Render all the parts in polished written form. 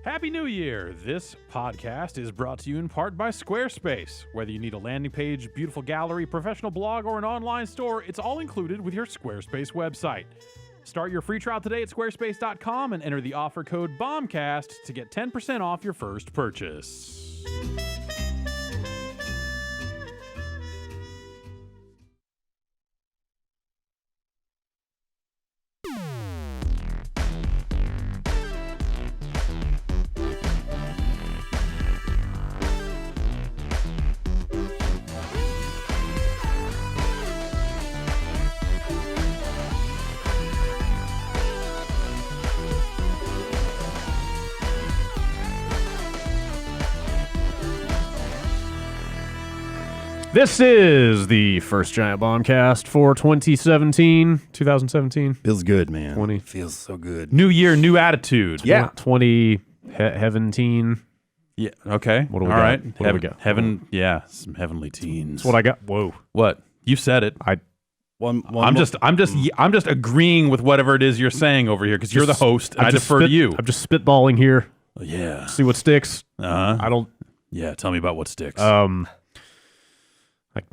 Happy New Year! This podcast is brought to you in part by Squarespace. Whether you need a landing page, beautiful gallery, professional blog, or an online store, it's all included with your Squarespace website. Start your free trial today at squarespace.com and enter the offer code BOMBCAST to get 10% off your first purchase. This is the first giant bombcast for 2017. Feels good, man. 20. Feels so good. New year, new attitude. Yeah. 2017. Yeah. Okay. What do we All got? right. What do we got? Heaven. Yeah. Some heavenly teens. That's what I got. Whoa. What? You said it. I'm just agreeing with whatever it is you're saying over here because you're the host. And I defer to you. I'm just spitballing here. Oh, yeah. See what sticks. I don't. Yeah. Tell me about what sticks.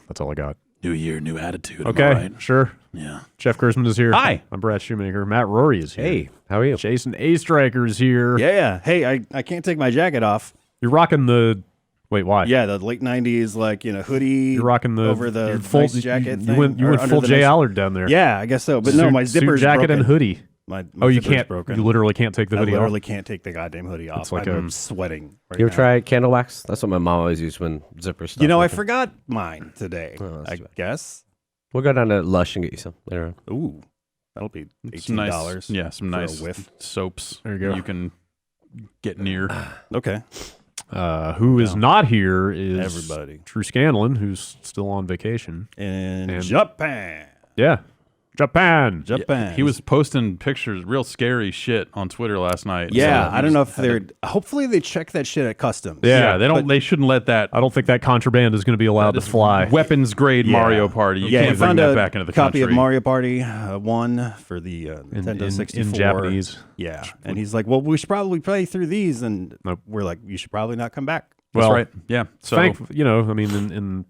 That's all I got. New year, new attitude. Okay, right? sure. Yeah. Jeff Gersman is here. Hi. I'm Brad Shoemaker. Matt Rory is here. Hey, how are you? Jason A. Striker is here. Yeah. Hey, I can't take my jacket off. You're rocking the... Wait, why? Yeah, the late 90s, hoodie. You're rocking the... over the full, nice jacket you thing. went full Jay Allard down there. Yeah, I guess so. But no, my zipper's suit jacket broken. and hoodie. My you zipper's can't. broken. You literally can't take the I hoodie literally off. can't take the goddamn hoodie off. It's like I'm sweating right You now. ever try candle wax? That's what my mom always used when zipper stuff. You know, I forgot mine today. Oh, that's I too bad. guess. We'll go down to Lush and get you some later on. Ooh, that'll be Some nice, $18. yeah, some for a nice whiff. soaps. There you go. You can get near. Okay. Who is not here is Everybody. Drew Scanlon, who's still on vacation. In Japan. Yeah. Japan. Japan. He was posting pictures, real scary shit on Twitter last night. Yeah, So I don't know if they're... Hopefully they check that shit at customs. Yeah, they don't. They shouldn't let that. I don't think that contraband is going to be allowed to fly. Weapons grade Yeah. Mario Party. You Yeah, can't he bring found that a back into the copy country. of Mario Party 1 for the Nintendo 64. in Japanese. Yeah, and he's like, well, we should probably play through these, and Nope. we're like, you should probably not come back. That's Well, right. Yeah. So I mean,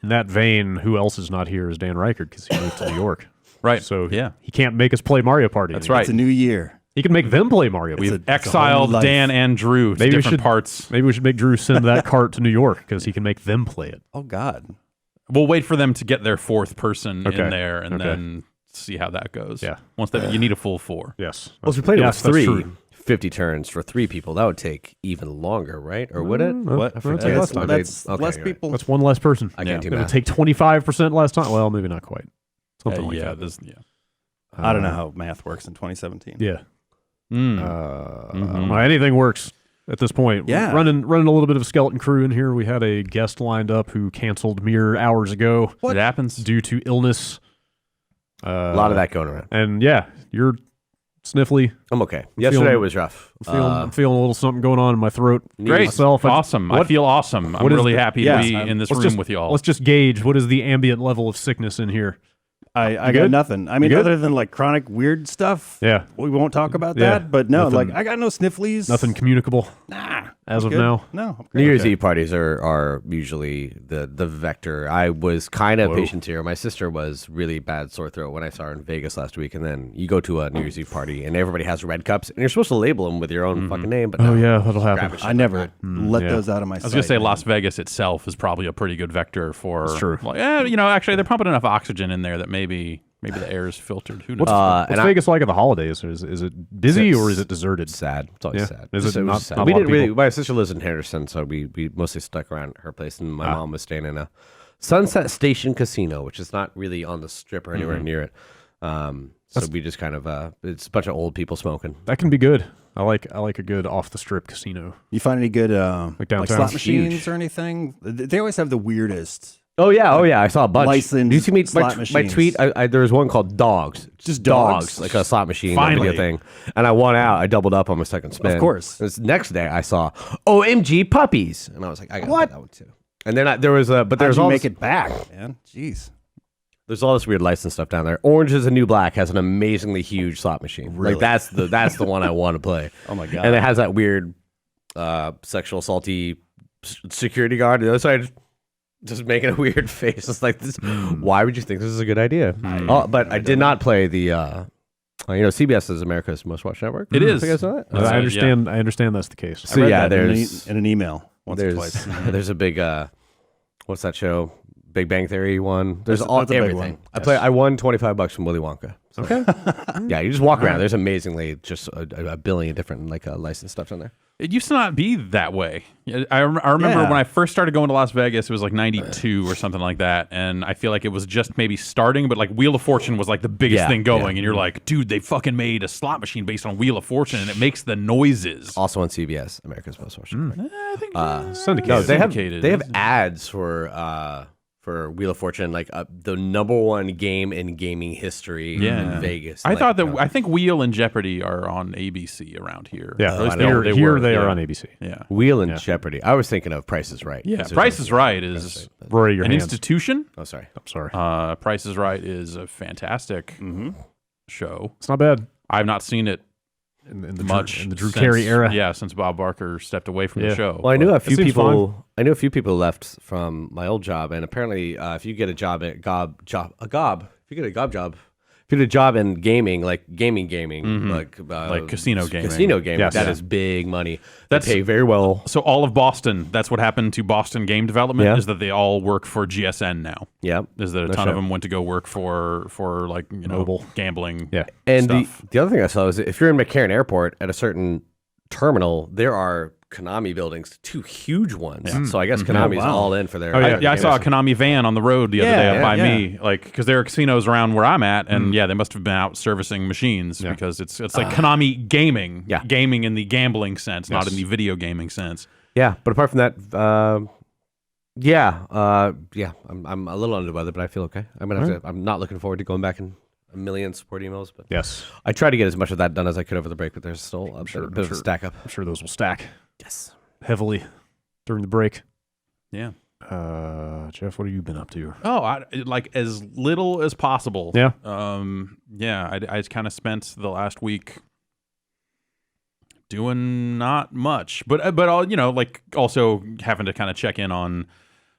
in that vein, who else is not here is Dan Reichert because he moved to New York. right. So yeah. he can't make us play Mario Party. That's anymore. right. It's a new year. He can make them play Mario Party. It's a Exiled whole life. Dan and Drew to Maybe we different should- parts. Maybe we should make Drew send that cart to New York because he can make them play it. Oh God. We'll wait for them to get their fourth person Okay. in there, and Okay. then see how that goes. Yeah. Once that, you need a full 4. Yes. Well, if we played Yes, it with that's three, true. 50 turns for 3 people, that would take even longer, right? Or would it? What? I forget. take less time. That's Okay, less you're right. people. That's one less person. I can't do It'll math. take 25% less time. Well, maybe not quite. Something like yeah. that. This, yeah. I don't know how math works in 2017. Yeah. Mm. Well, anything works at this point. Yeah. Running a little bit of a skeleton crew in here. We had a guest lined up who canceled mere hours ago It happens. due to illness. A lot of that going around. And yeah, you're sniffly. I'm okay. Yesterday feeling- was rough. I'm feeling a little something going on in my throat. Great. Myself. Awesome. I What- feel awesome. I'm what is really the- happy yeah, to be in this let's room just- with you all. Let's just gauge what is the ambient level of sickness in here. I got good? nothing. I mean, good? other than like chronic weird stuff. Yeah. We won't talk about Yeah. that. But no, Nothing- like I got no snifflies. Nothing communicable Nah. as I'm of good. now. No. I'm New great. Year's Eve parties are usually the vector. I was kind of Whoa. patient here. My sister was really bad sore throat when I saw her in Vegas last week, and then you go to a New Year's Eve party and everybody has red cups, and you're supposed to label them with your own fucking name. But Oh no, yeah, that'll happen. grab a shit I like never that. let yeah. those out of my I was going to say man. Las Vegas itself is probably a pretty good vector for. That's true. Like, actually, they're pumping enough oxygen in there that maybe the air is filtered. Who knows? What's and Vegas like at the holidays? Is it busy or is it deserted? Sad. It's always Yeah. sad. Is Just- it was not- sad. not a We lot of didn't really. people? My sister lives in Henderson, so we mostly stuck around her place, and my mom was staying in a Sunset Station casino, which is not really on the strip or anywhere near it. So we just kind of it's a bunch of old people smoking. That can be good. I like a good off the strip casino. You find any good like downtown? slot It's machines huge. or anything? They always have the weirdest. Oh yeah, I saw a bunch. Licensed Did you see me slot my machines. tweet? There was one called Dogs, Just dogs? like a slot machine Finally. video thing. And I won out. I doubled up on my second spin. Of course. This next day I saw OMG puppies, and I was like, I got that one too. And then there was but How'd there's you all make it back, man? Jeez. There's all this weird license stuff down there. Orange is the New Black has an amazingly huge slot machine. Really? Like that's the one I want to play. Oh my god! And it has that weird sexual assaulty security guard on the other side, just making a weird face. It's like this. Why would you think this is a good idea? But I did not play the. CBS is America's most watched network. It is. You guys know that? I understand. I understand that's the case. So I read yeah, that there's in an email once or twice. there's a big what's that show? Big Bang Theory one. There's That's all a big everything. one. I won $25 from Willy Wonka. So. Okay. Yeah, you just walk around. There's amazingly just a billion different licensed stuff on there. It used to not be that way. I remember when I first started going to Las Vegas, it was like 92 or something like that. And I feel like it was just maybe starting, but like Wheel of Fortune was like the biggest thing going. And you're like, dude, they fucking made a slot machine based on Wheel of Fortune and it makes the noises. Also on CBS, America's Most Watched. I think Syndicated. No, they Syndicated. have ads for Wheel of Fortune, like the number one game in gaming history in Vegas. I thought that I think Wheel and Jeopardy are on ABC around here. Yeah, At least here were. they are on ABC. Yeah. Wheel and Jeopardy. I was thinking of Price is Right. Yeah, Price is Right is Rory, your an hands. institution. Oh, sorry. I'm sorry. Price is Right is a fantastic show. It's not bad. I've not seen it In the much in the Drew since- Carey era. Yeah, since Bob Barker stepped away from the show. Well, I knew a it few seems people. I knew a few people left from my old job, and apparently, if you get a job at if you get a job in gaming, like gaming, Like casino gaming. Yes. that Yeah. is big money. That's- They pay very well. So all of Boston, that's what happened to Boston game development, Yeah. is that they all work for GSN now. Yeah, Is that a ton of them went to go work for like, Mobile. gambling. Yeah. and stuff. the other thing I saw is if you're in McCarran Airport at a certain terminal, there are Konami buildings, 2 huge ones. So I guess Konami's all in for their. Oh, yeah. I saw a Konami van on the road the other Yeah, day up yeah, by yeah. me, like because there are casinos around where I'm at, and they must have been out servicing machines because it's like Konami gaming, gaming in the gambling sense, not in the video gaming sense. Yeah, but apart from that, I'm a little under the weather, but I feel okay. I'm gonna have to. I'm not looking forward to going back in a million support emails, but Yes. I tried to get as much of that done as I could over the break, but there's still a bit of a stack up. I'm sure those will stack Yes. heavily during the break. Yeah. Jeff, what have you been up to? Oh, like as little as possible. Yeah. I kind of spent the last week doing not much, but all like also having to kind of check in on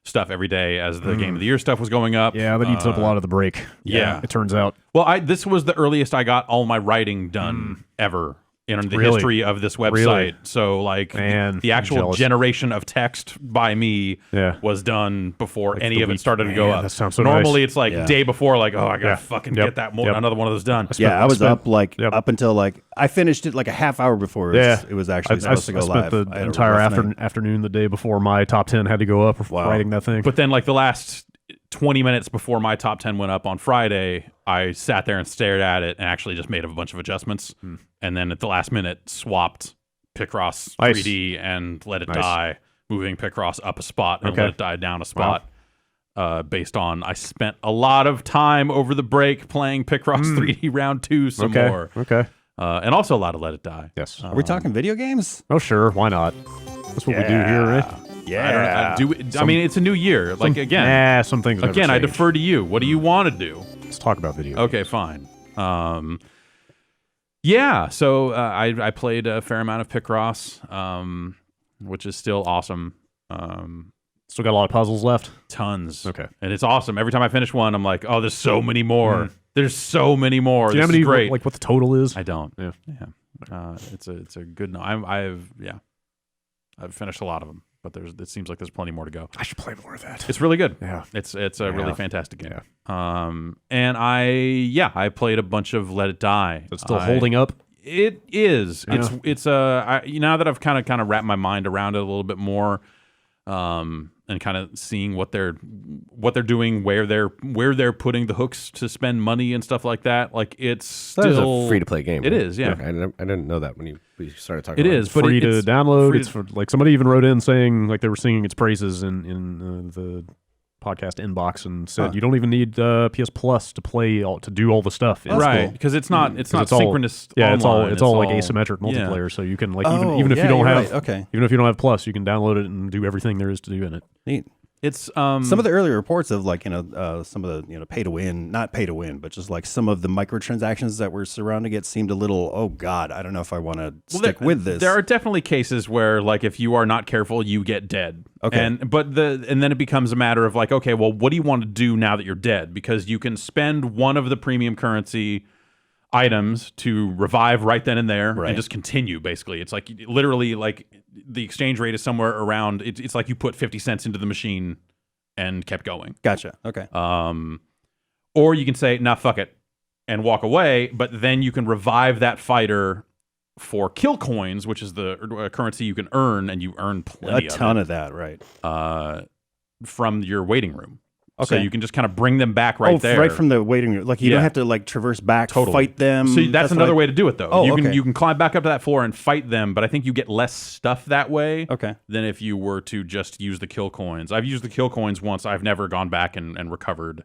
stuff every day as the Game of the Year stuff was going up. Yeah, that eats up a lot of the break. Yeah. It turns out. Well, this was the earliest I got all my writing done ever in the Really? history of this website. Really? So like Man, the I'm actual jealous. generation of text by me Yeah. was done before any the of it week. started to go Man, up. that sounds so Normally nice. it's like Yeah. day before, like, oh, I gotta Yeah. fucking Yep. get that more Yep. another one of those done. Yeah, I was spent- up like yep. up until like I finished it like a half hour before it was actually supposed to go I spent live. the I had a entire rough night. afternoon the day before my top 10 had to go up writing that thing. But then like the last 20 minutes before my top 10 went up on Friday, I sat there and stared at it and actually just made a bunch of adjustments. And then at the last minute swapped Picross Nice. 3D and let it Nice. die, moving Picross up a spot and Okay. let it die down a spot. Based on I spent a lot of time over the break playing Picross 3D round 2 some more. Okay. And also a lot of Let It Die. Yes. Are we talking video games? Oh, sure. Why not? That's what we do here, right? I mean, it's a new year. Like, again, some things never I change. defer to you. What do you want to do? Let's talk about video. Okay, fine. Yeah, so I played a fair amount of Picross, which is still awesome. Still got a lot of puzzles left. Tons. Okay. And it's awesome. Every time I finish one, I'm like, oh, there's so many more. There's so many more. Do you know how This many, is great. like what the total is? I don't. Yeah. It's a good. I've finished a lot of them, but it seems like there's plenty more to go. I should play more of that. It's really good. Yeah. It's a really fantastic game. Yeah. And I played a bunch of Let It Die. It's still holding up. It is. Yeah. It's now that I've kind of wrapped my mind around it a little bit more, and kind of seeing what they're doing, where they're putting the hooks to spend money and stuff like that. Like it's still a free to play game. It right? is, yeah. Okay, I didn't know that when we started talking. It about is, but free to it's download. free It's for, like somebody even wrote in saying like they were singing its praises in the podcast inbox and said you don't even need PS Plus to do all the stuff. It's right cool. because it's not It's all- synchronous. Yeah, online. it's all like asymmetric multiplayer. So you can like even if you don't have okay, even if you don't have Plus, you can download it and do everything there is to do in it. neat. It's some of the earlier reports of like some of the pay to win, not pay to win, but just like some of the microtransactions that were surrounding it seemed a little, oh God, I don't know if I want to stick with this. There are definitely cases where like if you are not careful, you get dead. Okay. And then it becomes a matter of like, okay, well, what do you want to do now that you're dead? Because you can spend one of the premium currency items to revive right then and there and just continue. Basically, it's like literally like the exchange rate is somewhere around. It's like you put 50 cents into the machine and kept going. Gotcha. Okay. Or you can say, nah, fuck it, and walk away. But then you can revive that fighter for kill coins, which is the currency you can earn, and you earn plenty a ton of that, right? From your waiting room. Okay. So you can just kind of bring them back right there. Right from the waiting room. Like you don't have to like traverse back, fight them. So that's another way to do it though. Oh, you can climb back up to that floor and fight them, but I think you get less stuff that way than if you were to just use the kill coins. I've used the kill coins once. I've never gone back and recovered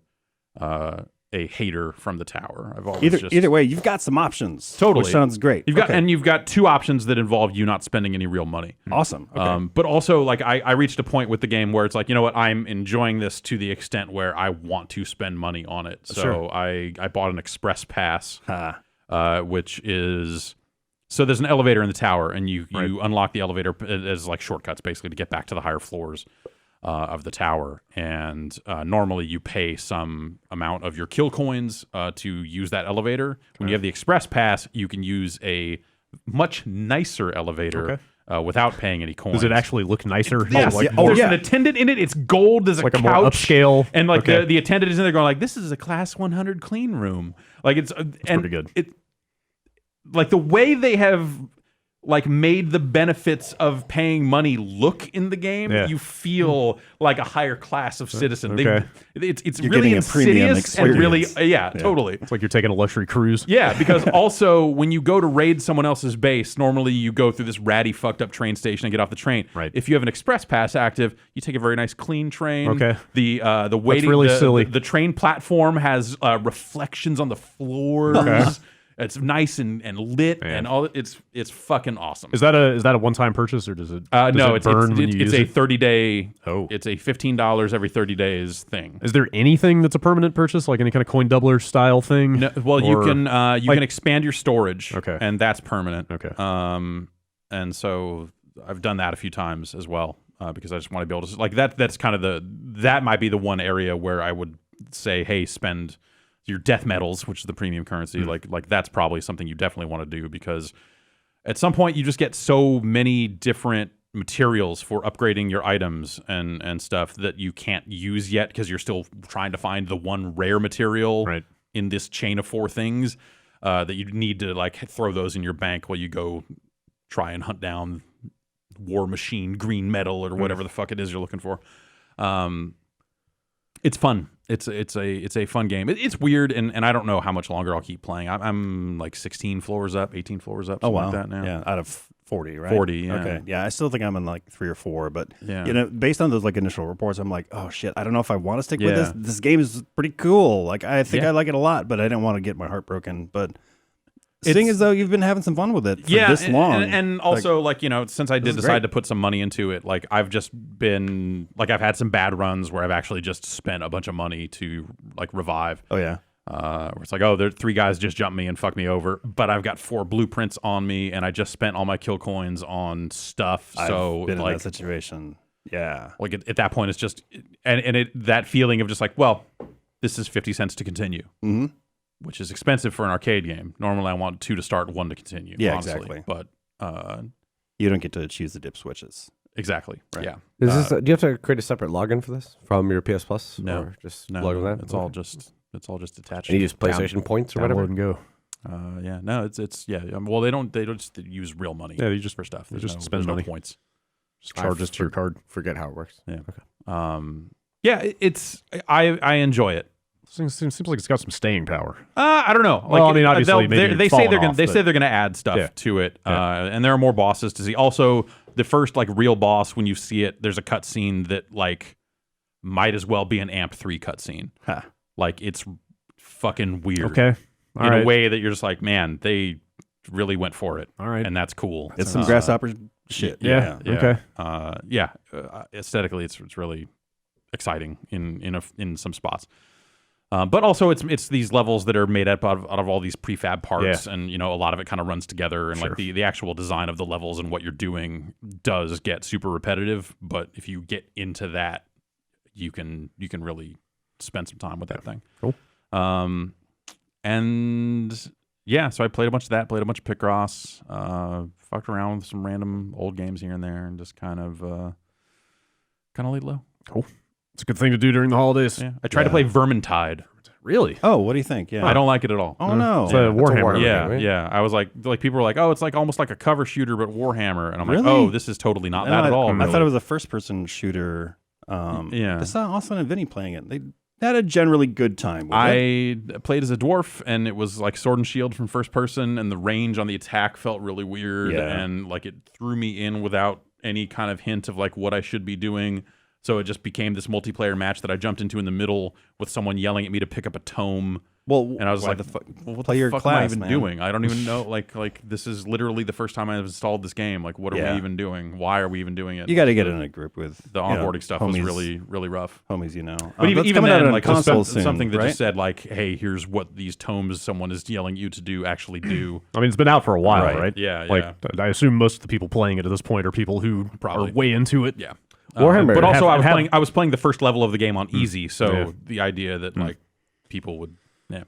a hater from the tower. I've always either way, you've got some options. Totally. Which sounds great. You've got two options that involve you not spending any real money. Awesome. Okay. But also, like I reached a point with the game where it's like, you know what, I'm enjoying this to the extent where I want to spend money on it. So I bought an express pass, which is there's an elevator in the tower, and you unlock the elevator as like shortcuts basically to get back to the higher floors of the tower, and normally you pay some amount of your kill coins to use that elevator. When you have the express pass, you can use a much nicer elevator without paying any coins. Does it actually look nicer? Yes. There's an attendant in it. It's gold. There's like a a couch. more upscale. And like the attendant is in there going like, this is a class 100 clean room. Like it's pretty good. Like the way they have like made the benefits of paying money look in the game, you feel like a higher class of citizen. It's You're really getting a premium insidious and really, experience. totally. It's like you're taking a luxury cruise. Yeah, because also when you go to raid someone else's base, normally you go through this ratty, fucked up train station and get off the train. Right. If you have an express pass active, you take a very nice, clean train. Okay. The waiting, really silly. The train platform has reflections on the floors. Okay. It's nice and lit and all. It's fucking awesome. Is that a one-time purchase or does it? No, it burn when you use a it? 30-day. Oh. It's a $15 every 30 days thing. Is there anything that's a permanent purchase, like any kind of coin doubler style thing? No, well, you can expand your storage. Okay. And that's permanent. Okay. And so I've done that a few times as well because I just want to be able to like that. That's kind of that might be the one area where I would say, hey, spend your death metals, which is the premium currency, like that's probably something you definitely want to do because at some point you just get so many different materials for upgrading your items and stuff that you can't use yet because you're still trying to find the one rare material in this chain of 4 things that you need to like throw those in your bank while you go try and hunt down war machine green metal or whatever the fuck it is you're looking for. It's fun. It's a fun game. It's weird, and I don't know how much longer I'll keep playing. I'm like 16 floors up, 18 floors up, something like that now. Yeah, out of 40, right? 40, yeah. Okay, yeah, I still think I'm in like 3 or 4, but yeah. Based on those like initial reports, I'm like, oh shit, I don't know if I want to stick with this. This game is pretty cool. Like I think I like it a lot, but I didn't want to get my heart broken. But seeing as though you've been having some fun with it for this long. And also, like, since I did decide to put some money into it, like, I've just been, like, I've had some bad runs where I've actually just spent a bunch of money to, like, revive. Oh, yeah. Where it's like, there 3 guys just jumped me and fucked me over, but I've got 4 blueprints on me, and I just spent all my kill coins on stuff. So, I've been like, in that situation. Yeah. Like, at that point, it's just, that feeling of just like, well, this is 50 cents to continue. Mm-hmm. Which is expensive for an arcade game. Normally, I want 2 to start, 1 to continue. Yeah, honestly. exactly. But you don't get to choose the dip switches. Exactly. Right. Yeah. Is this? Do you have to create a separate login for this from your PS Plus? No, or just no. log on that. It's all just attached. And you use PlayStation points or whatever. Download and go. Yeah. No. It's yeah. Well, they don't just use real money. Yeah, you just for stuff. They just spend no money. Points. Just charge it to your card. Forget how it works. Yeah. Okay. Yeah. I enjoy it. Seems like it's got some staying power. I don't know. Well, I mean, obviously, maybe they say they're falling gonna add stuff to it, and there are more bosses to see. Also, the first like real boss, when you see it, there's a cutscene that like might as well be an Amp 3 cutscene. Huh. Like it's fucking weird. Okay, in a way that you're just like, man, they really went for it. All right, and that's cool. It's some grasshopper shit. Yeah. Okay. Aesthetically, it's really exciting in some spots. But also, it's these levels that are made up out of all these prefab parts, and a lot of it kind of runs together, and like the actual design of the levels and what you're doing does get super repetitive. But if you get into that, you can really spend some time with that thing. Cool. And yeah, so I played a bunch of that, played a bunch of Picross, fucked around with some random old games here and there, and just kind of laid low. Cool. It's a good thing to do during the holidays. Yeah, I tried to play Vermintide. Really? Oh, what do you think? Yeah, I don't like it at all. Oh no, It's a Warhammer. game, Yeah, right? yeah. I was like people were like, oh, it's like almost like a cover shooter, but Warhammer, and I'm Really? like, oh, this is totally not that at all. I Really. thought it was a first-person shooter. Yeah. I saw Austin and Vinny playing it. They had a generally good time with it. I played as a dwarf, and it was like sword and shield from first person, and the range on the attack felt really weird, Yeah. and like it threw me in without any kind of hint of like what I should be doing. So it just became this multiplayer match that I jumped into in the middle with someone yelling at me to pick up a tome. Well, And I was why like, well, what the fuck am I even doing? I don't even know. Like this is literally the first time I've installed this game. Like, what are we even doing? Why are we even doing it? You got to get in a group with The onboarding stuff was homies- really, really rough. homies. But even that's coming out then, on like console soon, something that right? just said like, "Hey, here's what these tomes someone is yelling you to do actually do." I mean, it's been out for a while, right? Yeah, Like, yeah. I assume most of the people playing it at this point are people who Probably. are way into it. Yeah, Warhammer but also, have- I was playing the first level of the game on easy, so the idea that like people would,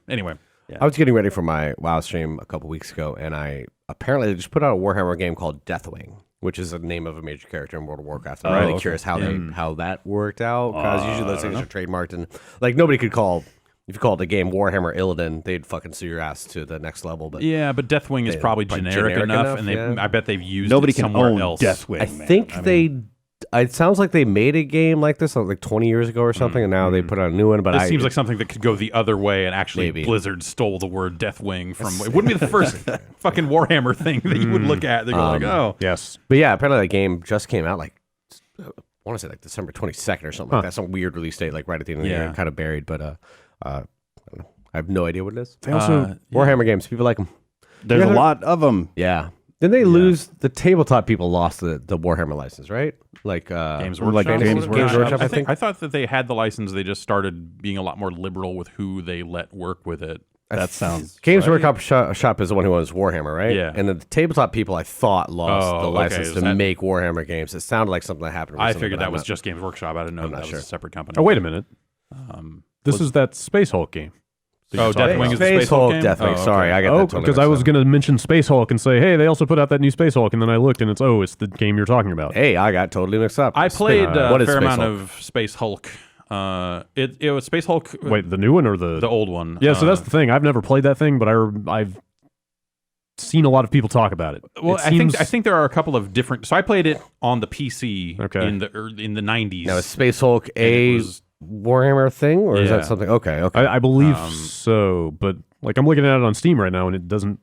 Anyway, I was getting ready for my WoW stream a couple weeks ago, and I apparently just put out a Warhammer game called Deathwing, which is the name of a major character in World of Warcraft. I'm really curious how that worked out, because usually those things are trademarked, and like nobody could call. If you called the game Warhammer Illidan, they'd fucking sue your ass to the next level. But yeah, but Deathwing is probably generic enough, and I bet they've used Nobody it can somewhere own else. Deathwing. I think it sounds like they made a game like this like 20 years ago or something, and now they put out a new one. But This seems like something that could go the other way, and actually Maybe. Blizzard stole the word Deathwing from. It wouldn't be the first fucking Warhammer thing that you would look at. They go like, oh, Yes. But yeah, apparently that game just came out like I want to say like December 22nd or something like that. Some weird release date, like right at the end of the year, kind of buried. But I don't know. I have no idea what it is. They also Warhammer games, people like them. There's a lot of them. Yeah. Then they lose the tabletop people lost the Warhammer license, right? Like Games like Workshop. Games Workshop, I thought that they had the license. They just started being a lot more liberal with who they let work with it. That sounds Games right. Workshop shop is the one who owns Warhammer, right? Yeah. And then the tabletop people, I thought, lost the license Is to that- make Warhammer games. It sounded like something that happened. I recently, figured but that I'm was not- just Games Workshop. I didn't know that was sure. a separate company. Oh, wait a minute. This is that Space Hulk game. Oh, Deathwing is the Space Hulk game? Deathwing. Oh, Sorry, okay. I got Oh, that totally because I mixed was up. going to mention Space Hulk and say, hey, they also put out that new Space Hulk, and then I looked and it's the game you're talking about. Hey, I got totally mixed up. I played What a is fair Space amount Hulk? of Space Hulk. It was Space Hulk. Wait, the new one or the old one? Yeah, so that's the thing. I've never played that thing, but I've seen a lot of people talk about it. Well, It I think there are a couple of different. So I played it on the PC Okay. in the 90s. Now, is Space Hulk and a it was- Warhammer thing, or is Yeah. that something? Okay. I believe so, but like I'm looking at it on Steam right now, and it doesn't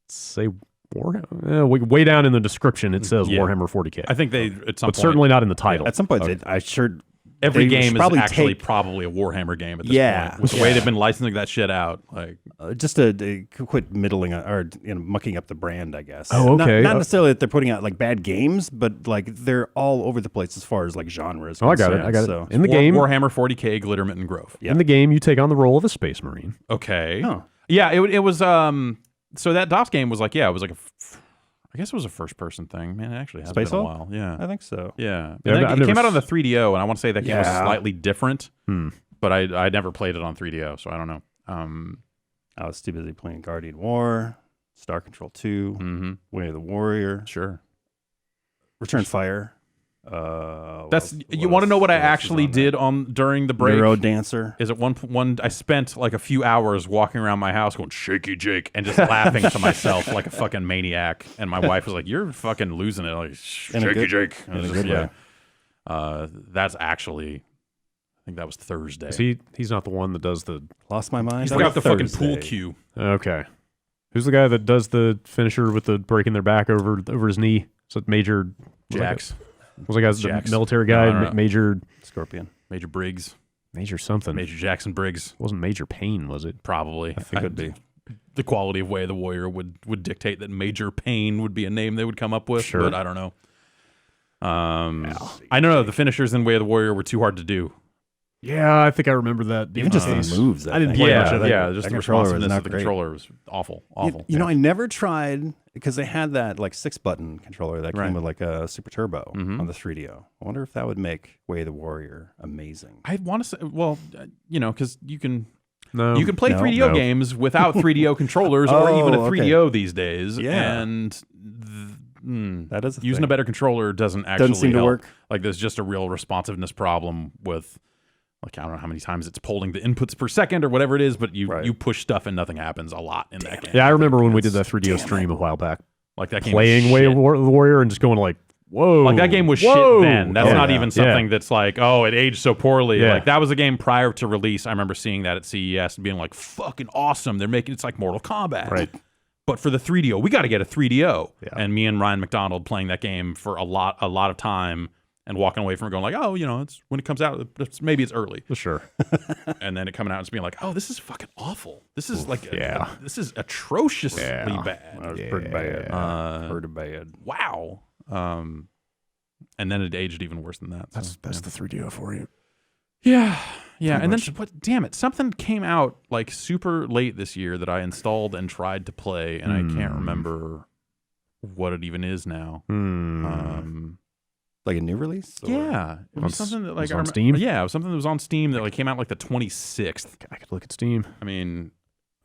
say Warhammer. Way down in the description, it says Yeah. Warhammer 40K, I think they at some but point, certainly not in the title. At some point, I sure every they game should is probably actually take- probably a Warhammer game at this Yeah. point. With the way they've been licensing that shit out, like just to quit middling or mucking up the brand, I guess. Oh, okay. Not necessarily that they're putting out like bad games, but like they're all over the place as far as like genres. Oh, I got it. So. In the game, Warhammer 40K Glittermitten Grove. in the game, you take on the role of a space marine. Okay. Oh. Yeah, it was. So that DOS game was like, it was like I guess it was a first person thing. Man, it actually has Space been a Hulk? while. Yeah. I think so. Yeah. Yeah, And I've it never came out on s- the 3DO, and I want to say that game was Yeah. slightly different, but I never played it on 3DO, so I don't know. I was too busy playing Guardian War, Star Control 2, Way of the Warrior, Sure. Return Fire. You want to know what I actually did during the break? Neuro Dancer. Is at one I spent like a few hours walking around my house going Shaky Jake and just laughing to myself like a fucking maniac. And my wife was like, "You're fucking losing it." Like Shaky Jake. And it was just, that's actually, I think that was Thursday. Is he's not the one that does the. Lost my mind. He's on got the fucking Thursday. pool cue. Okay, who's the guy that does the finisher with the breaking their back over his knee? So Major Jax. Was the guy's the Jax. military guy? No. Major Scorpion. Major Briggs. something. Major Jackson Briggs. Wasn't Major Payne, was it? Probably. It could be. The quality of Way of the Warrior would dictate that Major Payne would be a name they would come up with, Sure. but I don't know. I don't know. The finishers in Way of the Warrior were too hard to do. Yeah, I think I remember that. Even just the moves. I didn't play much of that. Yeah, just the responsiveness of the controller was awful. You know, I never tried, because they had that like 6-button controller that came with like a Super Turbo on the 3DO. I wonder if that would make Way of the Warrior amazing. I want to say, well, you know, because you can No. You can play 3DO games without 3DO controllers or even a 3DO these days. Yeah. And that is using a better controller doesn't actually seem to help. work. Like there's just a real responsiveness problem with, like, I don't know how many times it's polling the inputs per second or whatever it is, but you push stuff and nothing happens a lot in that game. Yeah, I remember when we did that 3DO stream a while back. Like that game playing Way of the Warrior and just going like, whoa. Like that game was shit then. That's not even something that's like, oh, it aged so poorly. Yeah. Like that was a game prior to release. I remember seeing that at CES and being like, fucking awesome. They're making it's like Mortal Kombat. Right. But for the 3DO, we got to get a 3DO. Yeah. And me and Ryan McDonald playing that game for a lot of time and walking away from it going like, oh, you know, it's when it comes out, maybe it's early. Sure. And then it coming out and just being like, oh, this is fucking awful. This is this is atrociously bad. That was pretty bad. Pretty bad. Wow. And then it aged even worse than that. That's the 3DO for you. Yeah. Yeah. And then damn it, something came out like super late this year that I installed and tried to play, and I can't remember what it even is now. Like a new release? Yeah. It was something that like on Steam? Yeah, it was something that was on Steam that like came out like the 26th. I could look at Steam. I mean,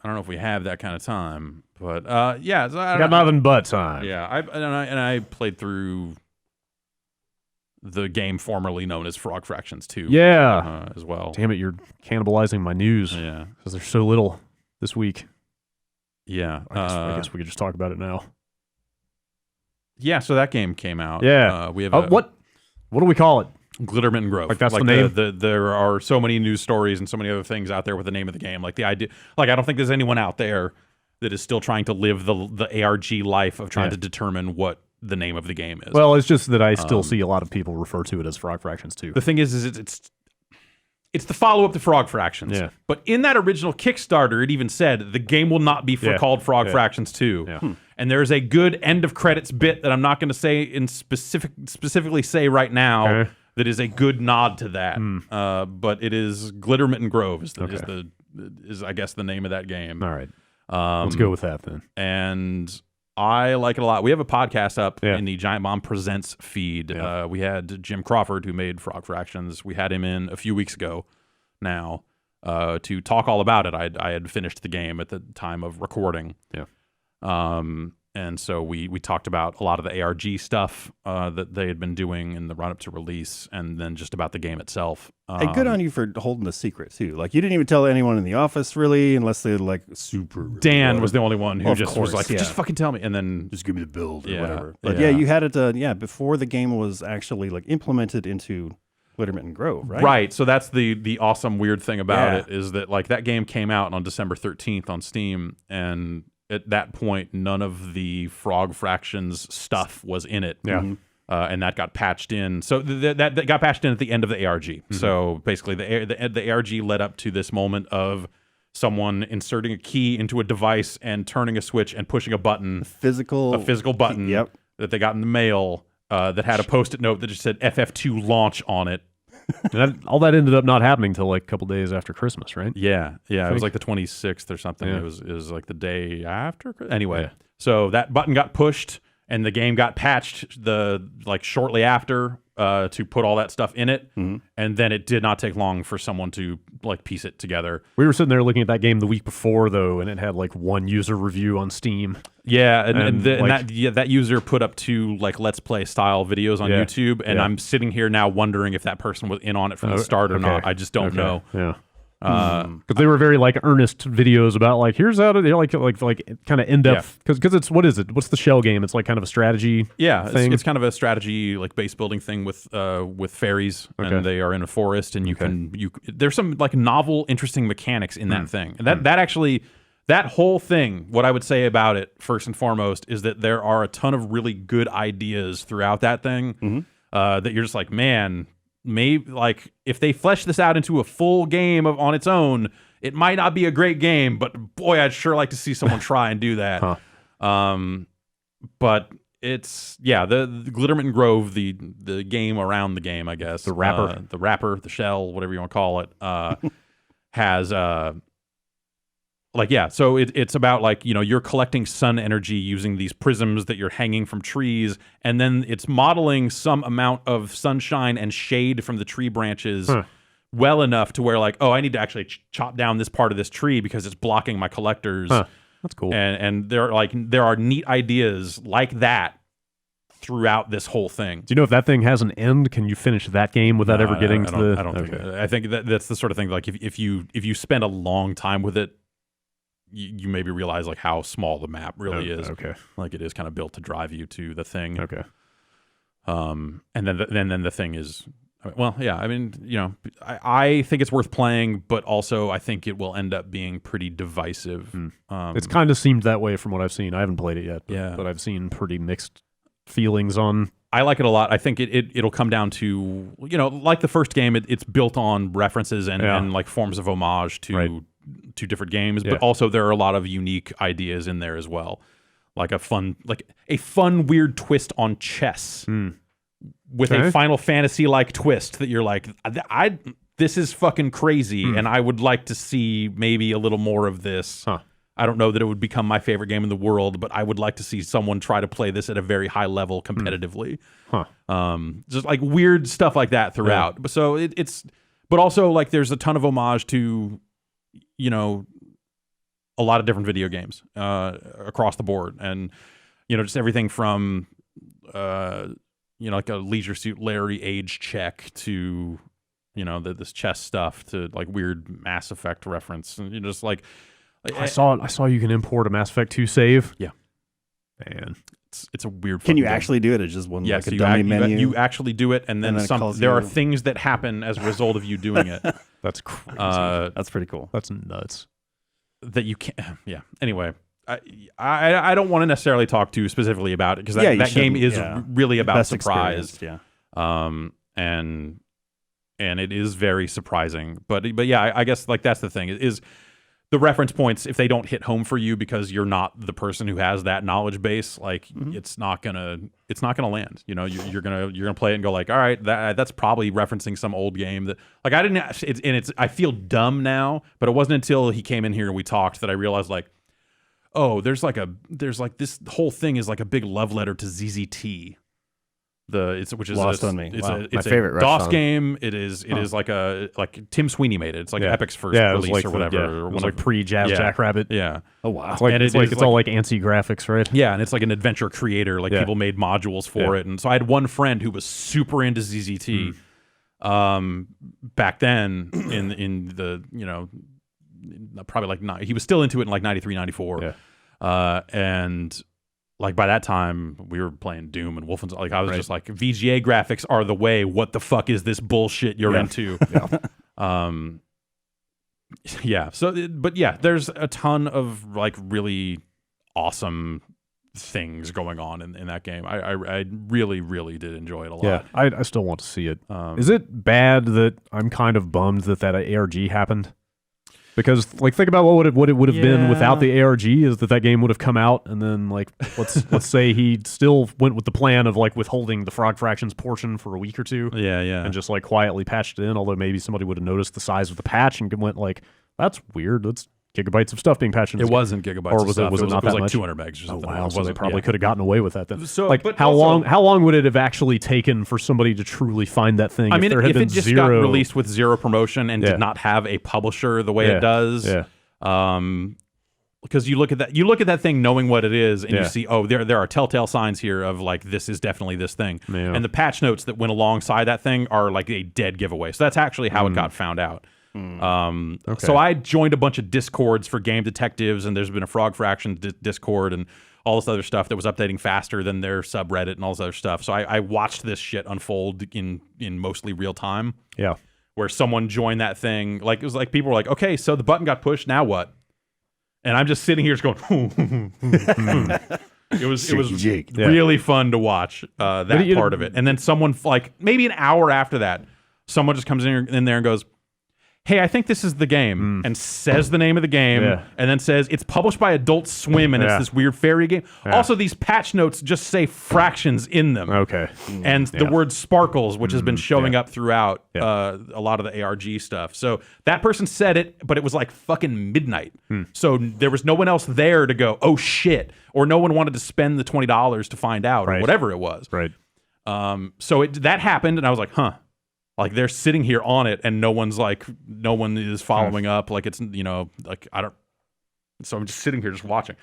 I don't know if we have that kind of time, but yeah, so I got nothing but time. Yeah, I played through the game formerly known as Frog Fractions 2. Yeah. As well. Damn it, you're cannibalizing my news. Yeah. Because there's so little this week. Yeah. I guess we could just talk about it now. Yeah, so that game came out. Yeah. We have what do we call it? Glittermitten Grove. Like that's the name? There are so many news stories and so many other things out there with the name of the game. Like the idea, like I don't think there's anyone out there that is still trying to live the ARG life of trying to determine what the name of the game is. Well, it's just that I still see a lot of people refer to it as Frog Fractions 2. The thing is it's the follow-up to Frog Fractions. Yeah. But in that original Kickstarter, it even said the game will not be called Frog Fractions 2. Yeah. And there's a good end of credits bit that I'm not going to say in specifically say right now that is a good nod to that. But it is Glittermitten Grove is I guess the name of that game. All right. Let's go with that then. And I like it a lot. We have a podcast up in the Giant Bomb Presents feed. Yeah. We had Jim Crawford, who made Frog Fractions. We had him in a few weeks ago now to talk all about it. I had finished the game at the time of recording. Yeah. And so we talked about a lot of the ARG stuff that they had been doing in the run-up to release, and then just about the game itself. Hey, good on you for holding the secret, too. Like, you didn't even tell anyone in the office, really, unless they like super... Dan was the only one who was like, yeah. just fucking tell me, and then... Just give me the build or whatever. But yeah, you had it, before the game was actually like implemented into Glittermitten Grove, right? Right. So that's the awesome, weird thing about it, is that like that game came out on December 13th on Steam, and at that point, none of the Frog Fractions stuff was in it. Yeah. And that got patched in. So that got patched in at the end of the ARG. So basically, the ARG led up to this moment of someone inserting a key into a device and turning a switch and pushing a button. A physical button that they got in the mail that had a Post-it note that just said FF2 launch on it. And all that ended up not happening till like a couple days after Christmas, right? Yeah. It was like the 26th or something. Yeah. It was like the day after. Anyway, so that button got pushed and the game got patched shortly after to put all that stuff in it. And then it did not take long for someone to like piece it together. We were sitting there looking at that game the week before though, and it had like one user review on Steam. Yeah, and that user put up 2 like Let's Play style videos on YouTube, and I'm sitting here now wondering if that person was in on it from the start or not. I just don't know. Yeah. Because they were very like earnest videos about like here's how to like kind of in depth because it's what's the shell game? It's like kind of a strategy thing. It's kind of a strategy like base building thing with fairies, and they are in a forest, and there's some like novel interesting mechanics in that thing, and that actually that whole thing, what I would say about it first and foremost is that there are a ton of really good ideas throughout that thing that you're just like, man, maybe like if they flesh this out into a full game on its own, it might not be a great game, but boy, I'd sure like to see someone try and do that. But It's the Glittermitten Grove, the game around the game, I guess. The wrapper, the shell, whatever you want to call it, has so it's about like, you know, you're collecting sun energy using these prisms that you're hanging from trees, and then it's modeling some amount of sunshine and shade from the tree branches well enough to where like, oh, I need to actually chop down this part of this tree because it's blocking my collectors. That's cool. And there are neat ideas like that throughout this whole thing. Do you know if that thing has an end? Can you finish that game without ever getting to the? I don't think. I think that's the sort of thing. Like if you spend a long time with it, you maybe realize like how small the map really is. Okay. Like it is kind of built to drive you to the thing. Okay. And then the thing is. Well, yeah, I mean, you know, I think it's worth playing, but also I think it will end up being pretty divisive. It's kind of seemed that way from what I've seen. I haven't played it yet, but I've seen pretty mixed feelings on. I like it a lot. I think it'll come down to, you know, like the first game, it's built on references and like forms of homage to different games, but also there are a lot of unique ideas in there as well. Like a fun weird twist on chess. With a Final Fantasy-like twist that you're like, this is fucking crazy, and I would like to see maybe a little more of this. I don't know that it would become my favorite game in the world, but I would like to see someone try to play this at a very high level competitively. Just like weird stuff like that throughout. But so but also like there's a ton of homage to, you know, a lot of different video games across the board, and you know, just everything from you know, like a Leisure Suit Larry age check to, you know, this chess stuff to like weird Mass Effect reference, and you know, just like I saw you can import a Mass Effect 2 save. Yeah, man, it's a weird. Can you game. actually do it? It's just one like so a dummy menu. You actually do it, and then there are things that happen as a result of you doing it. That's crazy. That's pretty cool. That's nuts. That you can't. Yeah. Anyway. I don't want to necessarily talk too specifically about it because that game is really about surprise. And it is very surprising. But yeah, I guess like that's the thing is the reference points, if they don't hit home for you because you're not the person who has that knowledge base, like it's not gonna land. You know, you're gonna play it and go like, all right, that's probably referencing some old game that like I didn't. I feel dumb now, but it wasn't until he came in here and we talked that I realized like, oh, there's like this whole thing is like a big love letter to ZZT. Which is Lost on Me. It's my favorite DOS game. It is like Tim Sweeney made it. It's like Epic's first release or whatever. It was like pre-Jazz Jackrabbit. Yeah. Oh wow. It's all like ANSI graphics, right? Yeah, and it's like an adventure creator. Like people made modules for it, and so I had one friend who was super into ZZT. Back then in the, you know, probably like he was still into it in like 93, 94. And like by that time we were playing Doom and Wolfenstein. Like I was just like, VGA graphics are the way. What the fuck is this bullshit you're into? So, but yeah, there's a ton of like really awesome things going on in that game. I really, really did enjoy it a lot. Yeah, I still want to see it. Is it bad that I'm kind of bummed that ARG happened? Because like think about what it would have been without the ARG is that game would have come out, and then like let's say he still went with the plan of like withholding the Frog Fractions portion for a week or two. And just like quietly patched it in, although maybe somebody would have noticed the size of the patch and went like, that's weird. That's gigabytes of stuff being patched in. It wasn't gigabytes, or was of stuff. Was it not that like much? 200 megs or something. Oh wow! So they probably could have gotten away with that then. So, like how long would it have actually taken for somebody to truly find that thing? I mean, if there had been it just zero... got released with zero promotion and did not have a publisher the way it does. Because you look at that thing knowing what it is, and you see, oh, there are telltale signs here of like this is definitely this thing, and the patch notes that went alongside that thing are like a dead giveaway. So that's actually how it got found out. So I joined a bunch of discords for game detectives, and there's been a Frog Fraction discord and all this other stuff that was updating faster than their subreddit and all this other stuff. So I watched this shit unfold in mostly real time. Yeah. Where someone joined that thing, like it was like people were like, okay, so the button got pushed, now what? And I'm just sitting here just going, It was really fun to watch that part of it. And then someone, like maybe an hour after that, someone just comes in there and goes, hey, I think this is the game, and says the name of the game, and then says it's published by Adult Swim, and it's this weird fairy game. Also, these patch notes just say fractions in them. Okay. And the word sparkles, which has been showing up throughout a lot of the ARG stuff. So that person said it, but it was like fucking midnight. So there was no one else there to go, oh shit, or no one wanted to spend the $20 to find out, or whatever it was. Right. So that happened, and I was like, huh. Like they're sitting here on it, and no one is following up. Like it's, like I don't. So I'm just sitting here just watching,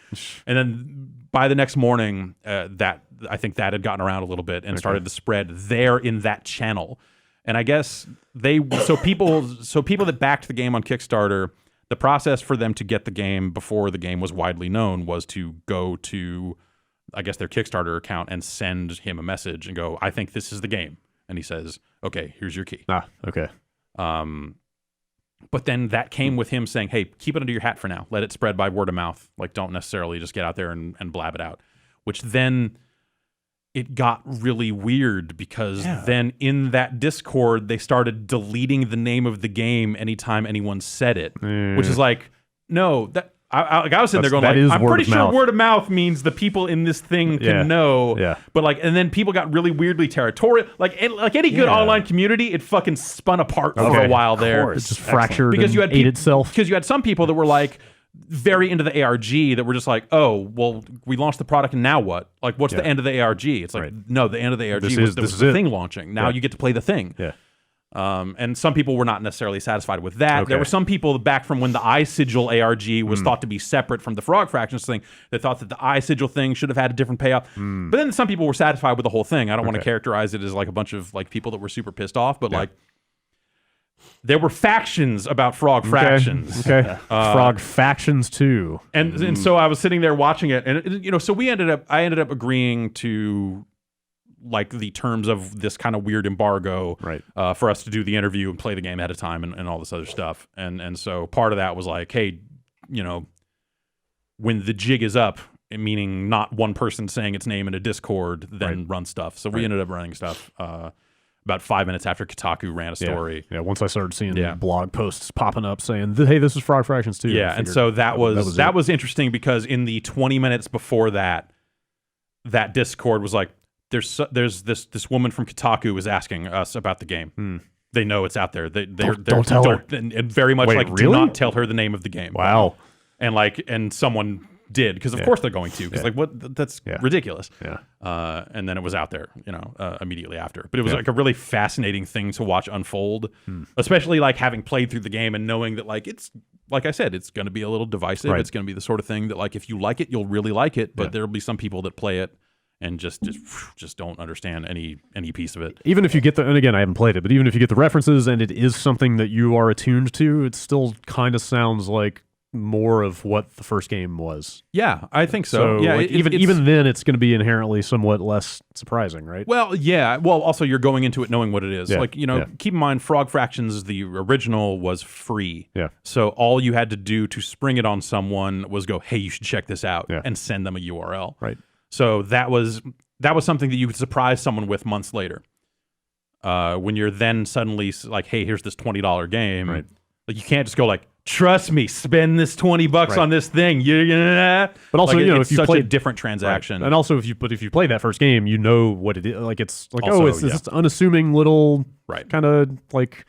and then by the next morning, I think that had gotten around a little bit and started to spread there in that channel. And I guess people that backed the game on Kickstarter, the process for them to get the game before the game was widely known was to go to, I guess, their Kickstarter account and send him a message and go, I think this is the game. And he says, okay, here's your key. Okay. But then that came with him saying, hey, keep it under your hat for now. Let it spread by word of mouth. Like, don't necessarily just get out there and blab it out. Which then it got really weird because then in that Discord, they started deleting the name of the game anytime anyone said it. Which is like, no, that... I was sitting there going, like, I'm pretty sure word of mouth means the people in this thing can know. Yeah. But like, and then people got really weirdly territorial. Like any good online community, it fucking spun apart for a while there. It just fractured because you had ate itself. Because you had some people that were like very into the ARG that were just like, oh, well, we launched the product and now what? Like, what's the end of the ARG? It's like, no, the end of the ARG was the thing launching. Now you get to play the thing. Yeah. And some people were not necessarily satisfied with that. Okay. There were some people back from when the iSigil ARG was thought to be separate from the Frog Fractions thing that thought that the iSigil thing should have had a different payoff. But then some people were satisfied with the whole thing. I don't want to characterize it as like a bunch of like people that were super pissed off, but like there were factions about Frog Fractions. Okay. Frog Factions too. And so I was sitting there watching it, and so I ended up agreeing to like the terms of this kind of weird embargo for us to do the interview and play the game ahead of time and all this other stuff. And so part of that was like, hey, when the jig is up, meaning not one person saying its name in a Discord, then run stuff. So we ended up running stuff about 5 minutes after Kotaku ran a story. Yeah, once I started seeing blog posts popping up saying, hey, this is Frog Fractions too. Yeah, and so that was interesting because in the 20 minutes before that Discord was like, there's this woman from Kotaku is asking us about the game. They know it's out there. Don't tell her. And very much do not tell her the name of the game. Wow. And someone did because of course they're going to because like what that's ridiculous. Yeah. And then it was out there, immediately after. But it was like a really fascinating thing to watch unfold, especially like having played through the game and knowing that like it's like I said, it's going to be a little divisive. It's going to be the sort of thing that like if you like it, you'll really like it. But there'll be some people that play it and just don't understand any piece of it. Even if you get and again, I haven't played it, but even if you get the references and it is something that you are attuned to, it still kind of sounds like more of what the first game was. Yeah, I think so. Yeah, like even then, it's going to be inherently somewhat less surprising, right? Well, yeah. Well, also you're going into it knowing what it is. Like keep in mind, Frog Fractions, the original, was free. Yeah. So all you had to do to spring it on someone was go, hey, you should check this out, and send them a URL. Right. So that was something that you could surprise someone with months later. When you're then suddenly like, hey, here's this $20 game. Right. Like you can't just go like, trust me, spend this $20 on this thing. But also, like, if you such play a different transaction, and also if you play that first game, you know what it is. Like it's like also, it's this unassuming little kind of like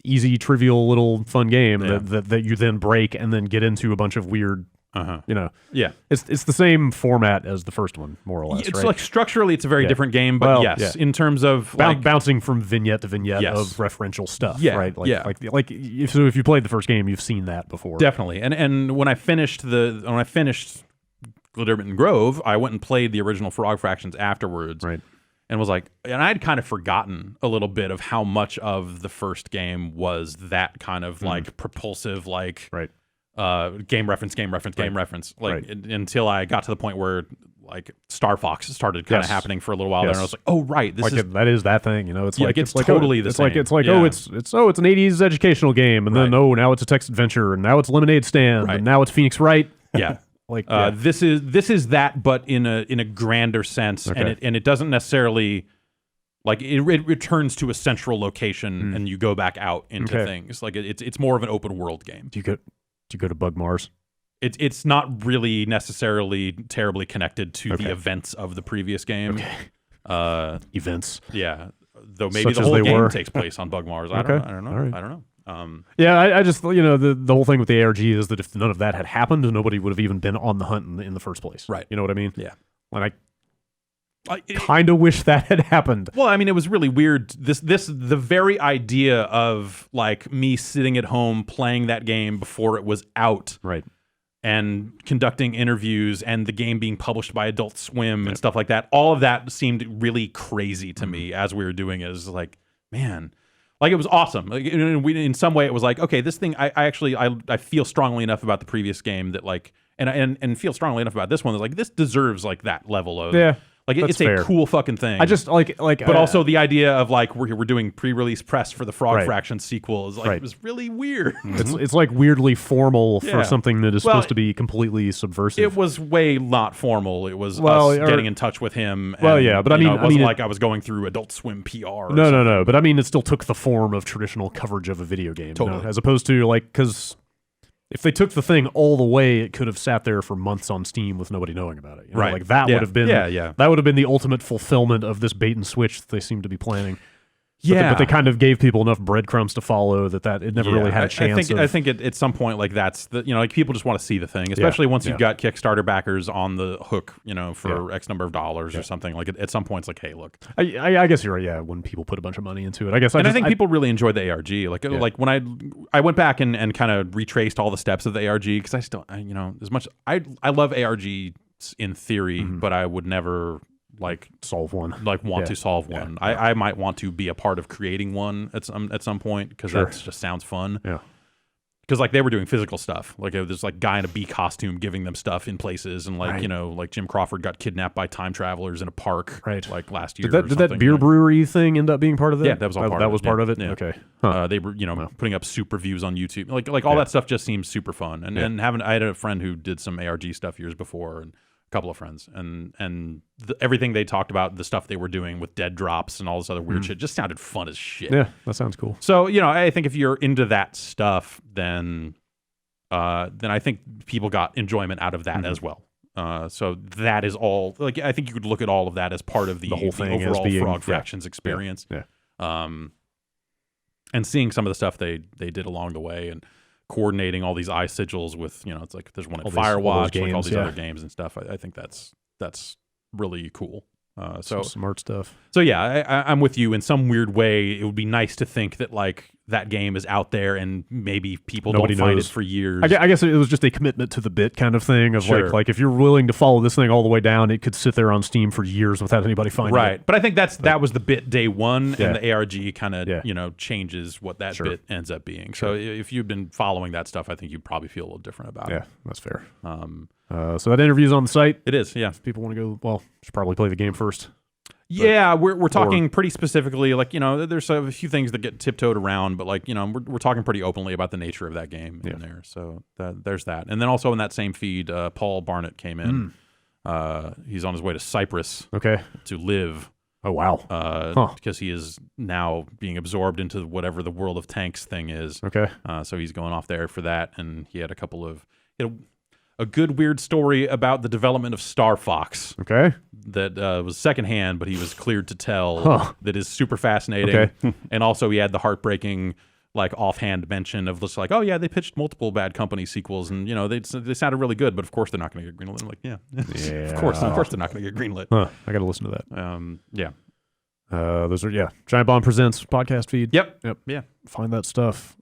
easy, trivial little fun game that you then break and then get into a bunch of weird. It's the same format as the first one, more or less. It's like structurally, it's a very different game, but in terms of like, bouncing from vignette to vignette of referential stuff, right? Like if you played the first game, you've seen that before, definitely. And when I finished Glittermitten Grove, I went and played the original Frog Fractions afterwards, right? And was like, and I'd kind of forgotten a little bit of how much of the first game was that kind of like propulsive, like game reference, like until I got to the point where like Star Fox started kind of happening for a little while there, and I was like, oh right, that is that thing, it's like it's like totally the same. It's like it's an 80s educational game, and then now it's a text adventure, and now it's Lemonade Stand, and now it's Phoenix Wright. Yeah. This is that, but in a grander sense, and it doesn't necessarily Like it returns to a central location and you go back out into things. Like it's more of an open world game. Do you go to Bug Mars? It's not really necessarily terribly connected to the events of the previous game. Events. Yeah. Though maybe Such the whole game were. takes place on Bug Mars. I don't know. Right. I don't know. Yeah, I just, the whole thing with the ARG is that if none of that had happened, nobody would have even been on the hunt in the first place. Right. You know what I mean? Yeah. And I kind of wish that had happened. Well, I mean, it was really weird. The very idea of like me sitting at home playing that game before it was out. Right. And conducting interviews and the game being published by Adult Swim and stuff like that. All of that seemed really crazy to me as we were doing it. It was like, man, like it was awesome. Like in some way it was like, okay, this thing, I feel strongly enough about the previous game that like, and feel strongly enough about this one. That's like, this deserves like that level of, like it's fair. a cool fucking thing. I just but also the idea of like we're doing pre-release press for the Frog Fraction sequel is like it was really weird. It's like weirdly formal for something that is supposed to be completely subversive. It was way not formal. It was us getting in touch with him. And, but I mean, it wasn't like I was going through Adult Swim PR. No. But I mean, it still took the form of traditional coverage of a video game, totally. As opposed to because. If they took the thing all the way, it could have sat there for months on Steam with nobody knowing about it. Right. Like that would have been that would have been the ultimate fulfillment of this bait and switch that they seem to be planning. But they kind of gave people enough breadcrumbs to follow that it never really had a chance. I think at some point like that's the like people just want to see the thing, especially once you've got Kickstarter backers on the hook, for X number of dollars or something. Like at some point it's like, hey, look. I guess you're right. Yeah, when people put a bunch of money into it, I guess. I think people really enjoyed the ARG. Like when I went back and kind of retraced all the steps of the ARG because I still as much I love ARGs in theory, but I would never. Solve one. To solve one. I might want to be a part of creating one at some point because that just sounds fun. Yeah. Because like they were doing physical stuff. Like there's like guy in a bee costume giving them stuff in places, and like like Jim Crawford got kidnapped by time travelers in a park. Right. Like last year. Did that beer brewery thing end up being part of that? Yeah, that was all part. That was part of it. Yeah. Okay. They were putting up super views on YouTube. Like all that stuff just seems super fun. And I had a friend who did some ARG stuff years before and. Couple of friends and everything they talked about, the stuff they were doing with dead drops and all this other weird shit just sounded fun as shit. Yeah, that sounds cool. So I think if you're into that stuff, then I think people got enjoyment out of that as well. So that is all. Like I think you could look at all of that as part of the whole thing overall as being, Frog Fractions experience. Yeah. And seeing some of the stuff they did along the way and. Coordinating all these eye sigils with it's like there's one at Firewatch, like all these other games and stuff. I think that's really cool. So some smart stuff. So yeah, I'm with you. In some weird way, it would be nice to think that like that game is out there and maybe people don't find it for years. I guess it was just a commitment to the bit kind of thing of like if you're willing to follow this thing all the way down, it could sit there on Steam for years without anybody finding it. Right. But I think that was the bit day one, and the ARG kind of changes what that bit ends up being. So if you've been following that stuff, I think you'd probably feel a little different about it. Yeah, that's fair. So that interview's on the site. It is, yeah. If people want to go, should probably play the game first. Yeah, we're talking pretty specifically, like, there's a few things that get tiptoed around, but like, we're talking pretty openly about the nature of that game in there. So there's that. And then also in that same feed, Paul Barnett came in. He's on his way to Cyprus to live. Oh, wow. Because he is now being absorbed into whatever the World of Tanks thing is. Okay. So he's going off there for that. And he had a good weird story about the development of Star Fox. Okay. That was secondhand, but he was cleared to tell. That is super fascinating. Okay. And also he had the heartbreaking, like offhand mention of just like, oh yeah, they pitched multiple Bad Company sequels, and they sounded really good, but of course they're not going to get greenlit. I'm like, yeah. of course they're not going to get greenlit. I got to listen to that. Yeah. Those are Giant Bomb Presents podcast feed. Yep. Yeah. Find that stuff.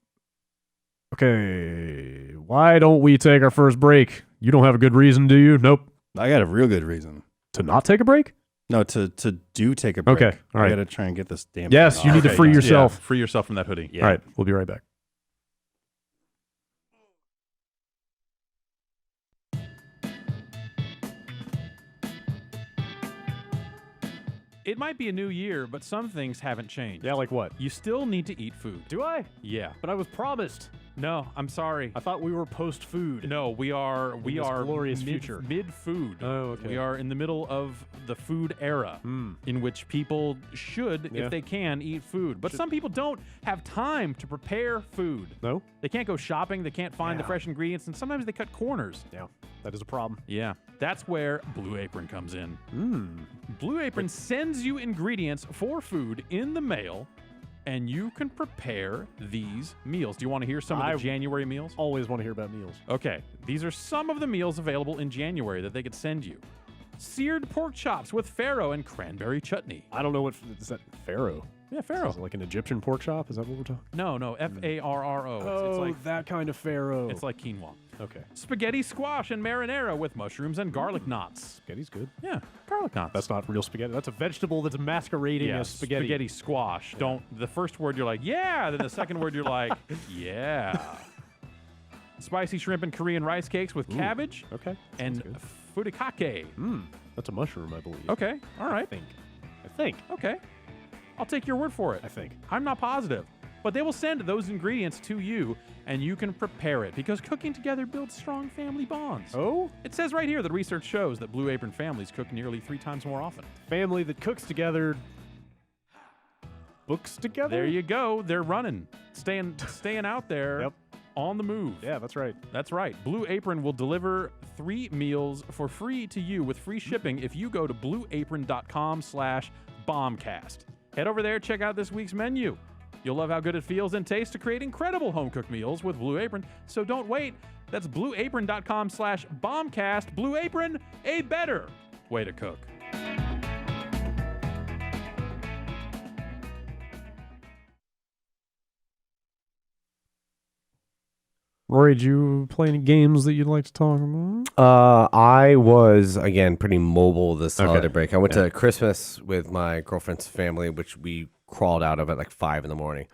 Okay, why don't we take our first break? You don't have a good reason, do you? Nope. I got a real good reason. To not take a break? No, to take a break. Okay, all right. I got to try and get this damn Yes, thing you need to free yourself. Yeah, free yourself from that hoodie. Yeah. All right, we'll be right back. It might be a new year, but some things haven't changed. Yeah, like what? You still need to eat food. Do I? Yeah. But I was promised. No, I'm sorry. I thought we were post-food. No, we are glorious future. Mid-food. Oh, okay. We are in the middle of the food era in which people should, if they can, eat food. But some people don't have time to prepare food. No? They can't go shopping. They can't find the fresh ingredients. And sometimes they cut corners. Yeah, that is a problem. Yeah, that's where Blue Apron comes in. Blue Apron sends you ingredients for food in the mail, and you can prepare these meals. Do you want to hear some of the January meals? Always want to hear about meals. Okay, these are some of the meals available in January that they could send you. Seared pork chops with farro and cranberry chutney. I don't know what is that. Farro. Yeah, farro. Is it like an Egyptian pork chop? Is that what we're talking? No, Farro. It's like that kind of farro. It's like quinoa. Okay. Spaghetti squash and marinara with mushrooms and garlic knots. Spaghetti's good. Yeah, garlic knots. That's not real spaghetti. That's a vegetable that's masquerading as spaghetti. Spaghetti squash. Yeah. The first word you're like, yeah. Then the second word you're like, yeah. Spicy shrimp and Korean rice cakes with cabbage. Okay. And furikake. That's a mushroom, I believe. Okay. All right. I think. Okay. I'll take your word for it. I think. I'm not positive. But they will send those ingredients to you, and you can prepare it, because cooking together builds strong family bonds. Oh? It says right here that research shows that Blue Apron families cook nearly 3 times more often. Family that cooks together, books together? There you go. They're running, staying out there. Yep. On the move. Yeah, that's right. That's right. Blue Apron will deliver 3 meals for free to you with free shipping if you go to blueapron.com/bombcast. Head over there, check out this week's menu. You'll love how good it feels and tastes to create incredible home-cooked meals with Blue Apron, so don't wait. That's blueapron.com/bombcast. Blue Apron, a better way to cook. Rory, did you play any games that you'd like to talk about? I was, again, pretty mobile this holiday break. I went to Christmas with my girlfriend's family, which we crawled out of at like 5 in the morning.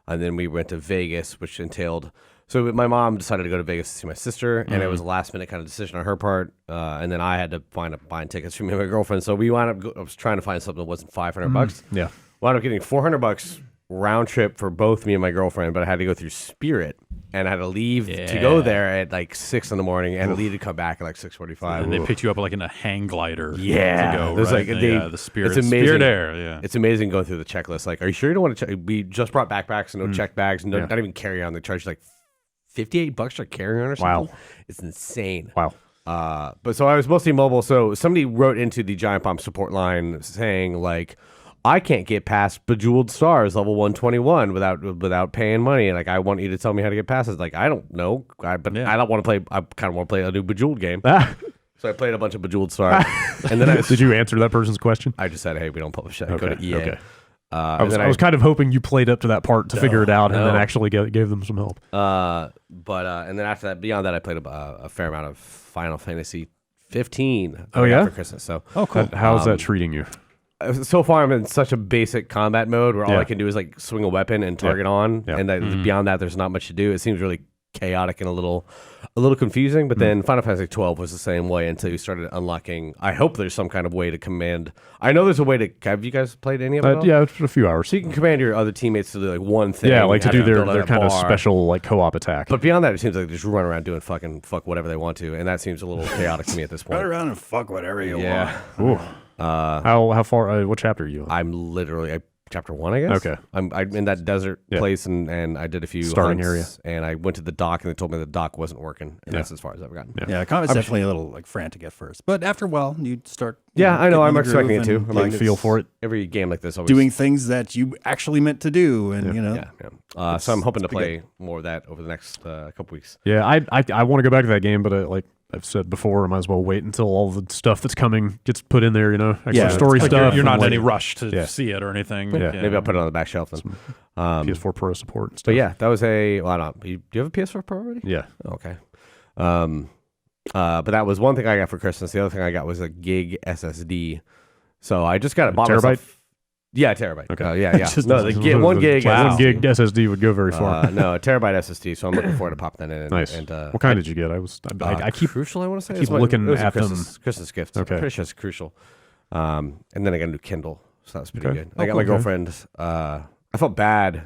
And then we went to Vegas, which entailed... So my mom decided to go to Vegas to see my sister, and it was a last-minute kind of decision on her part. And then I had to wind up buying tickets for me and my girlfriend. So we wound up... I was trying to find something that wasn't $500. Yeah. Wound up getting $400 round trip for both me and my girlfriend, but I had to go through Spirit. And I had to leave to go there at like 6 in the morning, and leave to come back at like 6:45. And they picked you up like in a hang glider. Yeah, to go. There's right? the Spirit. It's amazing. Spirit Air. Yeah, it's amazing going through the checklist. Like, are you sure you don't want to check? We just brought backpacks and no check bags, and not even carry on. They charge you like $58 for carry on or something. Wow, it's insane. Wow. But so I was mostly mobile. So somebody wrote into the Giant Bomb support line saying like, I can't get past Bejeweled Stars level 121 without paying money. Like, I want you to tell me how to get past it. Like, I don't know, I don't want to play. I kind of want to play a new Bejeweled game. So I played a bunch of Bejeweled Stars. And then did you answer that person's question? I just said, hey, we don't publish that. Okay. Go to EA. Okay. I was kind of hoping you played up to that part to figure it out and then actually gave them some help. And then after that, beyond that, I played a fair amount of Final Fantasy 15. For Christmas. So cool. How's that treating you? So far, I'm in such a basic combat mode where all I can do is like swing a weapon and target on, and beyond that, there's not much to do. It seems really chaotic and a little confusing. But then Final Fantasy 12 was the same way until you started unlocking. I hope there's some kind of way to command. I know there's a way to. Have you guys played any of it? Yeah, it's a few hours. So you can command your other teammates to do like one thing. Yeah, like to do their kind of special like co-op attack. But beyond that, it seems like they just run around doing fuck whatever they want to, and that seems a little chaotic to me at this point. Run around and fuck whatever you want. Ooh. How far? What chapter are you on? I'm literally chapter 1, I guess. Okay. I'm in that desert place, and I did a few starting hunts, area, and I went to the dock, and they told me the dock wasn't working, and that's as far as I've gotten. Yeah, combat's definitely a little like frantic at first, but after a while, you start. I know. I'm expecting it too. I mean, feel for it. Every game like this, always doing things that you actually meant to do, and you know. Yeah. So I'm hoping to play more of that over the next couple weeks. Yeah, I want to go back to that game, but like I've said before, I might as well wait until all the stuff that's coming gets put in there, extra story stuff. You're not in any rush to see it or anything. Yeah. Maybe I'll put it on the back shelf then. PS4 Pro support and stuff. But yeah, that was do you have a PS4 Pro already? Yeah. Okay. But that was one thing I got for Christmas. The other thing I got was a gig SSD. So I just got it. Terabyte? Yeah, a terabyte. Okay. Yeah. No, the one gig. Wow. 1 gig SSD would go very far. No, a terabyte SSD. So I'm looking forward to popping that in. Nice. And, what kind did you get? I keep Crucial. I want to say. I keep looking at them. Christmas gift. Okay. Pretty sure it's Crucial. And then I got a new Kindle. So that was pretty good. Oh, I got my girlfriend. I felt bad.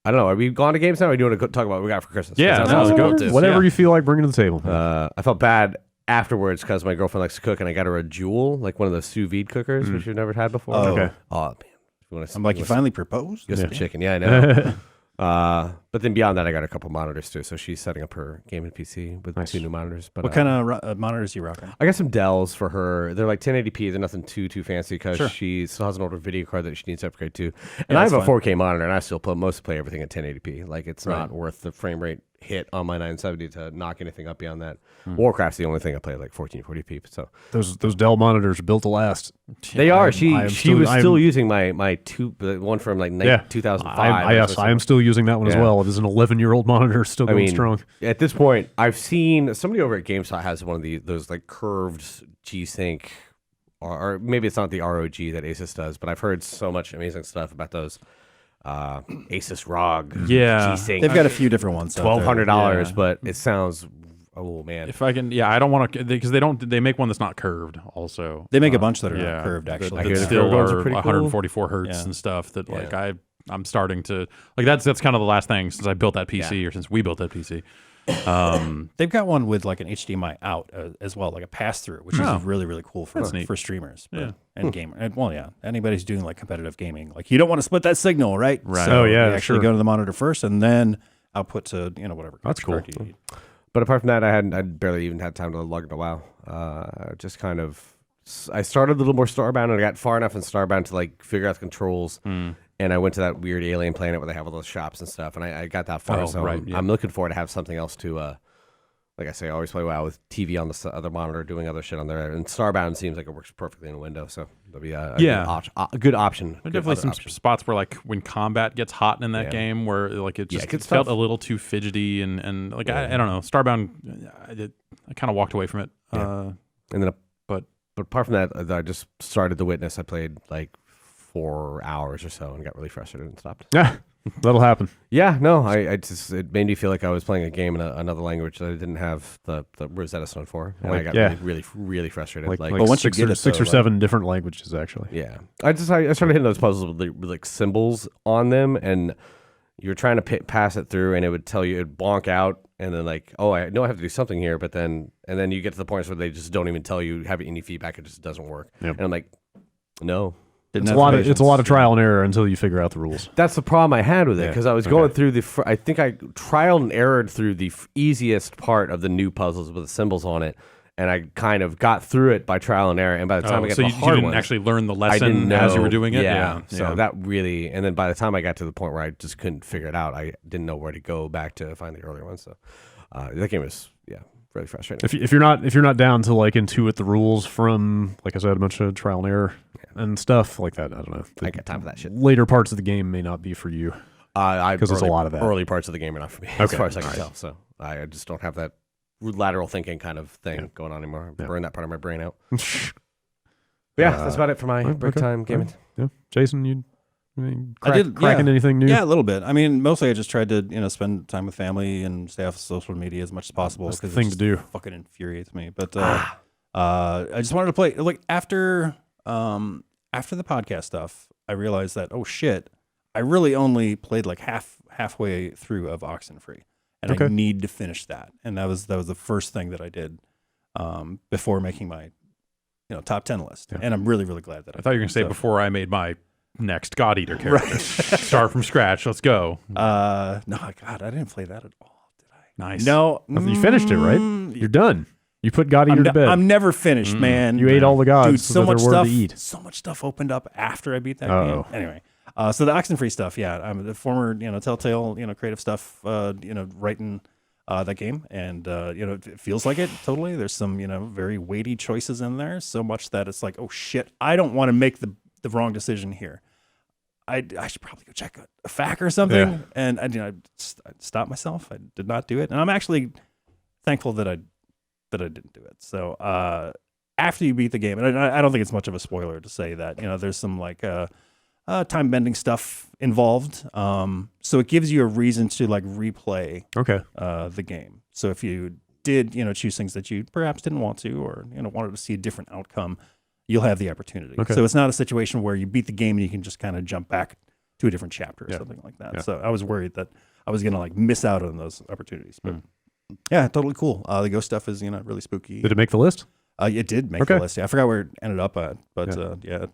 I don't know. Are we gone to games now, or do you want to talk about what we got for Christmas? Yeah, That let's sounds go. good. Whatever you feel like bringing to the table. I felt bad afterwards because my girlfriend likes to cook, and I got her a Jewel, like one of those sous vide cookers, which you've never had before. Oh. Okay. Oh man, I'm like, you finally proposed? get some chicken. Yeah, I know. But then beyond that, I got a couple monitors too. So she's setting up her gaming PC with 2 new monitors. But What kind of monitors you rocking? I got some Dells for her. They're like 1080p. They're nothing too fancy because Sure. she still has an older video card that she needs to upgrade to. And Yeah, I have a that's 4K monitor, and I still mostly play everything at 1080p. Like it's not worth the frame rate hit on my 970 to knock anything up beyond that. Warcraft's the only thing I play at like 1440p. So Those Dell monitors are built to last. they are. I She am was still- still using my the one from like 2005. Yes, I am still using that one as Yeah. well. It is an 11-year-old monitor, still going strong. At this point, I've seen somebody over at GameStop has one of those like curved G-Sync, or maybe it's not the ROG that Asus does, but I've heard so much amazing stuff about those Asus ROG G-Sync. They've got a few different ones. $1,200, Yeah. but it sounds man. If I can, I don't want to because they make one that's not curved. Also, They make a bunch that are not curved, that- actually. that hear the still curved ones are are pretty cool. 144 hertz Yeah. and stuff. That like I'm starting to like that's kind of the last thing since I built that PC or since we built that PC. They've got one with like an HDMI out as well, like a pass through, which is really, really cool for neat. streamers and gamer. And, well, yeah, anybody's doing like competitive gaming, like you don't want to split that signal, right? Right. So Oh, yeah, you actually sure. go to the monitor first and then output to whatever. That's graphics card cool. you need. But apart from that, I barely even had time to log into WoW. Just kind of, I started a little more Starbound, and I got far enough in Starbound to like figure out the controls. And I went to that weird alien planet where they have all those shops and stuff, and I got that far. Oh, so right, I'm looking forward to have something else to, like I say, I always play WoW with TV on the other monitor, doing other shit on there. And Starbound seems like it works perfectly in a window, so that'll be a good option. There are definitely some option. spots where like when combat gets hot in that Yeah. game where like it Yeah, just it gets felt tough. a little too fidgety and like I don't know. Starbound, I kind of walked away from it. And then, but apart from that, I just started The Witness. I played like 4 hours or so and got really frustrated and stopped. Yeah, that'll happen. Yeah, no, I just it made me feel like I was playing a game in another language that I didn't have the Rosetta Stone for, and I got really frustrated. Like But once you six get or, it, six though, or seven different languages, actually. yeah, I started hitting those puzzles with like symbols on them, and you're trying to pass it through, and it would tell you it'd bonk out, and then like, oh, I know I have to do something here, but then you get to the points where they just don't even tell you have any feedback; it just doesn't work, and I'm like, no. It's a lot of trial and error until you figure out the rules. That's the problem I had with it, because I was going Okay. through I think I trial and errored through the easiest part of the new puzzles with the symbols on it, and I kind of got through it by trial and error. And by the time I got so to you the hard didn't ones, actually learn the I lesson didn't know as you were doing it. Yeah. So that really, and then by the time I got to the point where I just couldn't figure it out, I didn't know where to go back to find the earlier ones. So that game was really frustrating. If you're not down to like intuit the rules from, like I said, a bunch of trial and error and stuff like that, I don't know. I got time for that shit. Later parts of the game may not be for you. Because there's a lot of that. Early parts of the game are not for me, as Okay. far as I can tell. So I just don't have that lateral thinking kind of thing going on anymore. I burned that part of my brain out. That's about it for my break time gaming. Yeah, Jason, cracking yeah. anything new? Yeah, a little bit. I mean, mostly I just tried to spend time with family and stay off social media as much as possible. That's the 'cause thing it to do. Fucking infuriates me. But I just wanted to play like after the podcast stuff. I realized that I really only played like halfway through of Oxenfree, and I need to finish that. And that was the first thing that I did before making my top 10 list. Yeah. And I'm really, really glad that I thought you were gonna say before I made my next God Eater character. Start from scratch. Let's go. No, God, I didn't play that at all, did I? Nice. No, You finished it, right? You're done. You put God Eater to bed. I'm never finished, man. You ate all the gods, Dude, so that there were to eat. So much stuff opened up after I beat that Uh-oh. game. Anyway, so the Oxenfree stuff, I'm the former, Telltale, creative stuff, writing that game, and it feels like it totally. There's some, very weighty choices in there, so much that it's like, oh shit, I don't want to make the wrong decision here. I should probably go check a FAQ or something, Yeah. and I stopped myself. I did not do it, and I'm actually thankful that I didn't do it. So after you beat the game, and I don't think it's much of a spoiler to say that there's some like time bending stuff involved. So it gives you a reason to like replay the game. So if you did choose things that you perhaps didn't want to, or wanted to see a different outcome, you'll have the opportunity. Okay. So it's not a situation where you beat the game and you can just kind of jump back to a different chapter or something like that. So I was worried that I was gonna like miss out on those opportunities. But yeah, totally cool. The ghost stuff is really spooky. Did it make the list? It did make the list. Yeah, I forgot where it ended up at, but yeah,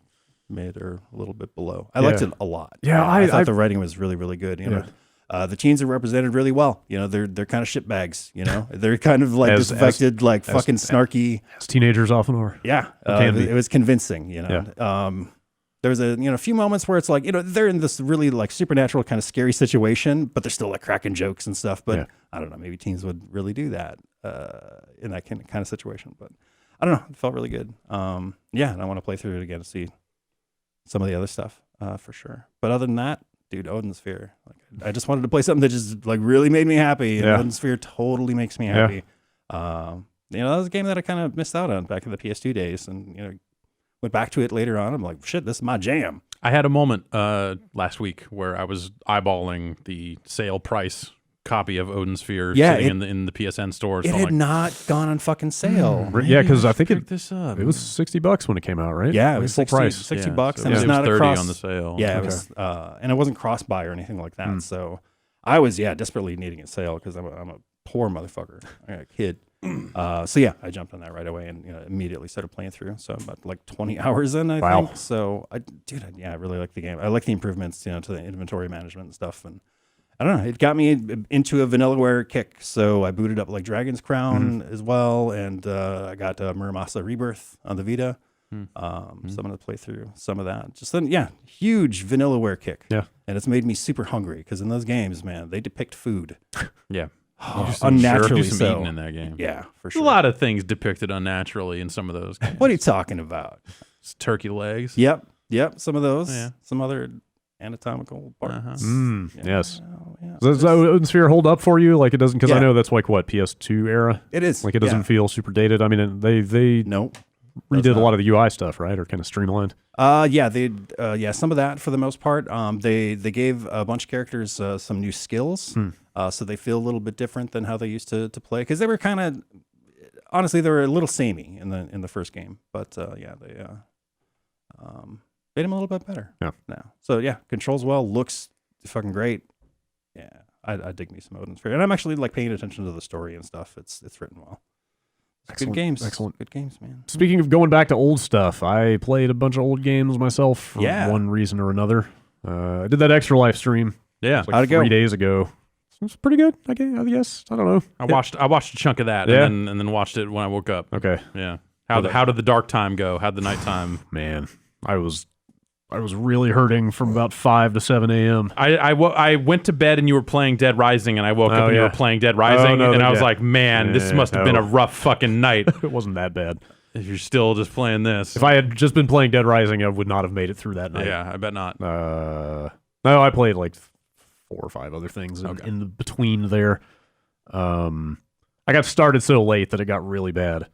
mid or a little bit below. I liked it a lot. Yeah, I thought the writing was really, really good. You know, the teens are represented really well. You know, they're kind of shitbags. You know, they're kind of like disaffected, fucking snarky. As teenagers often are. Yeah, it was convincing. You know, there was a few moments where it's like they're in this really like supernatural kind of scary situation, but they're still like cracking jokes and stuff. But I don't know, maybe teens would really do that in that kind of situation. But I don't know, it felt really good. And I want to play through it again to see some of the other stuff for sure. But other than that, dude, Odin Sphere. Like, I just wanted to play something that just like really made me happy. And Odin Sphere totally makes me happy. That was a game that I kind of missed out on back in the PS2 days, and went back to it later on. I'm like, shit, this is my jam. I had a moment last week where I was eyeballing the sale price copy of Odin Sphere sitting in the PSN store. It had not gone on fucking sale. Yeah, because I think it this up. was $60 when it came out, right? Yeah, it was full price. $60, so and it's not 30 across on the sale. Yeah, it was, and it wasn't cross buy or anything like that. So I was desperately needing a sale because I'm a poor motherfucker. I got a kid. So yeah, I jumped on that right away and immediately started playing through. So I'm about like 20 hours in, I think. So I really like the game. I like the improvements, to the inventory management and stuff. And I don't know, it got me into a Vanillaware kick. So I booted up like Dragon's Crown as well, and I got Muramasa Rebirth on the Vita. So I'm gonna play through some of that. Just then, huge Vanillaware kick. Yeah, and it's made me super hungry because in those games, man, they depict food. Yeah. Unnaturally do some so. eating in that game. Yeah, for sure. A lot of things depicted unnaturally in some of those games. What are you talking about? It's turkey legs. Yep. Some of those. Yeah. Some other anatomical parts. Yes. Yeah. Does Odin Sphere hold up for you? Like it doesn't, because I know that's like what, PS2 era? It is. Like it doesn't feel super dated. I mean, they redid a lot of the UI stuff, right? Or kind of streamlined. Some of that for the most part. They gave a bunch of characters some new skills, so they feel a little bit different than how they used to play. Because they were kind of, honestly, they were a little samey in the first game. But they made them a little bit better. Yeah. Now, so controls well, looks fucking great. Yeah, I dig me some Odin Sphere, and I'm actually like paying attention to the story and stuff. It's written well. Excellent. Good games. Excellent. Good games, man. Speaking of going back to old stuff, I played a bunch of old games myself for one reason or another. I did that Extra Life stream. Yeah. Like 3 days ago. It was pretty good, I guess. I don't know. I watched a chunk of that and then watched it when I woke up. Okay. Yeah. How did the dark time go? How'd the nighttime? Man, I was really hurting from about 5 to 7 a.m. I went to bed and you were playing Dead Rising, and I woke up and you were playing Dead Rising, and I was like, man, this must have been a rough fucking night. It wasn't that bad. If you're still just playing this. If I had just been playing Dead Rising, I would not have made it through that night. Yeah, I bet not. No, I played like 4 or 5 other things in the between there. I got started so late that it got really bad.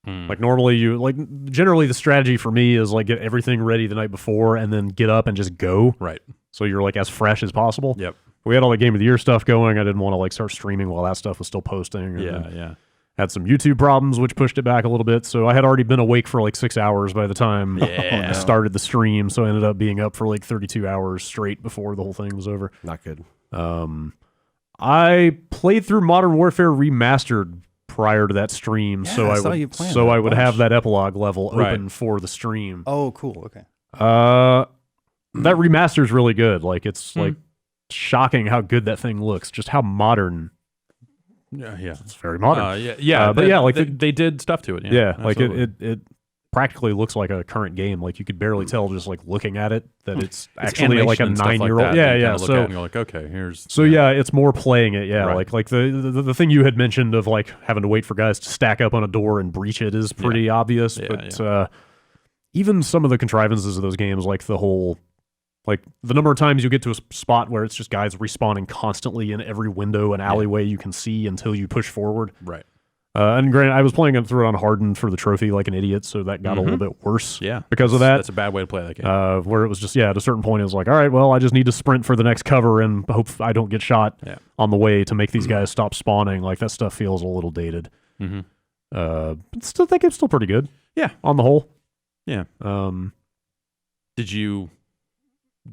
Like normally generally the strategy for me is like get everything ready the night before and then get up and just go. Right. So you're like as fresh as possible. Yep. We had all the Game of the Year stuff going. I didn't want to like start streaming while that stuff was still posting. Yeah. Had some YouTube problems, which pushed it back a little bit. So I had already been awake for like 6 hours by the time I started the stream. So I ended up being up for like 32 hours straight before the whole thing was over. Not good. I played through Modern Warfare Remastered prior to that stream, so I would have that epilogue level open for the stream. Oh, cool. Okay. That remaster is really good. Like it's like shocking how good that thing looks. Just how modern. Yeah. It's very modern. But they did stuff to it. Yeah, like it practically looks like a current game. Like you could barely tell just like looking at it that it's actually like a 9-year-old. So and you're like, okay, here's. So it's more playing it. Yeah, right. like the thing you had mentioned of like having to wait for guys to stack up on a door and breach it is pretty obvious. But even some of the contrivances of those games, like the whole. Like the number of times you get to a spot where it's just guys respawning constantly in every window and alleyway you can see until you push forward. Right. And granted, I was playing it through it on hardened for the trophy like an idiot, so that got a little bit worse. Yeah. Because of that. That's a bad way to play that game. Where it was just, at a certain point, it was like, all right, well, I just need to sprint for the next cover and hope I don't get shot on the way to make these guys stop spawning. Like that stuff feels a little dated. But still, I think it's still pretty good. Yeah. On the whole. Yeah. Did you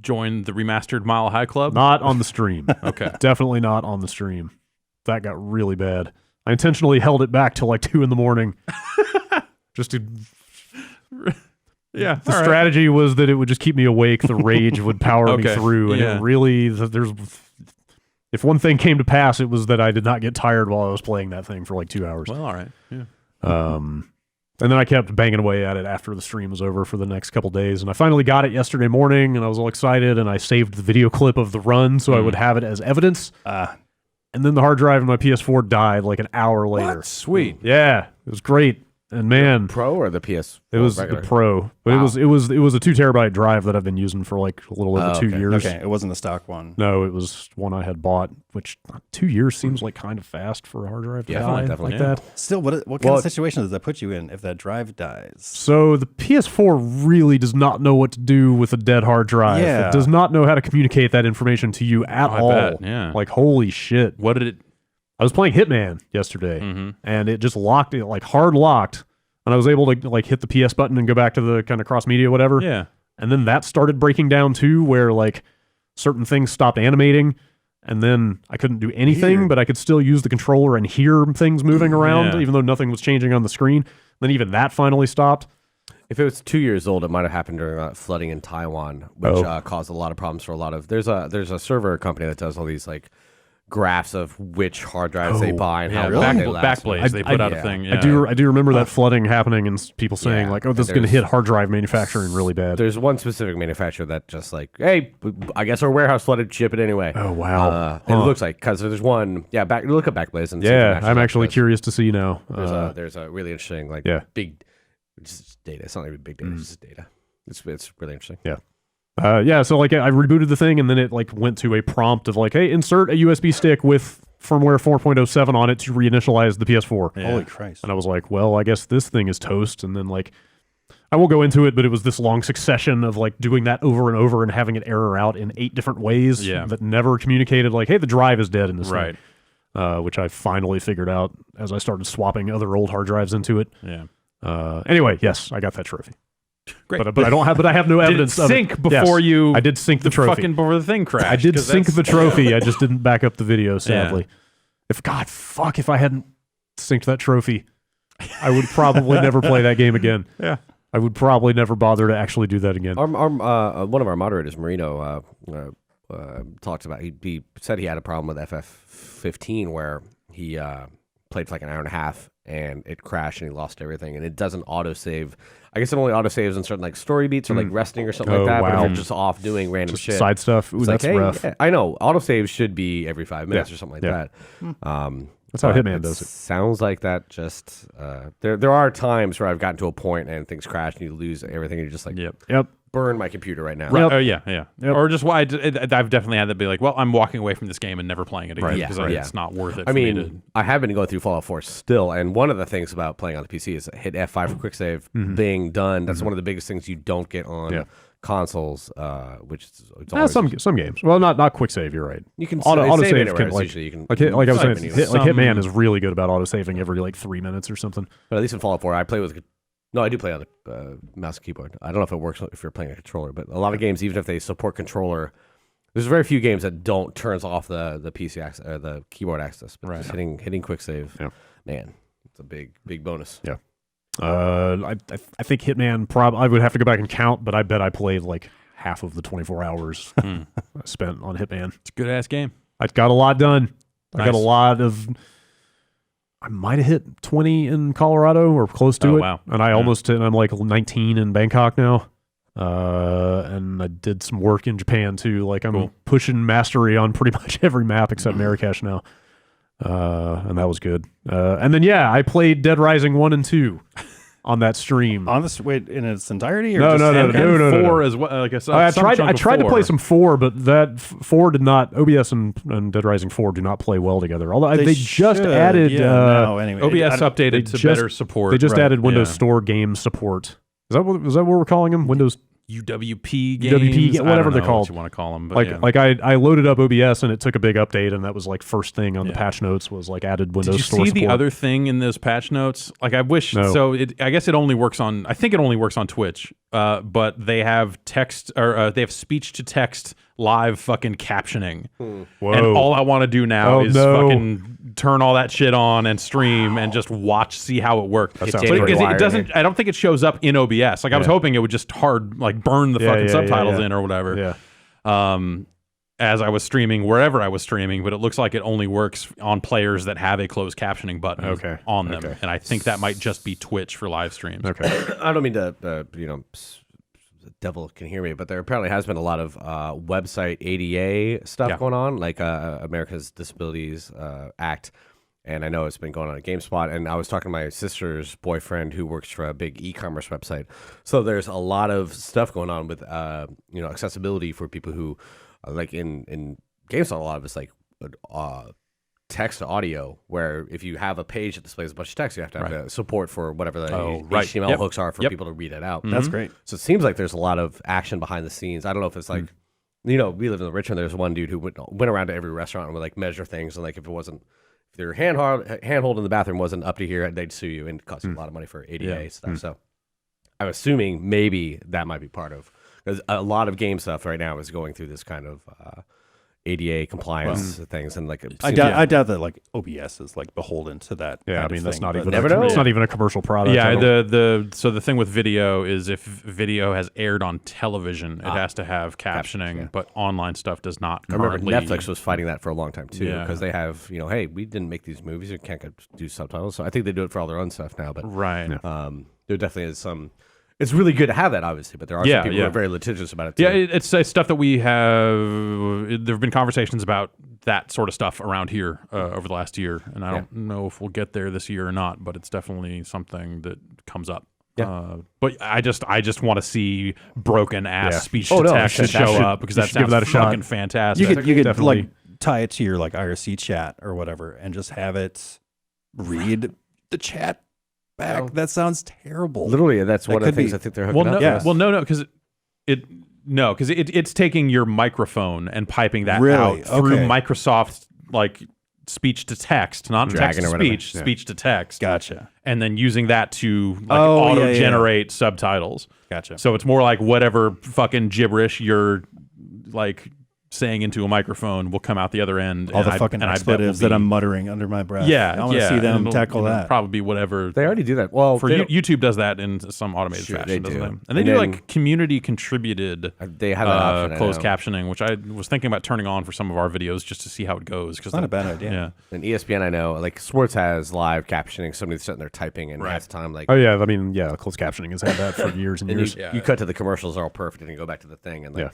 join the remastered Mile High Club? Not on the stream. Okay. Definitely not on the stream. That got really bad. I intentionally held it back till like 2 a.m. just to. Yeah. The strategy was that it would just keep me awake. The rage would power me Okay. through, and Yeah. it really if one thing came to pass, it was that I did not get tired while I was playing that thing for like 2 hours. Well, all right. Yeah. And then I kept banging away at it after the stream was over for the next couple days, and I finally got it yesterday morning, and I was all excited, and I saved the video clip of the run so I would have it as evidence. And then the hard drive in my PS4 died like an hour later. What? Sweet. Yeah, it was great. And man, Pro or the PS? it was regular? the Pro, but Wow. it was a 2 terabyte drive that I've been using for like a little over 2 okay. years. Okay, it wasn't the stock one. No, it was one I had bought, which 2 years seems like kind of fast for a hard drive to Yeah, die definitely, like yeah. that. Still, what kind of situation does that put you in if that drive dies? So the PS4 really does not know what to do with a dead hard drive. Yeah. It does not know how to communicate that information to you at I all. bet, yeah. Like, holy shit. What did it? I was playing Hitman yesterday, and it just locked it, like hard locked, and I was able to like hit the PS button and go back to the kind of cross media, whatever. Yeah. And then that started breaking down too, where like certain things stopped animating, and then I couldn't do anything, but I could still use the controller and hear things moving around, Yeah. even though nothing was changing on the screen. Then even that finally stopped. If it was 2 years old, it might have happened during flooding in Taiwan, which caused a lot of problems for a lot of. There's a server company that does all these like graphs of which hard drives they buy and Yeah. how long they Backblaze. last. They put out a yeah. thing. Yeah. I do remember that flooding happening and people saying Yeah. like, "Oh, this is And going to hit there's- hard drive manufacturing really bad." There's one specific manufacturer that just like, hey, I guess our warehouse flooded, ship it anyway. Oh, wow. And it looks like because there's one, look at Backblaze and see if it Yeah, matches I'm up, actually 'cause curious to see now. There's a really interesting like big, it's just data. It's not even big data. It's just data. It's really interesting. Yeah. So like I rebooted the thing and then it like went to a prompt of like, hey, insert a USB stick with firmware 4.07 on it to reinitialize the PS4. Yeah. Holy Christ. And I was like, well, I guess this thing is toast. And then like, I won't go into it, but it was this long succession of like doing that over and over and having it error out in 8 different ways that never communicated like, hey, the drive is dead in this Right. thing. Which I finally figured out as I started swapping other old hard drives into it. Yeah. Anyway, yes, I got that trophy. Great. But I have no evidence Did it of sync it. before Yes, you? I did sync the trophy. Fucking before the thing crashed. I did 'cause sync that's- the trophy. I just didn't back up the video, sadly. If I hadn't synced that trophy, I would probably never play that game again. Yeah. I would probably never bother to actually do that again. One of our moderators, Marino, talked about. He said he had a problem with FF15 where he played for like an hour and a half and it crashed and he lost everything and it doesn't autosave. I guess it only autosaves on certain like story beats or like resting or something like that. But if wow. you're just off doing random Just shit, side stuff. Ooh, it's that's like, hey, rough. yeah, I know autosaves should be every 5 minutes or something like that. That's how but Hitman does it. Sounds like that. Just there are times where I've gotten to a point and things crash and you lose everything. And you're just like, Yep. burn my computer right now. Right. Yep. Oh yeah. Or just why I've definitely had to be like, well, I'm walking away from this game and never playing it again Yeah, because right. it's not worth it. I for me mean, I have been going through Fallout 4 still, and one of the things about playing on the PC is hit F5 for quick save, being done. That's one of the biggest things you don't get on consoles, which is it's always, Some games. Well, not quick save. You're right. you can Auto save save anywhere. can It's like usually you can like I was side saying, menu. like Hitman is really good about auto saving every like 3 minutes or something. But at least in Fallout 4, I play with. No, I do play on the mouse and keyboard. I don't know if it works if you're playing a controller, but a lot of games, even if they support controller, there's very few games that don't turns off the PC access or the keyboard access. But just hitting quick save, man, it's a big bonus. Yeah. I think Hitman. I would have to go back and count, but I bet I played like half of the 24 hours I spent on Hitman. it's a good ass game. I got a lot done. I got a Nice. lot of. I might have hit 20 in Colorado or close to Oh, it. wow. And I almost hit. I'm like 19 in Bangkok now. And I did some work in Japan too. Like I'm pushing mastery on pretty much every map except Marrakesh now. And that was good. And then I played Dead Rising 1 and 2 on that stream. On this, wait, in its entirety? Or No, just no, no, and- no, no, no, no. 4 as well. Like I tried to play some 4, but that 4 did not. OBS and Dead Rising 4 do not play well together. Although they just should. added no, anyway. OBS I- updated to better support. They just Right. added Windows Yeah. Store game support. Is that what we're calling them? Windows UWP games, whatever they're called. What you want to call them, but like I loaded up OBS and it took a big update, and that was like first thing on the patch notes was like added Windows Store Did you see support. the other thing in those patch notes? Like I wish so. I guess it only works on. I think it only works on Twitch. But they have text or they have speech to text live fucking captioning. Whoa. And all I want to do now is fucking turn all that shit on and stream and just see how it works. That sounds Because pretty it doesn't. I don't think it shows up in OBS. Like I was hoping it would just burn the fucking subtitles in or whatever. Yeah. As I was streaming wherever I was streaming, but it looks like it only works on players that have a closed captioning button on them, and I think that might just be Twitch for live streams. Okay, I don't mean to, the devil can hear me, but there apparently has been a lot of website ADA stuff going on, like America's Disabilities Act, and I know it's been going on at GameSpot. And I was talking to my sister's boyfriend who works for a big e-commerce website, so there's a lot of stuff going on with accessibility for people who. Like in GameStop, a lot of it's like text to audio, where if you have a page that displays a bunch of text, you have to have support for whatever the HTML hooks are for people to read it out. That's great. So it seems like there's a lot of action behind the scenes. I don't know if it's like, we live in Richmond. There's one dude who went around to every restaurant and would like measure things, and like if their handhold in the bathroom wasn't up to here, they'd sue you and cost you a lot of money for ADA stuff. So I'm assuming maybe that might be part of. Because a lot of game stuff right now is going through this kind of ADA compliance things, and like I doubt that like OBS is like beholden to that. Yeah, I mean that's not even it's not even a commercial product. Yeah, so the thing with video is if video has aired on television, it has to have captioning, but online stuff does not. I remember currently. Netflix was fighting that for a long time too, because they have hey, we didn't make these movies, you can't do subtitles. So I think they do it for all their own stuff now, but there definitely is some. It's really good to have that, obviously, but there are some people who are very litigious about it, too. Yeah, it's stuff that we have... There have been conversations about that sort of stuff around here over the last year, and I don't know if we'll get there this year or not, but it's definitely something that comes up. Yeah. But I just want to see broken-ass speech to text show up, because that sounds fucking fantastic. You could like tie it to your like IRC chat or whatever, and just have it read the chat back. That sounds terrible. Literally, that's one of the things I think they're hooking up. Well, no, because it's taking your microphone and piping that out through Microsoft like speech to text, not text to speech, speech to text. Gotcha. And then using that to like auto generate subtitles. Gotcha. So it's more like whatever fucking gibberish you're like saying into a microphone will come out the other end. All the fucking expletives that I'm muttering under my breath. Yeah, I want to see them tackle that. Probably be whatever. They already do that. Well, for YouTube does that in some automated fashion, doesn't it? And they do like community contributed. They have that option, closed captioning, which I was thinking about turning on for some of our videos just to see how it goes. Because not a bad idea. Yeah. And ESPN, I know, like sports has live captioning. Somebody's sitting there typing, and half the time, like, closed captioning has had that for years and years. You cut to the commercials, are all perfect, and you go back to the thing, and like.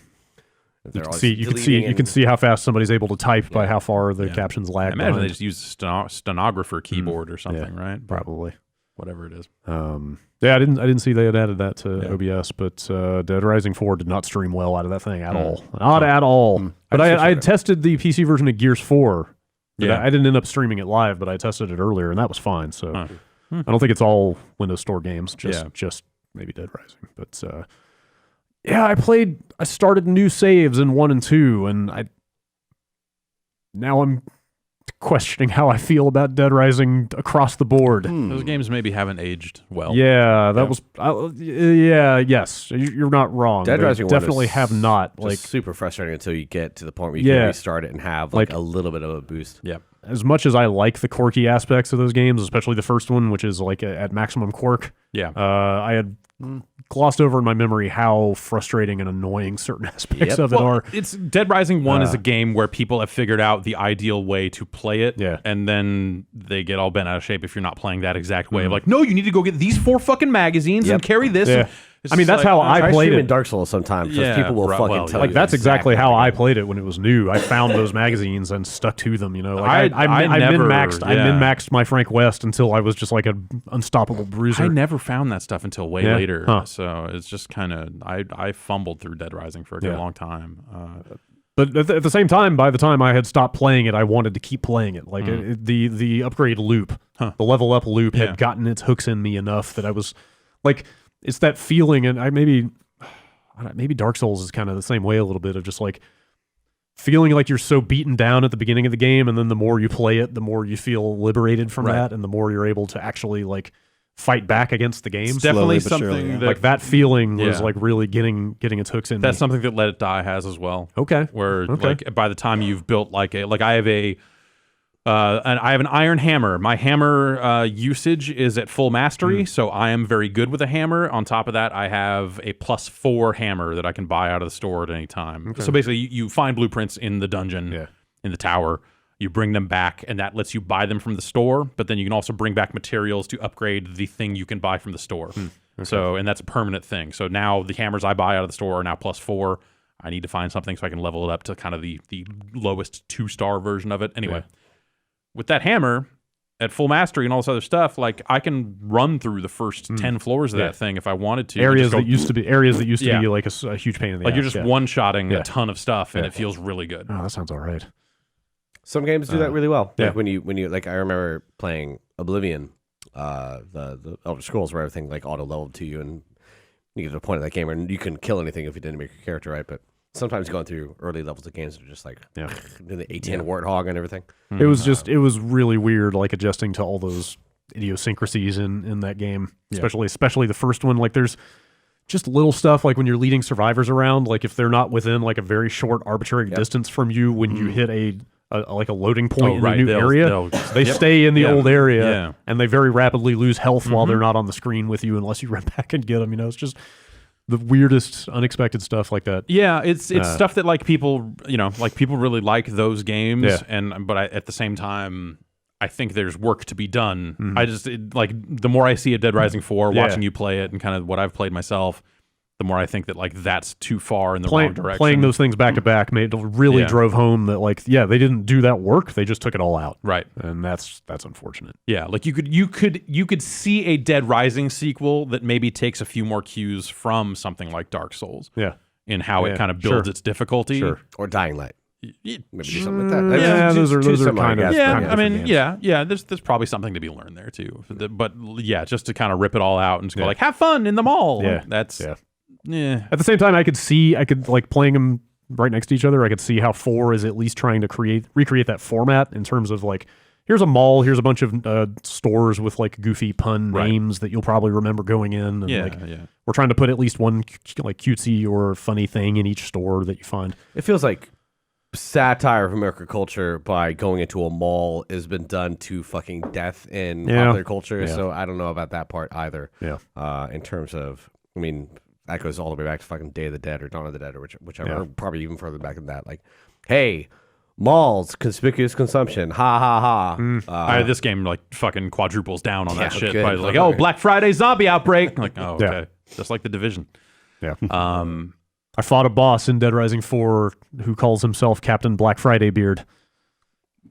You can see how fast somebody's able to type by how far the captions lag. I imagine they just use a stenographer keyboard or something, right? Probably. Whatever it is. I didn't see they had added that to OBS, but Dead Rising 4 did not stream well out of that thing at all. Not at all. But I had tested the PC version of Gears 4. I didn't end up streaming it live, but I tested it earlier, and that was fine. So I don't think it's all Windows Store games, just maybe Dead Rising. But I started new saves in 1 and 2, and now I'm questioning how I feel about Dead Rising across the board. Those games maybe haven't aged well. Yeah, that was. Yes, you're not wrong. Dead Rising definitely have not. Like super frustrating until you get to the point where you can restart it and have like a little bit of a boost. Yep. As much as I like the quirky aspects of those games, especially the first one, which is like at maximum quirk. Yeah. I had glossed over in my memory how frustrating and annoying certain aspects of it are. It's Dead Rising 1 is a game where people have figured out the ideal way to play it, and then they get all bent out of shape if you're not playing that exact way. Like, no, you need to go get these 4 fucking magazines and carry this. Yeah. I mean, that's how I played it in Dark Souls sometimes. People will fucking tell you. That's exactly how I played it when it was new. I found those magazines and stuck to them. You know, like I min-maxed my Frank West until I was just like an unstoppable bruiser. I never found that stuff until way later. So it's just kind of I fumbled through Dead Rising for a good long time. But at the same time, by the time I had stopped playing it, I wanted to keep playing it. Like the upgrade loop, the level up loop had gotten its hooks in me enough that I was like. It's that feeling, and I maybe Dark Souls is kind of the same way a little bit of just like feeling like you're so beaten down at the beginning of the game, and then the more you play it, the more you feel liberated from that, and the more you're able to actually like fight back against the game. It's definitely Slowly but something surely, that, like that feeling was like really getting its hooks in. That's something that Let It Die has as well. Okay. Where like by the time you've built like I have an iron hammer. My hammer usage is at full mastery, so I am very good with a hammer. On top of that, I have a +4 hammer that I can buy out of the store at any time. Okay. So basically, you find blueprints in the dungeon, in the tower. You bring them back, and that lets you buy them from the store. But then you can also bring back materials to upgrade the thing you can buy from the store. Okay. So, and that's a permanent thing. So now the hammers I buy out of the store are now +4. I need to find something so I can level it up to kind of the lowest 2-star version of it. Anyway, with that hammer at full mastery and all this other stuff, like I can run through the first 10 floors of that thing if I wanted to. Areas that used to be like a huge pain in the ass. Like you're just one-shotting a ton of stuff, and it feels really good. Oh, that sounds all right. Some games do that really well. Like when you like, I remember playing Oblivion, the Elder Scrolls, where everything like auto leveled to you, and you get to a point in that game where you couldn't kill anything if you didn't make your character right. But sometimes going through early levels of games are just like doing the 18 warthog and everything. It was really weird, like adjusting to all those idiosyncrasies in that game, especially the first one. Like there's just little stuff like when you're leading survivors around, like if they're not within like a very short arbitrary distance from you, when you hit a loading point in a new area, they stay in the old area, and they very rapidly lose health while they're not on the screen with you unless you run back and get them. You know, it's just the weirdest, unexpected stuff like that. Yeah, it's stuff that like people, like people really like those games, but at the same time, I think there's work to be done. I just like the more I see a Dead Rising 4, watching you play it, and kind of what I've played myself, the more I think that like that's too far in the wrong direction. Playing those things back to back really drove home that like they didn't do that work, they just took it all out. Right. And that's unfortunate. Yeah, like you could see a Dead Rising sequel that maybe takes a few more cues from something like Dark Souls. Yeah. In how it kind of builds its difficulty. Sure. Or Dying Light. Maybe do something like that. Yeah, those are kind of I mean, there's probably something to be learned there too. But yeah, just to kind of rip it all out and just go like, have fun in the mall. Yeah. That's Yeah. At the same time, I could like playing them right next to each other. I could see how 4 is at least trying to recreate that format in terms of like, here's a mall, here's a bunch of stores with like goofy pun names that you'll probably remember going in. And we're trying to put at least one like cutesy or funny thing in each store that you find. It feels like satire of American culture by going into a mall has been done to fucking death in popular culture. Yeah. So I don't know about that part either. Yeah. In terms of, I mean, that goes all the way back to fucking Day of the Dead or Dawn of the Dead or whichever, probably even further back than that. Like, hey, malls, conspicuous consumption, ha ha ha. This game like fucking quadruples down on that shit. By like, oh, Black Friday zombie outbreak. Like, oh, okay, just like The Division. Yeah. I fought a boss in Dead Rising 4 who calls himself Captain Black Friday Beard.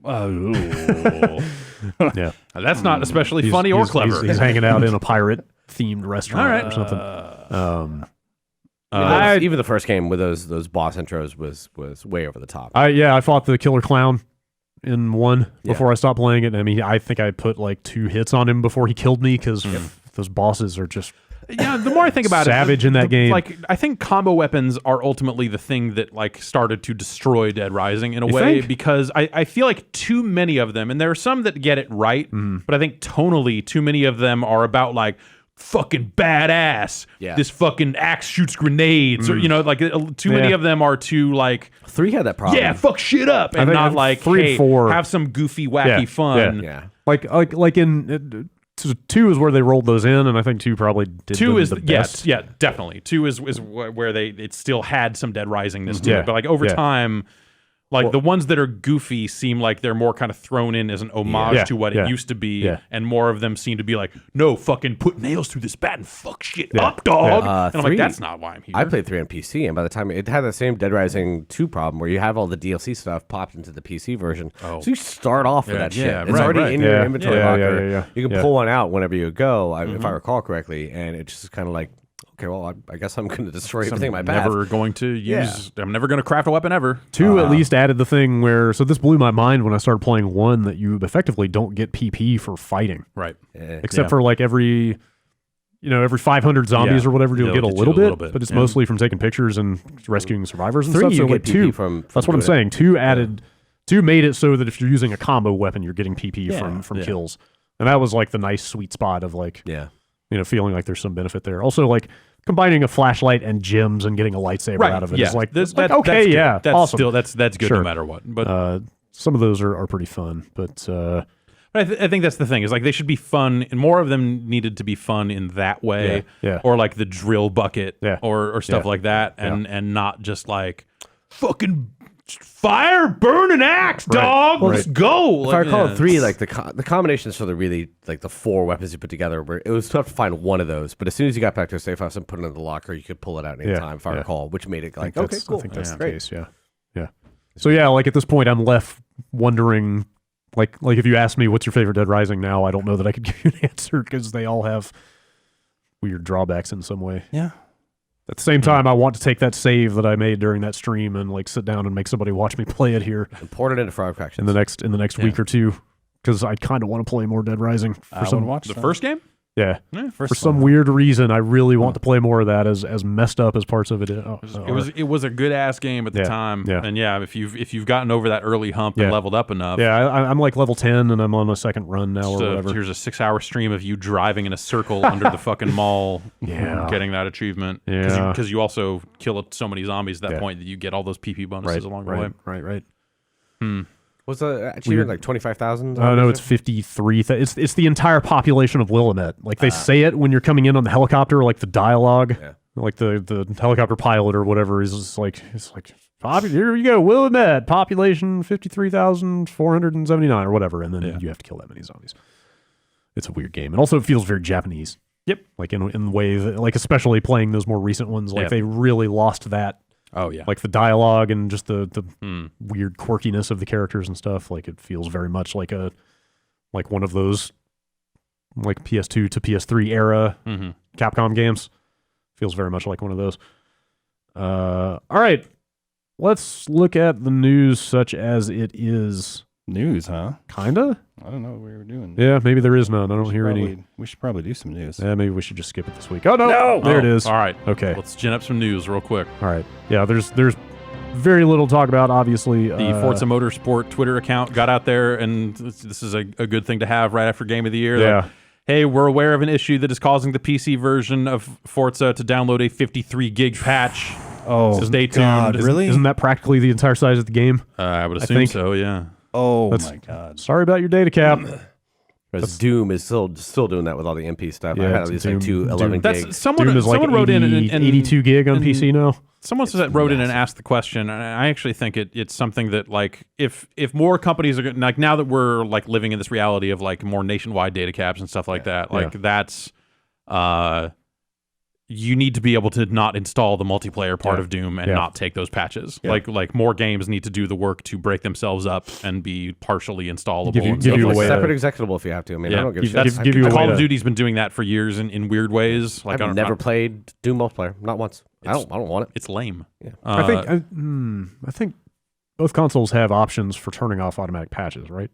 Yeah, that's not especially funny or clever. He's hanging out in a pirate-themed restaurant or something. Even the first game with those boss intros was way over the top. I fought the Killer Clown in 1 before I stopped playing it. I mean, I think I put like 2 hits on him before he killed me because those bosses are just the more I think about savage in that game. Like, I think combo weapons are ultimately the thing that like started to destroy Dead Rising in a way, because I feel like too many of them, and there are some that get it right, but I think tonally too many of them are about like fucking badass. Yeah. This fucking axe shoots grenades, or like too many of them are too like 3 had that problem. Yeah, fuck shit up, and not like 3 and 4 have some goofy wacky fun. Yeah. Like in 2 is where they rolled those in, and I think 2 probably did 2 is the best. Yeah, definitely. 2 is where it still had some Dead Risingness to it, but like over time, like the ones that are goofy seem like they're more kind of thrown in as an homage to what it used to be, and more of them seem to be like, no, fucking put nails through this bat and fuck shit up, dog. And I'm like, that's not why I'm here. I played 3 on PC, and by the time it had the same Dead Rising 2 problem where you have all the DLC stuff popped into the PC version. So you start off with that shit. It's already in your inventory locker. You can pull one out whenever you go, if I recall correctly, and it's just kind of like, okay, well, I guess I'm going to destroy everything in my path. I'm never going to use. I'm never going to craft a weapon ever. 2 at least added the thing where. So this blew my mind when I started playing 1 that you effectively don't get PP for fighting, right? Except for like every every 500 zombies or whatever, you'll get a little bit, but it's mostly from taking pictures and rescuing survivors and 3, stuff. you So get like PP 2, from that's what I'm saying. 2 made it so that if you're using a combo weapon, you're getting PP from kills, and that was like the nice sweet spot of like feeling like there's some benefit there. Also like combining a flashlight and gems and getting a lightsaber out of it is like, that's okay, good. yeah, that's awesome. Still, that's good no matter what. But some of those are pretty fun, but I think that's the thing, is like they should be fun, and more of them needed to be fun in that way, or like the drill bucket, or stuff like that, and not just like fucking fire, burn an axe, dog. Let's go. If I recall 3, like the combinations for the really like the 4 weapons you put together, where it was tough to find one of those, but as soon as you got back to a safe house and put it in the locker, you could pull it out anytime. If I recall, which made it like okay, cool. I think that's the case. Yeah. So like at this point, I'm left wondering. Like if you ask me what's your favorite Dead Rising now, I don't know that I could give you an answer because they all have weird drawbacks in some way. Yeah. At the same time, I want to take that save that I made during that stream and like sit down and make somebody watch me play it here and port it into Frog Fractions in the next week or two, because I kind of want to play more Dead Rising. The first game? Yeah. For some weird reason, I really want to play more of that, as messed up as parts of it. It was a good ass game at the time. Yeah. And if you've gotten over that early hump and leveled up enough. Yeah, I'm like level 10 and I'm on my second run now or whatever. Here's a 6-hour stream of you driving in a circle under the fucking mall, getting that achievement. Yeah. Because you also kill so many zombies at that point that you get all those PP bonuses along the way. Right. Was the achievement like 25,000? Oh no, it's 53. It's the entire population of Willamette. Like they say it when you're coming in on the helicopter, like the dialogue, like the helicopter pilot or whatever is just like here you go, Willamette, population 53,479 or whatever, and then you have to kill that many zombies. It's a weird game, and also it feels very Japanese. Yep, like in the way that, like especially playing those more recent ones, like they really lost that. Oh yeah, like the dialogue and just the weird quirkiness of the characters and stuff. Like it feels very much like one of those like PS2 to PS3 era Capcom games. Feels very much like one of those. All right, let's look at the news such as it is. News, huh? Kinda. I don't know what we were doing. Yeah, maybe there is none. I don't hear any. We should probably do some news. Yeah, maybe we should just skip it this week. Oh no! There it is. All right. Okay. Let's gin up some news real quick. All right. Yeah, there's very little to talk about, obviously. The Forza Motorsport Twitter account got out there, and this is a good thing to have right after Game of the Year. Yeah. Like, hey, we're aware of an issue that is causing the PC version of Forza to download a 53 gig patch. Oh, so stay tuned. God, really? Isn't that practically the entire size of the game? I would assume so, yeah. Oh, my God. Sorry about your data cap. Doom is still doing that with all the MP stuff. Yeah, I had at least like 11 gigs. Someone Doom is like wrote 80, in and 82 gig on PC now. Someone wrote in and asked the question, and I actually think it's something that, like, if more companies are like, now that we're like living in this reality of like more nationwide data caps and stuff like that, like that's you need to be able to not install the multiplayer part of Doom and not take those patches. Yeah. Like more games need to do the work to break themselves up and be partially installable. Give you a separate executable if you have to. I mean, I don't give a shit. Call of Duty's been doing that for years in weird ways. Like I've never played Doom multiplayer, not once. I don't want it. It's lame. Yeah. I think both consoles have options for turning off automatic patches, right?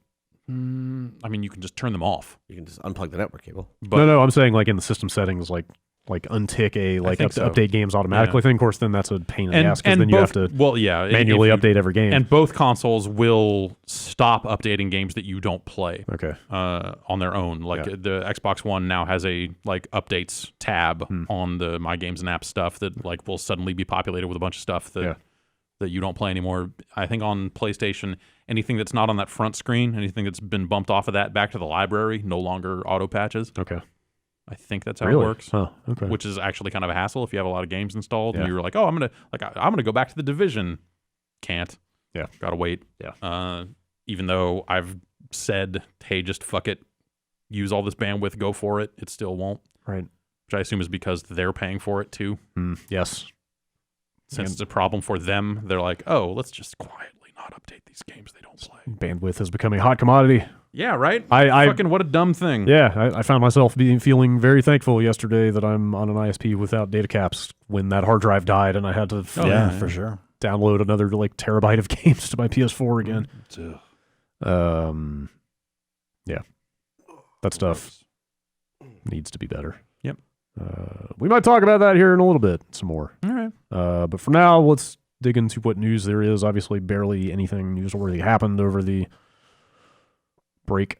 I mean, you can just turn them off. You can just unplug the network cable. But no, I'm saying like in the system settings, like untick a update games automatically thing. Of course, then that's a pain in the ass because then you have to manually update every game. And both consoles will stop updating games that you don't play. Okay. On their own. Like the Xbox One now has a like updates tab on the My Games and Apps stuff that like will suddenly be populated with a bunch of stuff that you don't play anymore. I think on PlayStation, anything that's not on that front screen, anything that's been bumped off of that back to the library, no longer auto patches. Okay. I think that's how it works. Oh, okay. Which is actually kind of a hassle if you have a lot of games installed and you're like, oh, I'm gonna go back to the Division. Can't. Yeah. Gotta wait. Yeah. Even though I've said, hey, just fuck it, use all this bandwidth, go for it, it still won't. Right. Which I assume is because they're paying for it too. Yes. Since it's a problem for them, they're like, oh, let's just quietly not update these games they don't play. Bandwidth is becoming a hot commodity. Yeah, right? I fucking what a dumb thing. Yeah, I found myself feeling very thankful yesterday that I'm on an ISP without data caps when that hard drive died and I had to for sure download another like terabyte of games to my PS4 again. Yeah. That stuff needs to be better. Yep. We might talk about that here in a little bit, some more. All right. But for now, let's dig into what news there is. Obviously, barely anything newsworthy happened over the break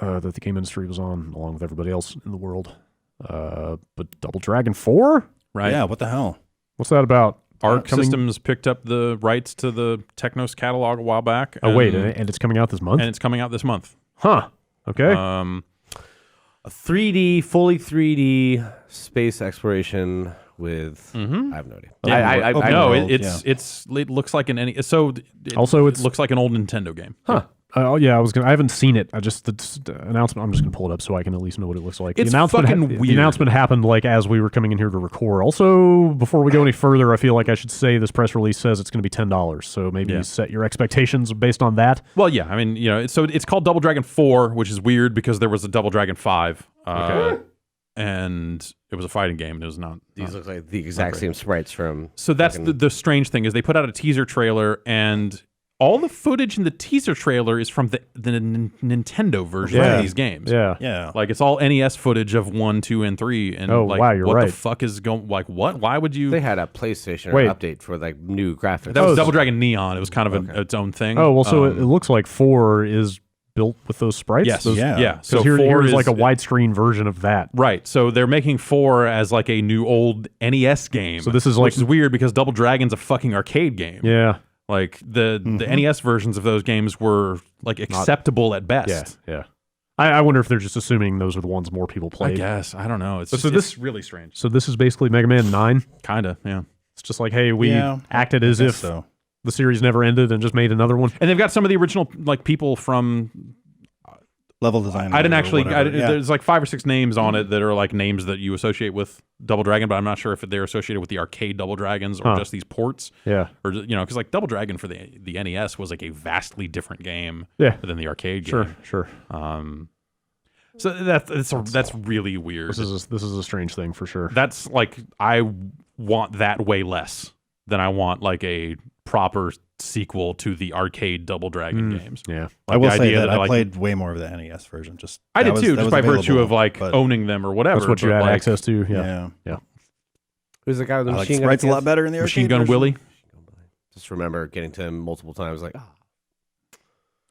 that the game industry was on, along with everybody else in the world. But Double Dragon 4? Right. Yeah, what the hell? What's that about? Arc Systems picked up the rights to the Technos catalog a while back. Oh, wait, and it's coming out this month? And it's coming out this month. Huh. Okay. A 3D, fully 3D space exploration with I have no idea. Yeah. It looks like an it looks like an old Nintendo game. Huh. Yeah, I haven't seen it. The announcement, I'm just going to pull it up so I can at least know what it looks like. It's the announcement fucking weird. The announcement happened like as we were coming in here to record. Also, before we go any further, I feel like I should say this press release says it's going to be $10. So maybe you set your expectations based on that. Well, yeah. I mean, so it's called Double Dragon 4, which is weird because there was a Double Dragon 5. And it was a fighting game. And it was not. These look like the exact same sprites from. So that's the strange thing is they put out a teaser trailer and all the footage in the teaser trailer is from the Nintendo version of these games. Yeah. Like it's all NES footage of 1, 2, and 3. And you're what right. the fuck is going? Like what? Why would you? They had a PlayStation update for like new graphics. That was Double Dragon Neon. It was kind of its own thing. Oh well, so it looks like 4 is built with those sprites. Yes. Yeah. So here is like a widescreen version of that. Right. So they're making 4 as like a new old NES game. So this is which is weird because Double Dragon's a fucking arcade game. Yeah. Like the NES versions of those games were like acceptable at best. Yeah. I wonder if they're just assuming those are the ones more people play. I guess. I don't know. It's really strange. So this is basically Mega Man 9? Kinda, yeah. It's just like, hey, we acted as if the series never ended and just made another one. And they've got some of the original like people from level design. I didn't actually. There's like 5 or 6 names on it that are like names that you associate with Double Dragon, but I'm not sure if they're associated with the arcade Double Dragons or just these ports. Yeah. Or because like Double Dragon for the NES was like a vastly different game. Than the arcade game. Sure. So that's really weird. This is a strange thing for sure. That's like I want that way less than I want like a proper sequel to the arcade Double Dragon games. Yeah. Like I will say that I like, played way more of the NES version. I did too, just by virtue of like owning them or whatever. That's what you had access to. Yeah. Who's the guy with the machine gun? Sprites a lot better in the Machine arcade Gun version. Willie. Just remember getting to him multiple times, like,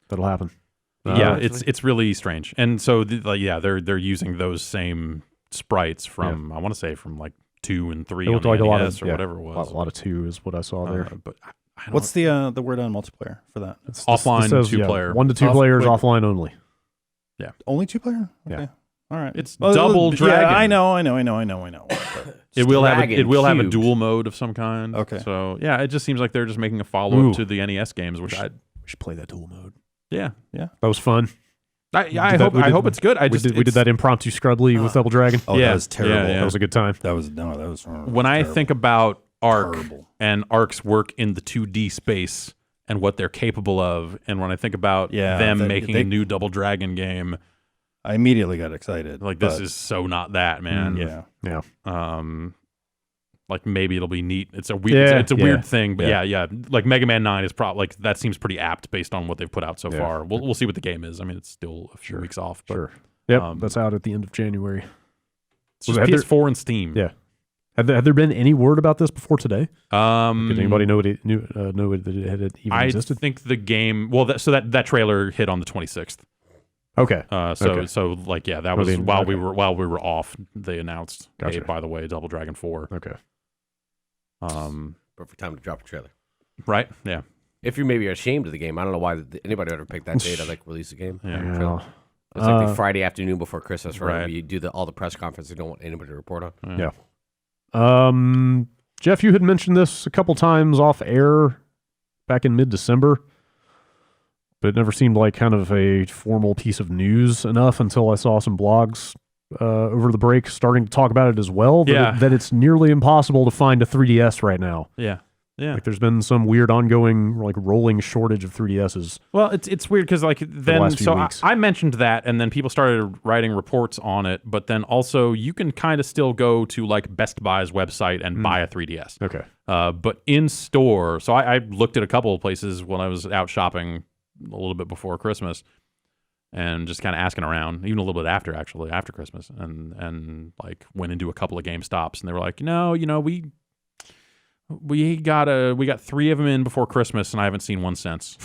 that'll happen. It's really strange, and so they're using those same sprites from I want to say from like 2 and 3 on the like NES or whatever it was. A lot of 2 is what I saw there. But what's the word on multiplayer for that? It's offline 2-player. 1 to 2 players, offline only. Yeah, only 2-player. Okay. Yeah. All right. It's Double Dragon. Yeah, I know. It will have a dual mode of some kind. Okay. So yeah, it just seems like they're just making a follow up to the NES games, which we should play that dual mode. Yeah. That was fun. I hope it's good. We did that impromptu Scrudley with Double Dragon. Oh, that was terrible. That was a good time. That was when I think about Arc and Arc's work in the 2D space and what they're capable of, and when I think about them making a new Double Dragon game, I immediately got excited. Like this is so not that, man. Yeah. Like maybe it'll be neat. It's a weird. It's a weird thing, but yeah. Like Mega Man 9 is probably like that seems pretty apt based on what they've put out so far. We'll see what the game is. I mean, it's still a few weeks off. But, sure. Yep. That's out at the end of January. It's just PS4 and Steam. Yeah. Had there been any word about this before today? Did anybody know that it even existed? I think the game. Well, that trailer hit on the 26th. Okay. So like that was while we were off. They announced, hey, by the way, Double Dragon 4. Okay. Perfect time to drop a trailer. Right? Yeah. If you're maybe ashamed of the game, I don't know why anybody ever picked that day to like release a game. Yeah. It's like the Friday afternoon before Christmas, right? Right. You do all the press conference. You don't want anybody to report on. Yeah. Jeff, you had mentioned this a couple times off air back in mid-December, but it never seemed like kind of a formal piece of news enough until I saw some blogs over the break starting to talk about it as well. That it's nearly impossible to find a 3DS right now. Yeah. Like there's been some weird ongoing like rolling shortage of 3DSs. Well, it's weird because like then I mentioned that and then people started writing reports on it, but then also you can kind of still go to like Best Buy's website and buy a 3DS. Okay. But in store, so I looked at a couple of places when I was out shopping a little bit before Christmas. and just kind of asking around, even a little bit after Christmas, and like went into a couple of GameStops, and they were like, we got 3 of them in before Christmas, and I haven't seen one since.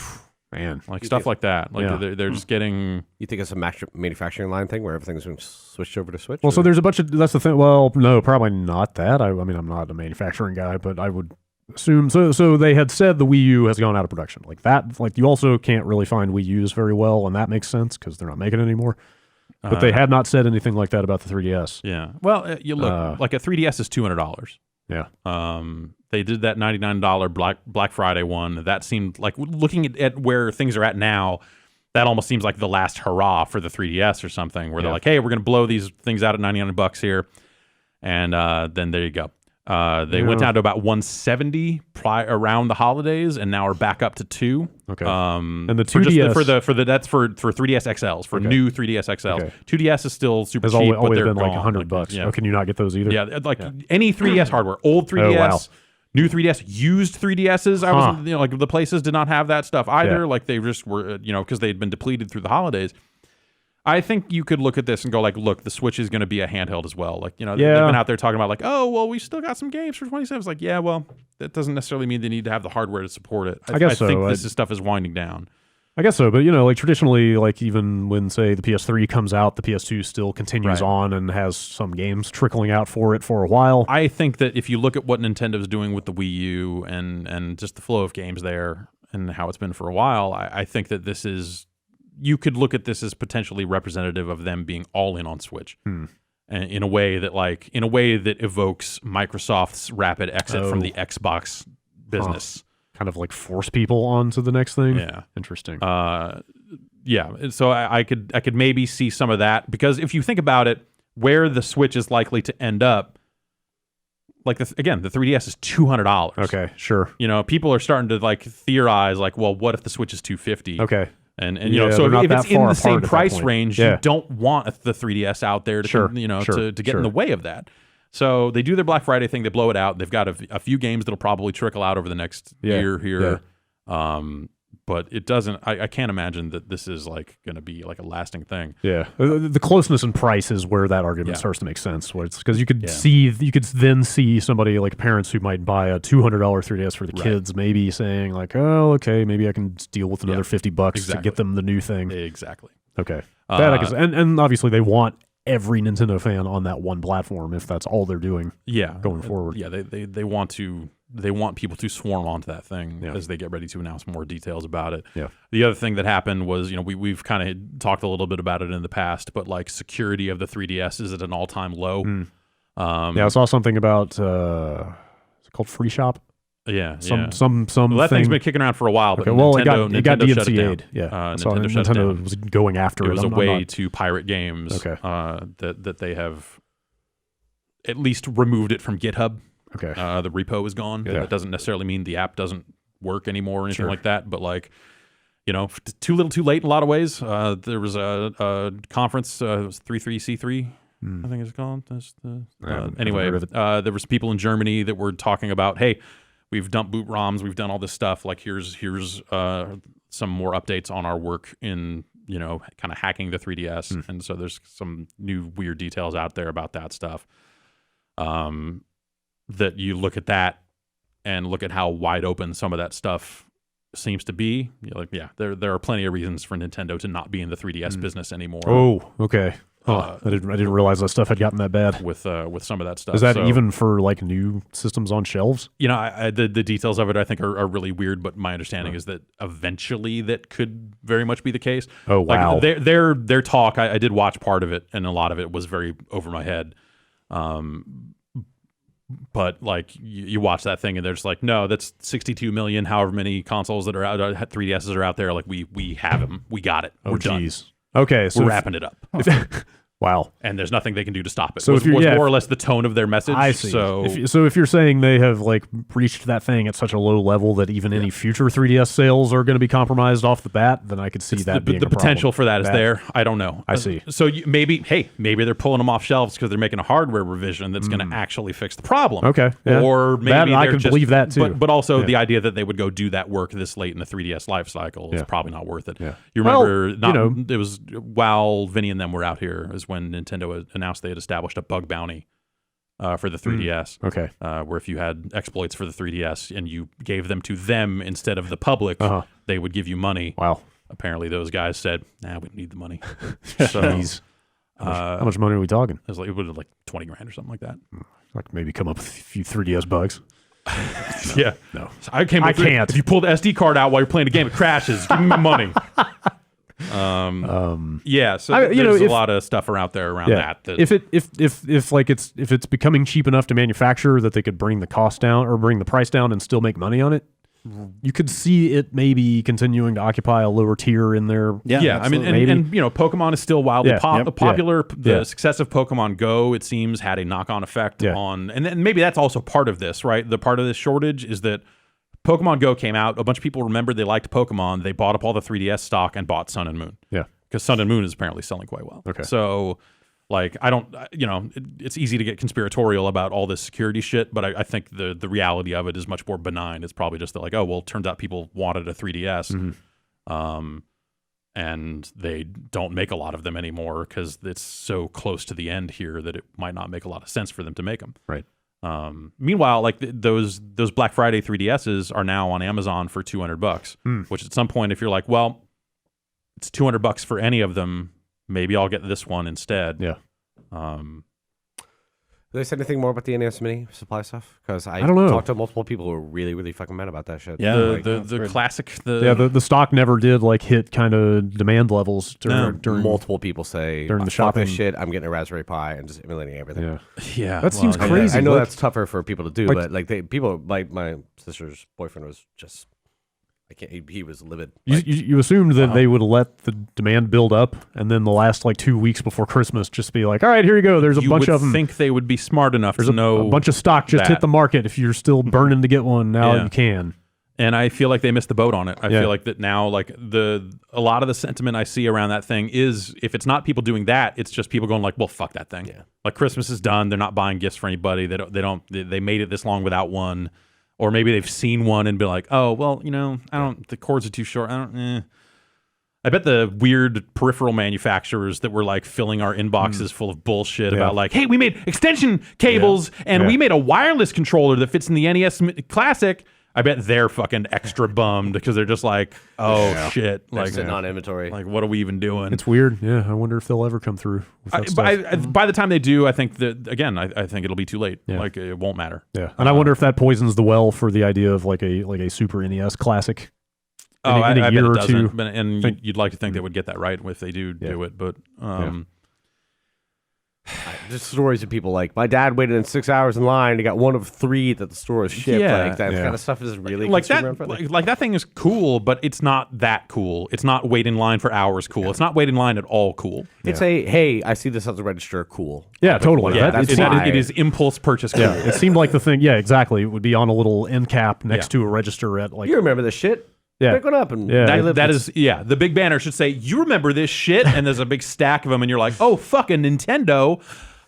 Man, like stuff like that. Like they're just getting. You think it's a manufacturing line thing where everything's been switched over to Switch? Well, so there's a bunch of, that's the thing. Well, no, probably not that. I mean, I'm not a manufacturing guy, but I would assume so. They had said the Wii U has gone out of production. Like that. Like you also can't really find Wii U's very well, and that makes sense because they're not making it anymore. But they had not said anything like that about the 3DS. Yeah. Well, you look like a 3DS is $200. Yeah. They did that $99 Black Friday one. That seemed like, looking at where things are at now, that almost seems like the last hurrah for the 3DS or something, where they're like, hey, we're going to blow these things out at $99 here. And then there you go. They went down to about $170 around the holidays, and now are back up to $200. Okay. And the 2DS that's for 3DS XLs, for new 3DS XLs. Okay. 2DS is still super cheap, always but they're been gone. like $100. Oh, can you not get those either? Yeah, any 3DS hardware, old 3DS, new 3DS, used 3DSs. I was, like the places did not have that stuff either. Yeah. Like they just were, because they'd been depleted through the holidays. I think you could look at this and go like, look, the Switch is going to be a handheld as well. Like, they've been out there talking about like, oh, well, we still got some games for 27. It's like, yeah, well, that doesn't necessarily mean they need to have the hardware to support it. I think this stuff is winding down. I guess so, but like traditionally, like even when say the PS3 comes out, the PS2 still continues on and has some games trickling out for it for a while. I think that if you look at what Nintendo's doing with the Wii U and just the flow of games there and how it's been for a while, I think that this is. You could look at this as potentially representative of them being all in on Switch, and in a way that evokes Microsoft's rapid exit from the Xbox business. Kind of like force people onto the next thing. Yeah, interesting. Yeah. So I could maybe see some of that, because if you think about it, where the Switch is likely to end up, like the 3DS is $200. Okay, sure. People are starting to like theorize like, well, what if the Switch is $250? Okay. And so if it's in the same price range, you don't want the 3DS out there to get in the way of that. So they do their Black Friday thing, they blow it out. They've got a few games that'll probably trickle out over the next year here. Yeah. But it doesn't. I can't imagine that this is like going to be like a lasting thing. Yeah, the closeness in price is where that argument starts to make sense. Where it's because you could then see somebody like parents who might buy a $200 3DS for the kids, maybe saying like, oh, okay, maybe I can deal with another $50 to get them the new thing. Exactly. Okay, that I guess, and obviously they want every Nintendo fan on that one platform if that's all they're doing. Yeah, going forward. Yeah, they want to. They want people to swarm onto that thing as they get ready to announce more details about it. Yeah. The other thing that happened was, we've kind of talked a little bit about it in the past, but like security of the 3DS is at an all-time low. I saw something about is it called Free Shop? Yeah. Some well, that thing's been kicking around for a while, but Nintendo it got DMCA'd. Yeah. Nintendo was going after it. It was a way to pirate games that they have at least removed it from GitHub. Okay. The repo is gone. That doesn't necessarily mean the app doesn't work anymore or anything like that. But like, too little, too late in a lot of ways. There was a conference, 33C3, I think it's called. Anyway, there was people in Germany that were talking about, hey, we've dumped boot ROMs, we've done all this stuff. Like here's some more updates on our work in kind of hacking the 3DS. And so there's some new weird details out there about that stuff. That you look at that and look at how wide open some of that stuff seems to be. There are plenty of reasons for Nintendo to not be in the 3DS business anymore. Oh, okay. I didn't realize that stuff had gotten that bad with some of that stuff. Is that even for like new systems on shelves? The details of it I think are really weird, but my understanding is that eventually that could very much be the case. Oh wow! Like their talk, I did watch part of it, and a lot of it was very over my head. But like you watch that thing and they're just like, no, that's 62 million, however many consoles that are out, 3DSs are out there. Like we have them, we got it. We're done. Okay, so we're wrapping it up. Wow. And there's nothing they can do to stop it. So was more or less the tone of their message. I see. So if you're saying they have like reached that thing at such a low level that even any future 3DS sales are going to be compromised off the bat, then I could see that being the potential for that is there. I don't know. I see. So maybe they're pulling them off shelves because they're making a hardware revision that's going to actually fix the problem. Okay. Yeah. Or maybe I can believe that too. But also the idea that they would go do that work this late in the 3DS life cycle is probably not worth it. Yeah. You remember, it was while Vinny and them were out here is when Nintendo announced they had established a bug bounty for the 3DS. Okay. Where if you had exploits for the 3DS and you gave them to them instead of the public, they would give you money. Wow. Apparently those guys said, nah, we don't need the money. So how much money are we talking? It was like 20 grand or something like that. I could maybe come up with a few 3DS bugs. Yeah. No. So I can't. If you pull the SD card out while you're playing a game, it crashes. Give me my money. Yeah, so there's a lot of stuff around that. If it's becoming cheap enough to manufacture that they could bring the cost down or bring the price down and still make money on it, you could see it maybe continuing to occupy a lower tier in there. Yeah. I mean, and Pokemon is still wildly popular. The success of Pokemon Go, it seems, had a knock-on effect on, and then maybe that's also part of this, right? The part of this shortage is that Pokemon Go came out. A bunch of people remembered they liked Pokemon. They bought up all the 3DS stock and bought Sun and Moon. Yeah. Because Sun and Moon is apparently selling quite well. Okay. So, it's easy to get conspiratorial about all this security shit, but I think the reality of it is much more benign. It's probably just that it turns out people wanted a 3DS. And they don't make a lot of them anymore because it's so close to the end here that it might not make a lot of sense for them to make them. Right. Meanwhile, those Black Friday 3DSs are now on Amazon for $200, which at some point, if you're like, well, it's $200 for any of them, maybe I'll get this one instead. Yeah. Did they say anything more about the NES Mini supply stuff? Because I don't know. Talked to multiple people who were really, really fucking mad about that shit. Yeah, the classic. The stock never did hit kind of demand levels during multiple people say during the shopping shit. I'm getting a Raspberry Pi and just emulating everything. Yeah, that seems crazy. I know that's tougher for people to do, but my sister's boyfriend was just. He was livid. You assumed that they would let the demand build up, and then the last 2 weeks before Christmas, just be like, "All right, here you go. There's a bunch of them." You would think they would be smart enough to know a bunch of stock just hit the market. If you're still burning to get one now, you can. And I feel like they missed the boat on it. I feel like that now, a lot of the sentiment I see around that thing is, if it's not people doing that, it's just people going well, fuck that thing. Yeah. Christmas is done. They're not buying gifts for anybody. They made it this long without one. Or maybe they've seen one and be like, oh, well, the cords are too short. I bet the weird peripheral manufacturers that were filling our inboxes full of bullshit about hey, we made extension cables and we made a wireless controller that fits in the NES Classic. I bet they're fucking extra bummed because they're just shit. They're sitting on inventory. What are we even doing? It's weird. Yeah, I wonder if they'll ever come through with that stuff. By the time they do, I think that, again, I think it'll be too late. Yeah. It won't matter. Yeah, and I wonder if that poisons the well for the idea of a Super NES Classic. In a year or two. And you'd like to think they would get that right if they do it, but... There's stories of people my dad waited in 6 hours in line. He got one of 3 that the store has shipped. That kind of stuff is really that. That thing is cool, but it's not that cool. It's not wait in line for hours cool. It's not wait in line at all cool. It's hey, I see this on the register. Cool. Yeah, totally. It is impulse purchase. Cool. Yeah, it seemed like the thing. Yeah, exactly. It would be on a little end cap next to a register at You remember this shit? Yeah. Pick one up and that is the big banner should say, you remember this shit, and there's a big stack of them, and you're like, oh, fucking Nintendo.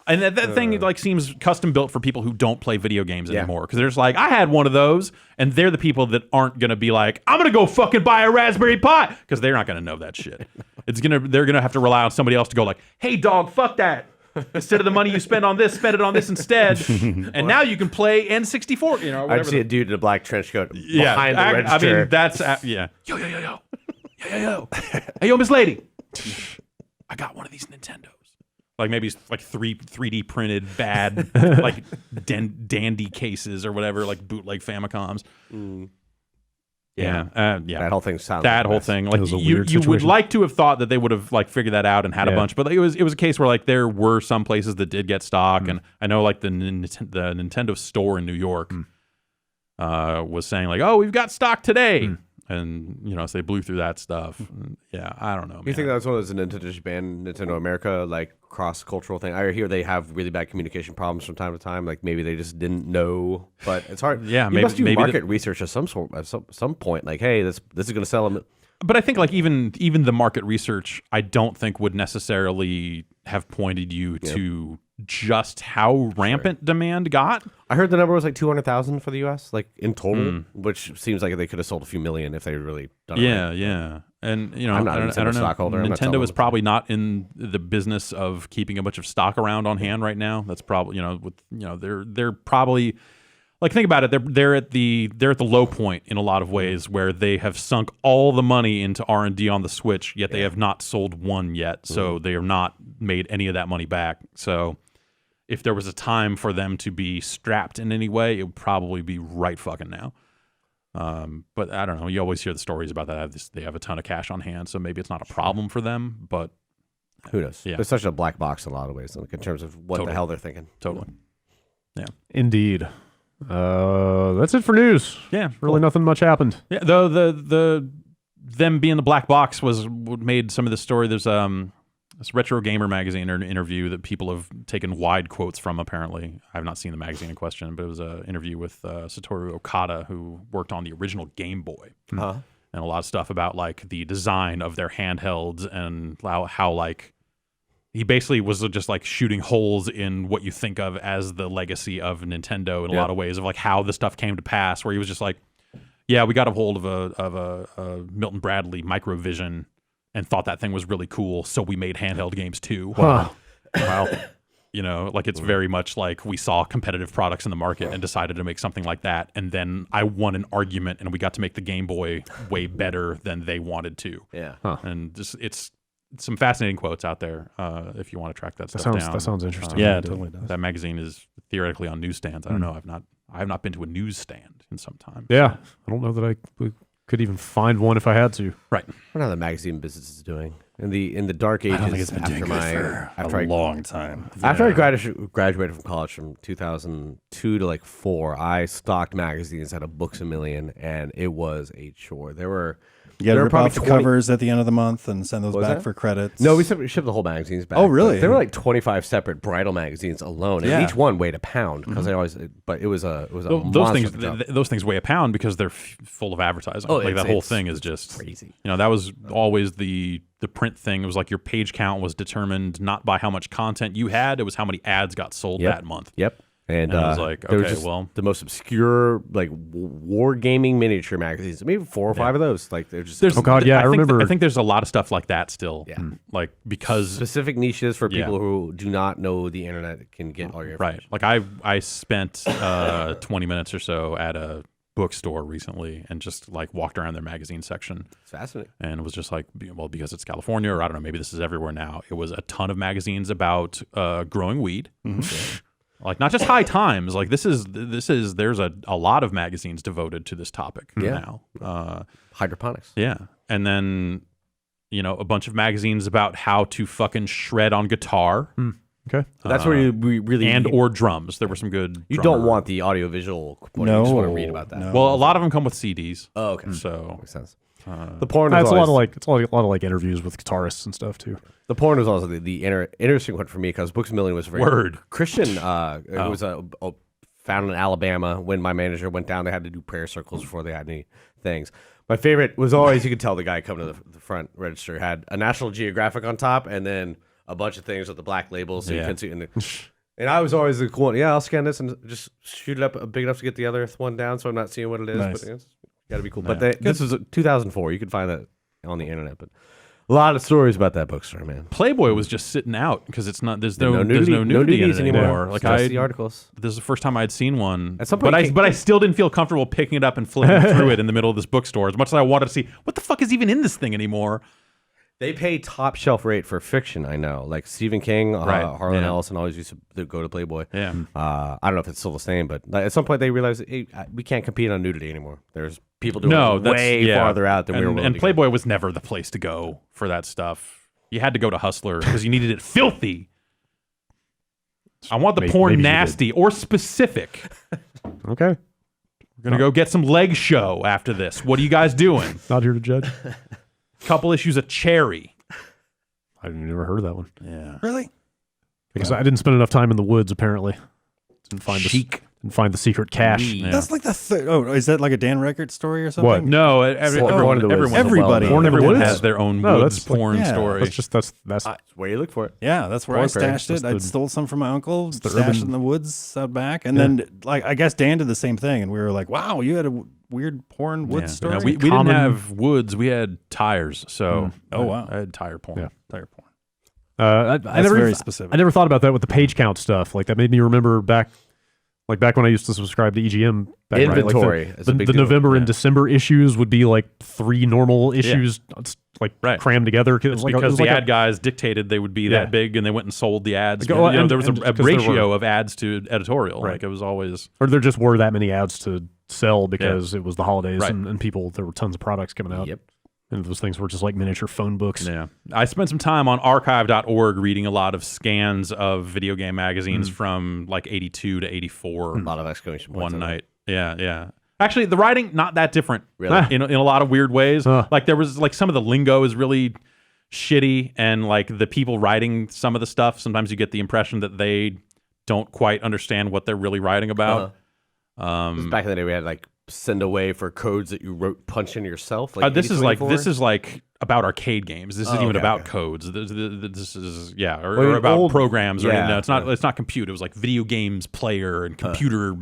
And that thing seems custom built for people who don't play video games anymore, because they're just I had one of those, and they're the people that aren't gonna be I'm gonna go fucking buy a Raspberry Pi, because they're not gonna know that shit. They're gonna have to rely on somebody else to go hey dog, fuck that. Instead of the money you spend on this, spend it on this instead. And now you can play N64. I see a dude in a black trench coat behind the register. I mean, that's yo. Hey, yo, Miss Lady. I got one of these Nintendos. Maybe 3D printed bad dandy cases or whatever, bootleg Famicoms. Yeah. That whole thing sounds thing. You would like to have thought that they would have figured that out and had a bunch, but it was a case where there were some places that did get stock, and I know the Nintendo store in New York was saying oh, we've got stock today, And, so they blew through that stuff. Yeah, I don't know. You think that's one of those Nintendo just banned Nintendo America, like cross-cultural thing? I hear they have really bad communication problems from time to time. Like maybe they just didn't know, but it's hard. Yeah, you must do market research of some sort at some point. Like, hey, this is going to sell them. But I think like even the market research, I don't think would necessarily have pointed you to just how rampant demand got. I heard the number was like 200,000 for the U.S. like in total, which seems like they could have sold a few million if they really done it. Yeah, right. yeah. And I'm not I don't know. stockholder. Nintendo is probably not in the business of keeping a bunch of stock around on hand right now. That's probably they're probably. Like think about it, they're at the low point in a lot of ways where they have sunk all the money into R&D on the Switch, yet they have not sold one yet. So they have not made any of that money back. So if there was a time for them to be strapped in any way, it would probably be right fucking now. But I don't know. You always hear the stories about that. They have a ton of cash on hand, so maybe it's not a problem for them. But who knows? Yeah. It's such a black box in a lot of ways, like in terms of what the hell they're thinking. Totally. Yeah. Indeed. That's it for news. Yeah, really nothing much happened. Yeah, the them being the black box was what made some of the story. There's this Retro Gamer magazine or an interview that people have taken wide quotes from. Apparently, I've not seen the magazine in question, but it was an interview with Satoru Okada, who worked on the original Game Boy, and a lot of stuff about like the design of their handhelds and how like. He basically was just like shooting holes in what you think of as the legacy of Nintendo in a lot of ways of like how the stuff came to pass, where he was just like, yeah, we got a hold of a Milton Bradley Microvision and thought that thing was really cool. So we made handheld games too. Wow. Like it's very much like we saw competitive products in the market and decided to make something like that. And then I won an argument and we got to make the Game Boy way better than they wanted to. Yeah. And just, it's some fascinating quotes out there if you want to track that stuff down. That sounds interesting. Yeah, it totally does. That magazine is theoretically on newsstands. I don't know. I have not been to a newsstand in some time. Yeah, I don't know that I could even find one if I had to. Right. I wonder how the magazine business is doing in the dark ages. I don't think it's been doing good for a long time. After I graduated from college from 2002 to like 4, I stocked magazines at a Books A Million, and it was a chore. You got to rip off the covers at the end of the month and send those back for credits. No, we shipped the whole magazines back. Oh, really? There were like 25 separate bridal magazines alone, and each one weighed a pound because but it was a those things weigh a pound because they're full of advertising. Oh, like that whole thing is just crazy. That was always the print thing. It was like your page count was determined not by how much content you had; it was how many ads got sold that month. Yep. And I was like, okay, well, the most obscure like war gaming miniature magazines, maybe 4 or 5 of those. Like they're just I remember. I think there's a lot of stuff like that still. Yeah, like because specific niches for people who do not know the internet can get all your information. Right. Like I spent 20 minutes or so at a bookstore recently and just like walked around their magazine section. It's fascinating. And it was just like, well, because it's California, or I don't know, maybe this is everywhere now. It was a ton of magazines about growing weed. Like not just High Times, like there's a lot of magazines devoted to this topic now. Hydroponics. Yeah. And then, a bunch of magazines about how to fucking shred on guitar. Okay. That's where we really or drums. There were some good You don't want the audiovisual point. You just want to read about that. No. Well, a lot of them come with CDs. Oh, okay. So makes sense. The porn It's is a lot of like interviews with guitarists and stuff too. The porn was also the interesting one for me because Books A Million was very Christian. It was found in Alabama. When my manager went down, they had to do prayer circles before they had any things. My favorite was always, you could tell the guy coming to the front register had a National Geographic on top and then a bunch of things with the black labels so you can see. And I was always the cool one. Yeah, I'll scan this and just shoot it up big enough to get the other one down so I'm not seeing what it is. Nice. But it's got to be cool. But this was 2004. You could find that on the internet. But a lot of stories about that bookstore, man. Playboy was just sitting out because it's not. There's no nudity in it anymore. Like just the articles. This is the first time I'd seen one. At some point, but I still didn't feel comfortable picking it up and flipping through it in the middle of this bookstore. As much as I wanted to see what the fuck is even in this thing anymore. They pay top shelf rate for fiction, I know. Like Stephen King, Harlan Ellison always used to go to Playboy. Yeah. I don't know if it's still the same, but at some point they realized, hey, we can't compete on nudity anymore. There's people doing it way farther out than we were willing and to Playboy was never the place to go for that stuff. You had to go to Hustler because you needed it filthy. I want the porn nasty or specific. Okay. We're going to go get some leg show after this. What are you guys doing? Not here to judge. Couple issues of Cherry. I've never heard of that one. Yeah. Really? Because I didn't spend enough time in the woods, apparently. Didn't find the secret cache. Yeah. That's like the third. Oh, is that like a Dan Reichert story or something? What? No, everyone has their own woods porn story. That's where you look for it. Yeah, that's where Porn I stashed fairy. it. I stole some from my uncle, the stashed urban- it in the woods out back, and then like I guess Dan did the same thing, and we were like, "Wow, you had a weird porn woods story." No, we didn't have woods. We had tires. So Oh, wow. I had tire porn. Yeah. Tire porn. I never very specific. I never thought about that with the page count stuff. Like that made me remember back when I used to subscribe to EGM. Inventory is a the big deal. November and December issues would be like 3 normal issues, crammed together. It's because the ad guys dictated they would be that big, and they went and sold the ads. Like, there was a ratio of ads to editorial. Right. Like it was always, or there just were that many ads to sell because it was the holidays Right. and people. There were tons of products coming out. Yep. And those things were just like miniature phone books. Yeah. I spent some time on archive.org reading a lot of scans of video game magazines from like 82 to 84. A lot of exclamation points one on that. night. Yeah. Actually, the writing, not that different. Really? In a lot of weird ways. Huh. Like there was like some of the lingo is really shitty, and like the people writing some of the stuff, sometimes you get the impression that they don't quite understand what they're really writing about. Back in the day, we had like send away for codes that you wrote punch in yourself. Like this is 8024? like about arcade games. This isn't even about codes. This is or Well, about old- programs. Or yeah, no, it's not compute. It was like video games player and computer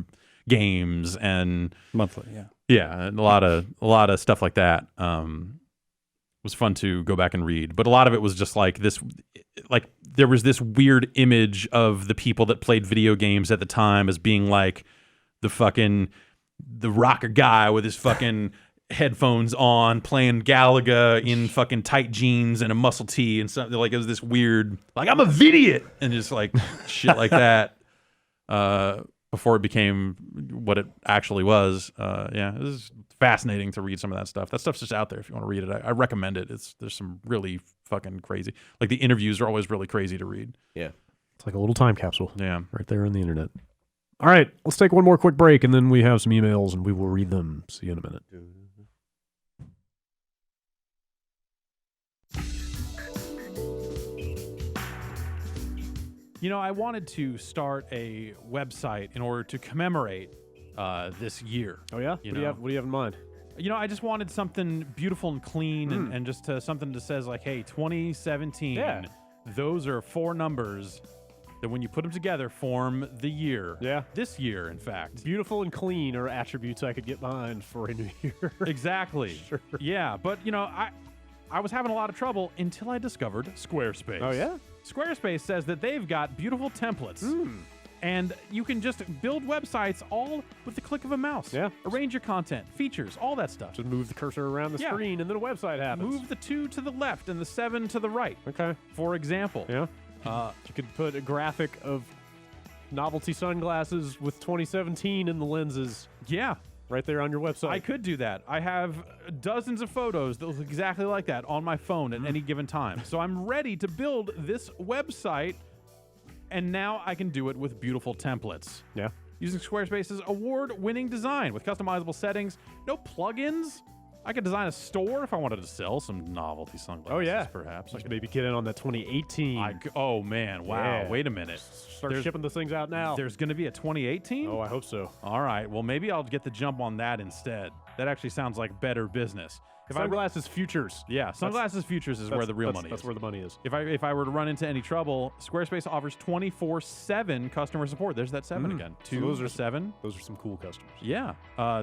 games and Monthly, yeah. yeah, and a lot of stuff like that. Was fun to go back and read, but a lot of it was just like this. Like there was this weird image of the people that played video games at the time as being like the rocker guy with his fucking headphones on playing Galaga in fucking tight jeans and a muscle tee and something. Like it was this weird, like I'm a idiot and just like shit like that. Before it became what it actually was. It was fascinating to read some of that stuff. That stuff's just out there if you want to read it. I recommend it. There's some really fucking crazy. Like the interviews are always really crazy to read. Yeah. It's like a little time capsule. Yeah. Right there on the internet. All right, let's take one more quick break, and then we have some emails, and we will read them. See you in a minute. You know, I wanted to start a website in order to commemorate this year. Oh yeah, what do you have in mind? You know, I just wanted something beautiful and clean, and just something that says like, "Hey, 2017." Yeah. Those are 4 numbers that, when you put them together, form the year. Yeah. This year, in fact. Beautiful and clean are attributes I could get behind for a new year. Exactly. Sure. Yeah, but you know, I was having a lot of trouble until I discovered Squarespace. Oh yeah. Squarespace says that they've got beautiful templates. And you can just build websites all with the click of a mouse. Yeah. Arrange your content, features, all that stuff. Just move the cursor around the Yeah. screen, and then a website happens. Move the 2 to the left and the 7 to the right, Okay. for example. Yeah. You could put a graphic of novelty sunglasses with 2017 in the lenses Yeah, right there on your website. I could do that. I have dozens of photos that look exactly like that on my phone at any given time. So I'm ready to build this website, and now I can do it with beautiful templates. Yeah. Using Squarespace's award-winning design with customizable settings, no plugins. I could design a store if I wanted to sell some novelty sunglasses. Oh yeah. Perhaps. Just maybe get in on that 2018. Oh man! Wow! Yeah. Wait a minute. Start shipping those things out now. There's going to be a 2018. Oh, I hope so. All right. Well, maybe I'll get the jump on that instead. That actually sounds like better business. Sunglasses Futures. Yeah, Sunglasses Futures is where the real money is. That's where the money is. If I were to run into any trouble, Squarespace offers 24/7 customer support. There's that 7 again. So 2 those are 7. Those are some cool customers. Yeah.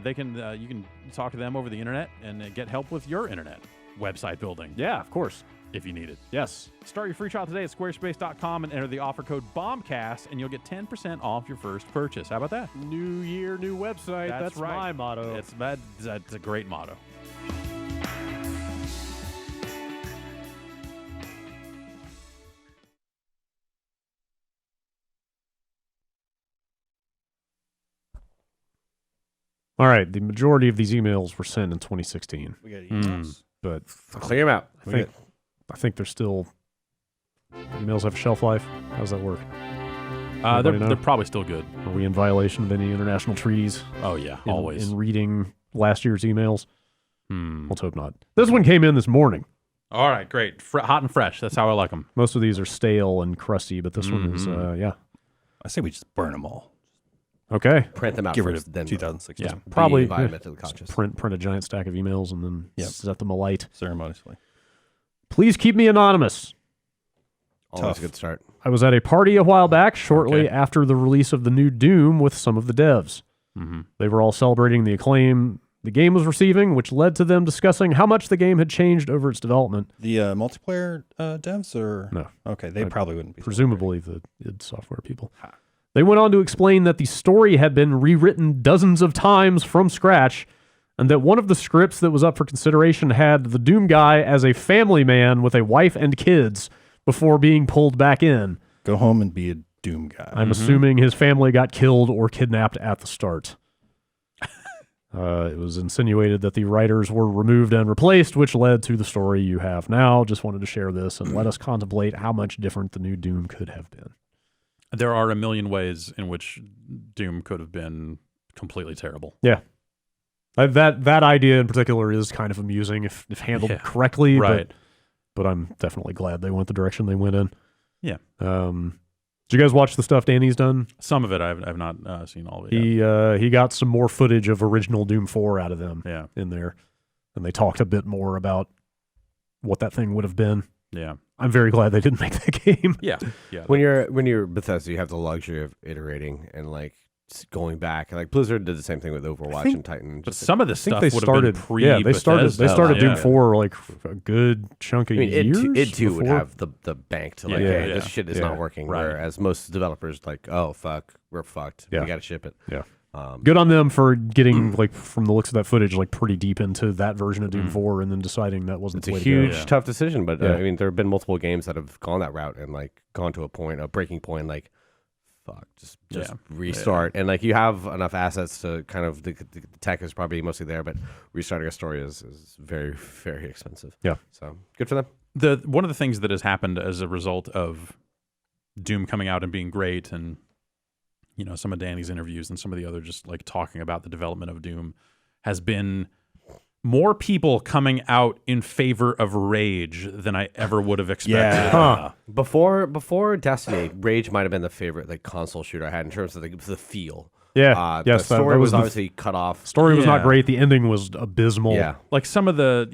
They can. You can talk to them over the internet and get help with your internet website building. Yeah, of course. If you need it. Yes. Start your free trial today at squarespace.com and enter the offer code BOMBCAST, and you'll get 10% off your first purchase. How about that? New year, new website. That's right. my motto. That's a great motto. All right. The majority of these emails were sent in 2016, We got emails. but Clear them out. I think they're still emails have a shelf life. How does that work? They're probably still good. Are we in violation of any international treaties? Oh yeah, always. In reading last year's emails? Let's hope not. This one came in this morning. All right, great. Hot and fresh. That's how I like them. Most of these are stale and crusty, but this one is, yeah. I say we just burn them all. Okay. Print them out Get rid first, of then 2016. Yeah, probably environmentally conscious. print a giant stack of emails and then set them alight. Ceremoniously. Please keep me anonymous. Always Tough. a good start. I was at a party a while back, shortly after the release of the new Doom with some of the devs. They were all celebrating the acclaim the game was receiving, which led to them discussing how much the game had changed over its development. The multiplayer devs, or no? Okay, they probably wouldn't be. Presumably the id Software people. They went on to explain that the story had been rewritten dozens of times from scratch, and that one of the scripts that was up for consideration had the Doom guy as a family man with a wife and kids before being pulled back in. Go home and be a Doom guy. I'm assuming his family got killed or kidnapped at the start. It was insinuated that the writers were removed and replaced, which led to the story you have now. Just wanted to share this and let us contemplate how much different the new Doom could have been. There are a million ways in which Doom could have been completely terrible. Yeah. That idea in particular is kind of amusing if handled correctly. Right. But I'm definitely glad they went the direction they went in. Yeah. Did you guys watch the stuff Danny's done? Some of it. I've not seen all of it yet. He got some more footage of original Doom 4 out of them in there. And they talked a bit more about what that thing would have been. Yeah. I'm very glad they didn't make that game. Yeah. When you're Bethesda, you have the luxury of iterating and like going back. Like Blizzard did the same thing with Overwatch and Titan. But some of this stuff they would started, have been pre. they started Doom 4 like a good chunk of years. It too would before. have the bank to like, hey, this shit is not working. Right. Whereas most developers like, oh fuck, we're fucked. Yeah. We got to ship it. Yeah. Good on them for getting like from the looks of that footage like pretty deep into that version of Doom 4 and then deciding that wasn't It's the a way to huge, go. tough decision. But I mean, there have been multiple games that have gone that route and like gone to a breaking point. Like, fuck, just restart. And like you have enough assets to kind of the tech is probably mostly there, but restarting a story is very, very expensive. Yeah. So good for them. One of the things that has happened as a result of Doom coming out and being great, and you know, some of Danny's interviews and some of the other just like talking about the development of Doom, has been more people coming out in favor of Rage than I ever would have expected. Yeah. Before Destiny, Rage might have been the favorite like console shooter I had in terms of the feel. Yeah. The story was obviously cut off. Story was not great. The ending was abysmal. Yeah. Like some of the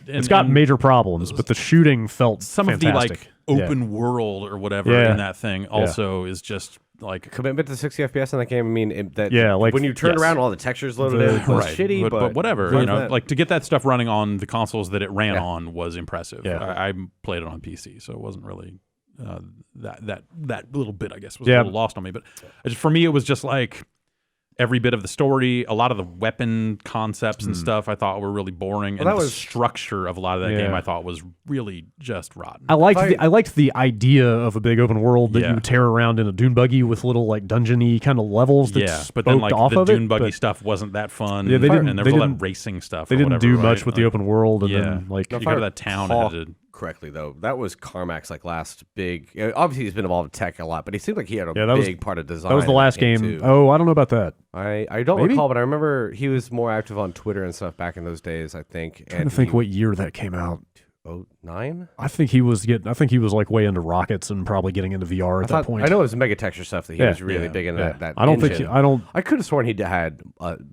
It's got major problems, but the shooting felt some fantastic. of the like open world or whatever in that thing also is just like commitment to 60 FPS in that game. I mean, like when you turn around, all the textures loaded in, it was shitty, but whatever. You know, like to get that stuff running on the consoles that it ran on was impressive. Yeah. I played it on PC, so it wasn't really that little bit, I guess, was a little lost on me. But for me, it was just like every bit of the story, a lot of the weapon concepts and stuff I thought were really boring, and the structure of a lot of that game I thought was really just rotten. I liked the idea of a big open world that you would tear around in a dune buggy with little like dungeony kind of levels. That but then like off the of dune it, buggy stuff wasn't that fun. Yeah, and there was all that racing stuff. They didn't do much with the open world, and Yeah. then like you go to that town and had to. Correctly though, that was Carmack's like last big. Obviously, he's been involved in tech a lot, but he seemed like he had a big part of design. That was the last game. Too. Oh, I don't know about that. I don't recall, but I remember he was more active on Twitter and stuff back in those days. I think. I'm trying to think what year that came out. 2009? I think he was like way into rockets and probably getting into VR at that point. I know it was mega texture stuff that he was really big into. That I don't engine. think I could have sworn he had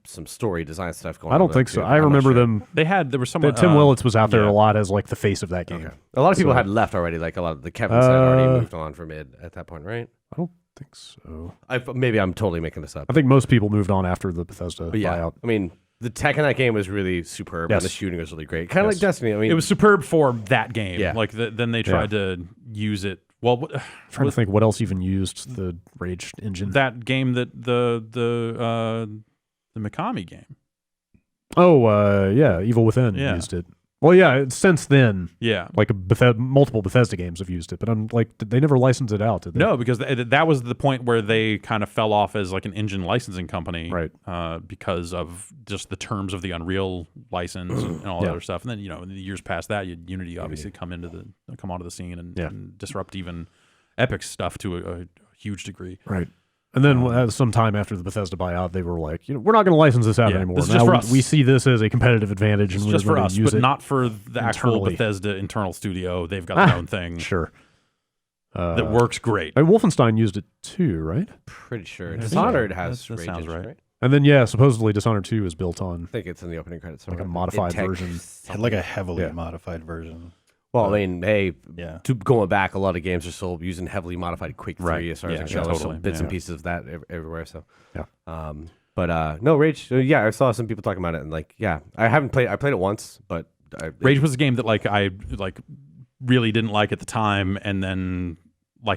some story design stuff going on. I don't think so. I remember them. There was someone. Tim Willits was out there a lot as like the face of that game. Okay. A lot of people had left already. Like a lot of the Kevins had already moved on from id at that point, right? I don't think so. Maybe I'm totally making this up. I think most people moved on after the Bethesda But yeah, buyout. I mean, the tech in that game was really superb, and the shooting was really great. Kind of like Destiny. I mean, it was superb for that game. Yeah. Like then they tried to use it. Well, trying to think what else even used the Rage engine. That game that the Mikami game. Oh, Evil Within used it. Well, yeah, since then, like multiple Bethesda games have used it, but I'm like, they never licensed it out, did they? No, because that was the point where they kind of fell off as like an engine licensing company, right? Because of just the terms of the Unreal license and all that other stuff. And then in the years past that, Unity obviously come onto the scene and disrupt even Epic's stuff to a huge degree. Right. And then sometime after the Bethesda buyout, they were like, we're not going to license this out anymore. This is just for us. We see this as a competitive advantage, and we're just for going us, to use but it not for the actual Bethesda internal studio. They've got their own thing. Sure. That works great. Wolfenstein used it too, right? Pretty sure. Dishonored has that Rage sounds engine, right. And then, supposedly Dishonored 2 is built on I think it's in the opening credits. like a modified version. Like a heavily modified version. Well, I mean, hey, Yeah. to going back, a lot of games are still using heavily modified Quake 3 Right. as far as I Yeah, can tell. There's totally. some bits and Yeah. pieces of that everywhere. So, Yeah. But no, Rage. I saw some people talking about it, and like, I haven't played. I played it once, but Rage was a game that I really didn't like at the time, and then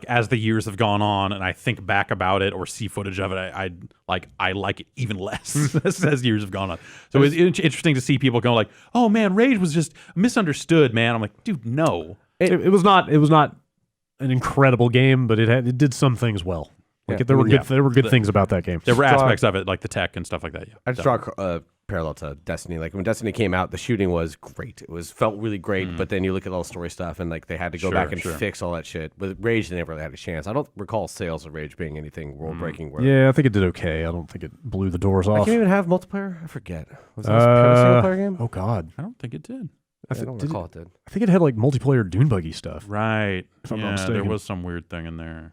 as the years have gone on, and I think back about it or see footage of it, I like it even less as years have gone on. So it's interesting to see people going like, "Oh man, Rage was just misunderstood, man." I'm like, dude, no. It was not an incredible game, but it did some things well. There were good things about that game. There were aspects of it, like the tech and stuff like that. Yeah, I just draw a parallel to Destiny. Like when Destiny came out, the shooting was great. It felt really great, but then you look at all the story stuff, and like they had to go back and fix all that shit. With Rage, they never really had a chance. I don't recall sales of Rage being anything world breaking. Yeah, I think it did okay. I don't think it blew the doors I off. can't even have multiplayer. I forget. Was that a single player game? Oh God, I don't think it did. I don't recall it did. I think it had like multiplayer dune buggy stuff. Right. If I'm not Yeah, mistaken. there was some weird thing in there.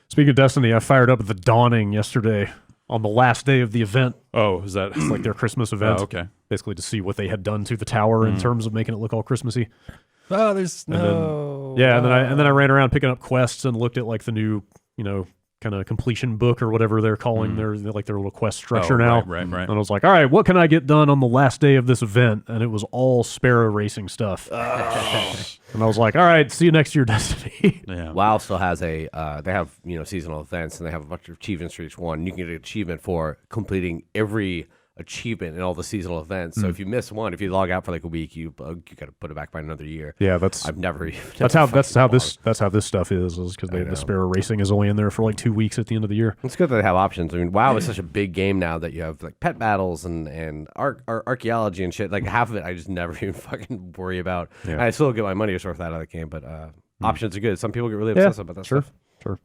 Speaking of Destiny, I fired up the Dawning yesterday on the last day of the event. Oh, is that It's like their Christmas event. Oh, okay. Basically to see what they had done to the tower in terms of making it look all Christmassy. Oh, there's And no. And then I ran around picking up quests and looked at like the new, kind of completion book or whatever they're calling their little quest structure now. Right. And I was like, all right, what can I get done on the last day of this event? And it was all Sparrow racing stuff. And I was like, all right, see you next year, Destiny. Yeah. WoW still has they have seasonal events, and they have a bunch of achievements for each one. You can get an achievement for completing every achievement in all the seasonal events. So if you miss one, if you log out for like a week, you got to put it back by another year. Yeah, I've never. that's how this stuff is because the Sparrow racing is only in there for like 2 weeks at the end of the year. It's good that they have options. I mean, WoW is such a big game now that you have like pet battles and archaeology and shit. Like half of it, I just never even fucking worry about. Yeah. And I still get my money worth out of the game, but options are good. Some people get really obsessed about that stuff. Sure.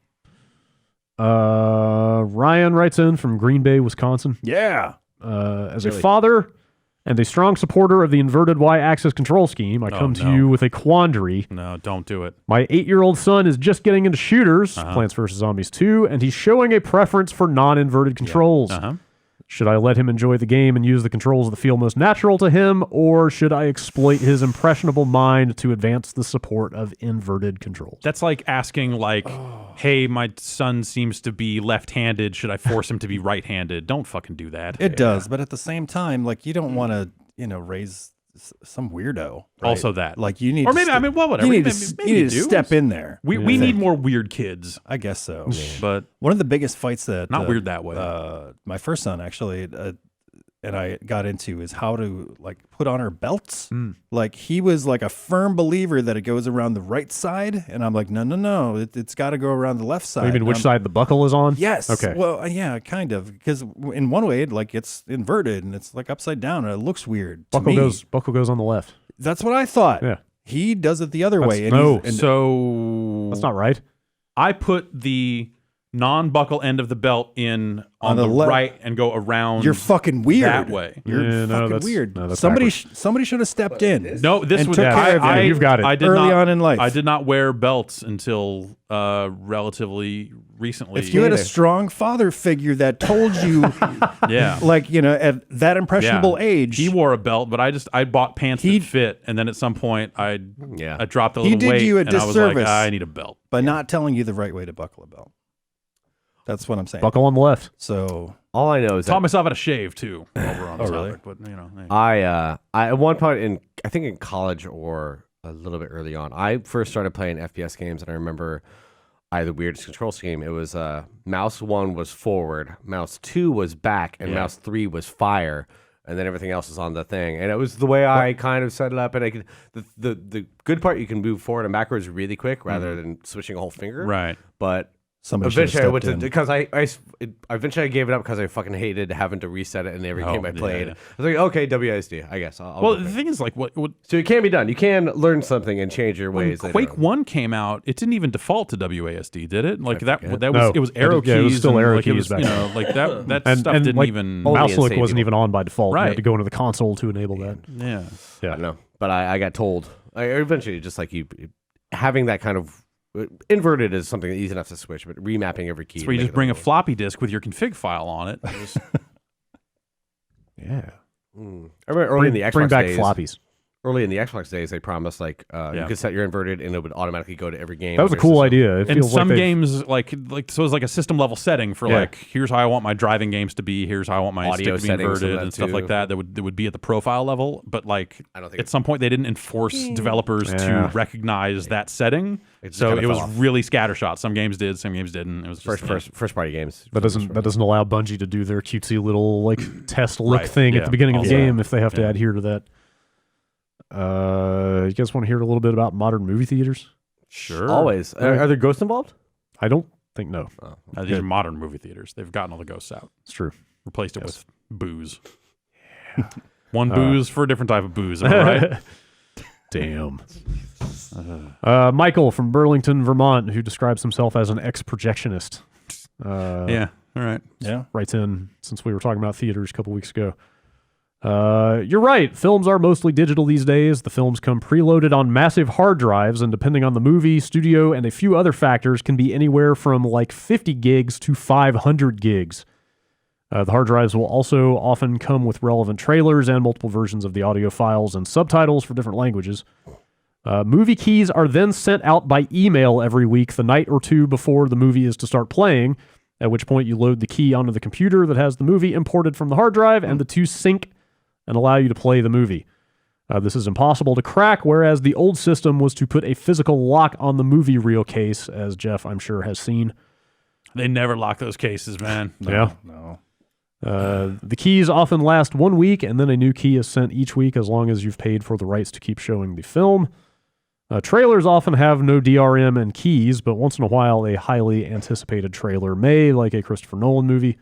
Ryan writes in from Green Bay, Wisconsin. Yeah. As a father and a strong supporter of the inverted Y-axis control scheme, I come to you with a quandary. No, don't do it. My 8-year-old son is just getting into shooters, Plants vs. Zombies 2, and he's showing a preference for non-inverted controls. Should I let him enjoy the game and use the controls that feel most natural to him, or should I exploit his impressionable mind to advance the support of inverted controls? That's like asking, hey, my son seems to be left-handed. Should I force him to be right-handed? Don't fucking do that. It does, but at the same time, you don't want to, raise some weirdo. Right? Also that. You need or maybe, whatever. You need maybe to step in there. We need more weird kids. I guess so. But one of the biggest fights that not weird that way. My first son actually and I got into is how to put on her belts. He was a firm believer that it goes around the right side, and I'm like, no, it's got to go around the left side. You mean which side the buckle is on? Yes. Okay. Well, yeah, kind of, because in one way, it's inverted and it's upside down, and it looks weird. Buckle goes on the left. That's what I thought. Yeah. He does it the other way. So that's not right. I put the non-buckle end of the belt in on the right and go around. You're fucking weird that way. You're fucking weird. No, somebody should have stepped in. No, this was took care of it. You've got it. I did early not, on in life. I did not wear belts until relatively recently. If you had a strong father figure that told you, yeah, at that impressionable age, he wore a belt, but I bought pants that fit, and then at some point I dropped a little weight, did you a and I was disservice like, I need a belt by not telling you the right way to buckle a belt. That's what I'm saying. Buckle on the left. So all I know is taught myself how to shave too. Over on the really? topic, but hey. I at one point I think in college or a little bit early on, I first started playing FPS games, and I remember I had the weirdest control scheme. It was mouse 1 was forward, mouse 2 was back, and mouse 3 was fire, and then everything else was on the thing. And it was the way I kind of set it up. And I could the good part, you can move forward and backwards really quick rather than switching a whole finger. Right. But Somebody should have Eventually, I went stepped to in. because eventually I gave it up because I fucking hated having to reset it in every game I played. yeah. I was like, okay, WASD, I guess. I'll Well, go the for it. thing is, like, what So it can be done. You can learn something and change your when ways. later Quake on. 1 came out, it didn't even default to WASD, did it? Like that was No. it was arrow Yeah, it was keys. still and, arrow like, it keys was, back you then. know, like that And stuff didn't like, even. Only mouse in look save wasn't people. even on by default. You Right. had to go into the console to enable that. Yeah. I don't know, but I got told. I eventually just like you having that kind of inverted is something easy enough to switch, but remapping every key. So where you just bring a floppy disk with your config file on it. Just- Yeah. I remember early in the Xbox Bring back days, floppies. Early in the Xbox days, they promised like Yeah. you could set your inverted and it would automatically go to every game. That was a on your cool system. idea. It and feels some like games like so it's like a system level setting for Yeah. like here's how I want my driving games to be, here's how I want my Audio stick to be settings and inverted that and stuff too. like that. That would be at the profile level, but like I don't think at some point they didn't enforce developers Yeah. to recognize that setting. It just So kinda it was fell off. really scattershot. Some games did, some games didn't. It was just, first party games. that doesn't allow Bungie to do their cutesy little like test look Right, thing yeah. at the beginning of the Also, game if they have to yeah. adhere to that. You guys want to hear a little bit about modern movie theaters? Sure. Always. Are there ghosts involved? I don't think no. These are modern movie theaters. They've gotten all the ghosts out, It's true. replaced it with booze. One booze for a different type of booze. Am I right? Damn. Michael from Burlington, Vermont, who describes himself as an ex-projectionist. Yeah. All right. Yeah. Writes in since we were talking about theaters a couple weeks ago. You're right. Films are mostly digital these days. The films come preloaded on massive hard drives, and depending on the movie, studio, and a few other factors, can be anywhere from like 50 gigs to 500 gigs. The hard drives will also often come with relevant trailers and multiple versions of the audio files and subtitles for different languages. Movie keys are then sent out by email every week, the night or two before the movie is to start playing, at which point you load the key onto the computer that has the movie imported from the hard drive, and the two sync and allow you to play the movie. This is impossible to crack, whereas the old system was to put a physical lock on the movie reel case, as Jeff, I'm sure, has seen. They never lock those cases, man. Yeah. No. The keys often last 1 week, and then a new key is sent each week as long as you've paid for the rights to keep showing the film. Trailers often have no DRM and keys, but once in a while a highly anticipated trailer may, like a Christopher Nolan movie.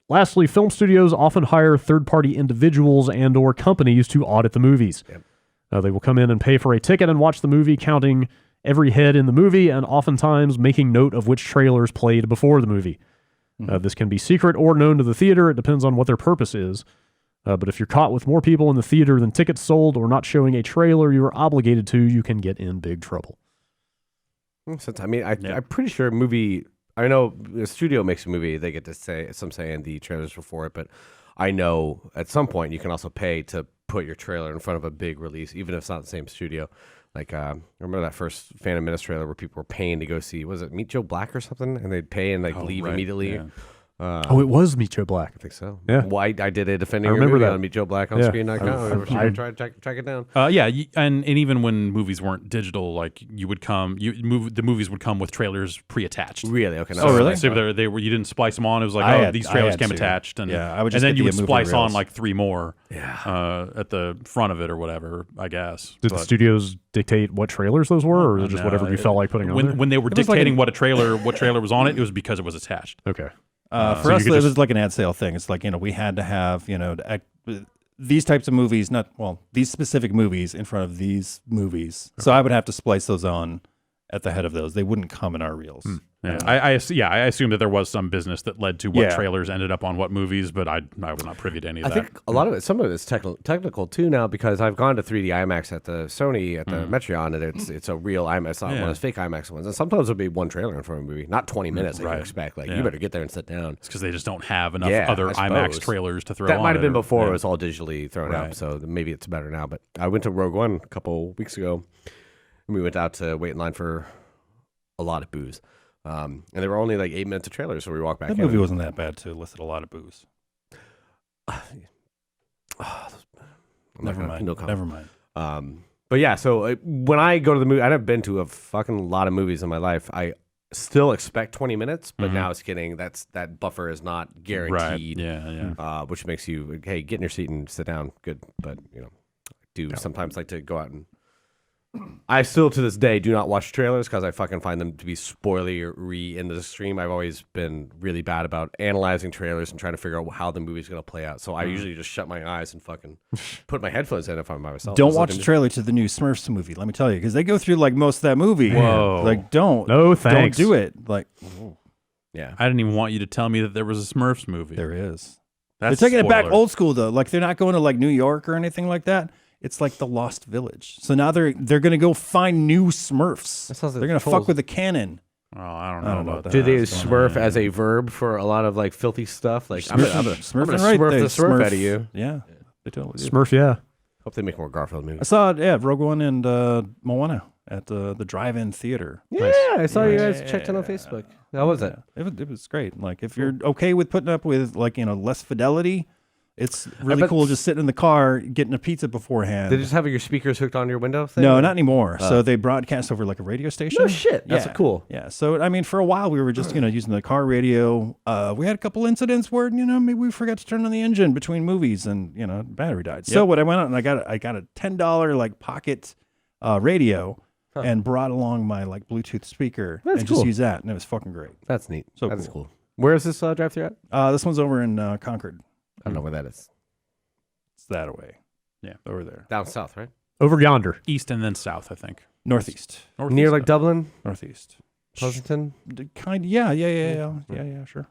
Lastly, film studios often hire third-party individuals and or companies to audit the movies. Yep. They will come in and pay for a ticket and watch the movie, counting every head in the movie and oftentimes making note of which trailers played before the movie. This can be secret or known to the theater. It depends on what their purpose is. But if you're caught with more people in the theater than tickets sold or not showing a trailer you are obligated to, you can get in big trouble. I mean, I'm pretty sure movie. I know the studio makes a movie; they get to say some say in the trailers before it. But I know at some point you can also pay to put your trailer in front of a big release, even if it's not the same studio. Like I remember that first Phantom Menace trailer where people were paying to go see, was it Meet Joe Black or something, and they'd pay and like leave right, immediately. yeah. It was Meet Joe Black. I think so. Yeah. Well, I did a defending I remember your movie that. on Meet Joe Black on Yeah. screen.com. I Try to track it down. And even when movies weren't digital, like you would come, the movies would come with trailers pre-attached. Really? Okay. Oh, really? So they were. You didn't splice them on. It was like, these I trailers had came to. attached, and Yeah, I would and just then get you the would movie splice on reels. like 3 more. Yeah. At the front of it or whatever. I guess. Did the studios dictate what trailers those were, or was it just No, whatever you felt like putting on there? when they were It was like dictating what trailer was on it, it was because it was attached. Okay. For So you us, it could was just- like an ad sale thing. It's like, we had to have, these types of movies, these specific movies in front of these movies. So I would have to splice those on at the head of those. They wouldn't come in our reels. Yeah, I assume that there was some business that led to what Yeah. trailers ended up on what movies, but I was not privy to any of I that. think a lot of it, some of it's technical too now, because I've gone to 3D IMAX at the Sony at the Metreon, and it's a real IMAX, it's not one of those fake IMAX ones. And sometimes it'll be one trailer in front of a movie, not 20 minutes. Like you Right. expect, like Yeah. you better get there and sit down. It's because they just don't have enough Yeah, other I IMAX suppose. trailers to throw That on. might have been it or- before yeah. it was all digitally thrown out, Right. so maybe it's better now. But I went to Rogue One a couple weeks ago, and we went out to wait in line for a lot of booze. And there were only like 8 minutes of trailers, so we walked back That in. movie wasn't that bad, too. It listed a lot of booze. Never mind. No comment. Never mind. But yeah, so when I go to the movie, I've been to a fucking lot of movies in my life. I still expect 20 minutes, but now it's getting that buffer is not Right. guaranteed. Yeah. Which makes you, hey, get in your seat and sit down. Good, but I do sometimes like to go out and I still to this day do not watch trailers because I fucking find them to be spoilery in the stream. I've always been really bad about analyzing trailers and trying to figure out how the movie's going to play out. So I usually just shut my eyes and fucking put my headphones in if I'm by myself. Don't watch the trailer to the new Smurfs movie. Let me tell you, because they go through like most of that movie. Whoa. Like, don't. No thanks. Don't do it. Like, Yeah. I didn't even want you to tell me that there was a Smurfs movie. there is. That's They're taking it back spoiler. old school though. Like they're not going to like New York or anything like that. It's like the Lost Village. So now they're gonna go find new Smurfs. That sounds like They're gonna trolls. fuck with the canon. Oh, I don't know about that. Do they use smurf as a verb for a lot of like filthy stuff? Like I'm gonna Smurfing smurf right, the they smurf out of you. Yeah, they totally do. Smurf, yeah. Hope they make more Garfield I movies. saw Rogue One and Moana at the drive-in theater. Yeah, I saw you guys checked in on Facebook. How was it? It was great. Like if you're okay with putting up with like less fidelity, it's really bet- cool just sitting in the car getting a pizza beforehand. Did you just have your speakers hooked on your window thing? No, not anymore. So they broadcast over like a radio station. No shit. That's cool. Yeah. So I mean, for a while we were just using the car radio. We had a couple incidents where maybe we forgot to turn on the engine between movies and battery died. So what I went out and I got a $10 like pocket radio and brought along my like Bluetooth speaker That's and cool. just use that, and it was fucking great. That's neat. So That's cool. cool. Where is this drive-thru at? This one's over in Concord. I don't know where that is. It's that away. Yeah. Over there. Down south, right? Over yonder. East and then south, I think. Northeast. Northeast. Near like Dublin, Northeast. Pleasanton. Kind. Yeah. Sure.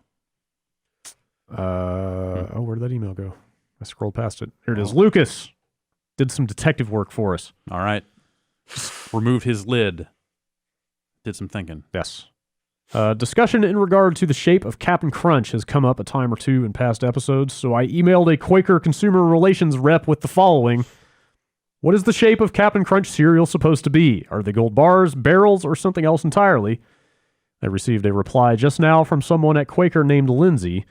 Where did that email go? I scrolled past it. Here it is. Lucas did some detective work for us. All right. Just removed his lid. Did some thinking. Yes. Discussion in regard to the shape of Captain Crunch has come up a time or two in past episodes, so I emailed a Quaker consumer relations rep with the following. What is the shape of Captain Crunch cereal supposed to be? Are they gold bars, barrels, or something else entirely? I received a reply just now from someone at Quaker named Lindsay.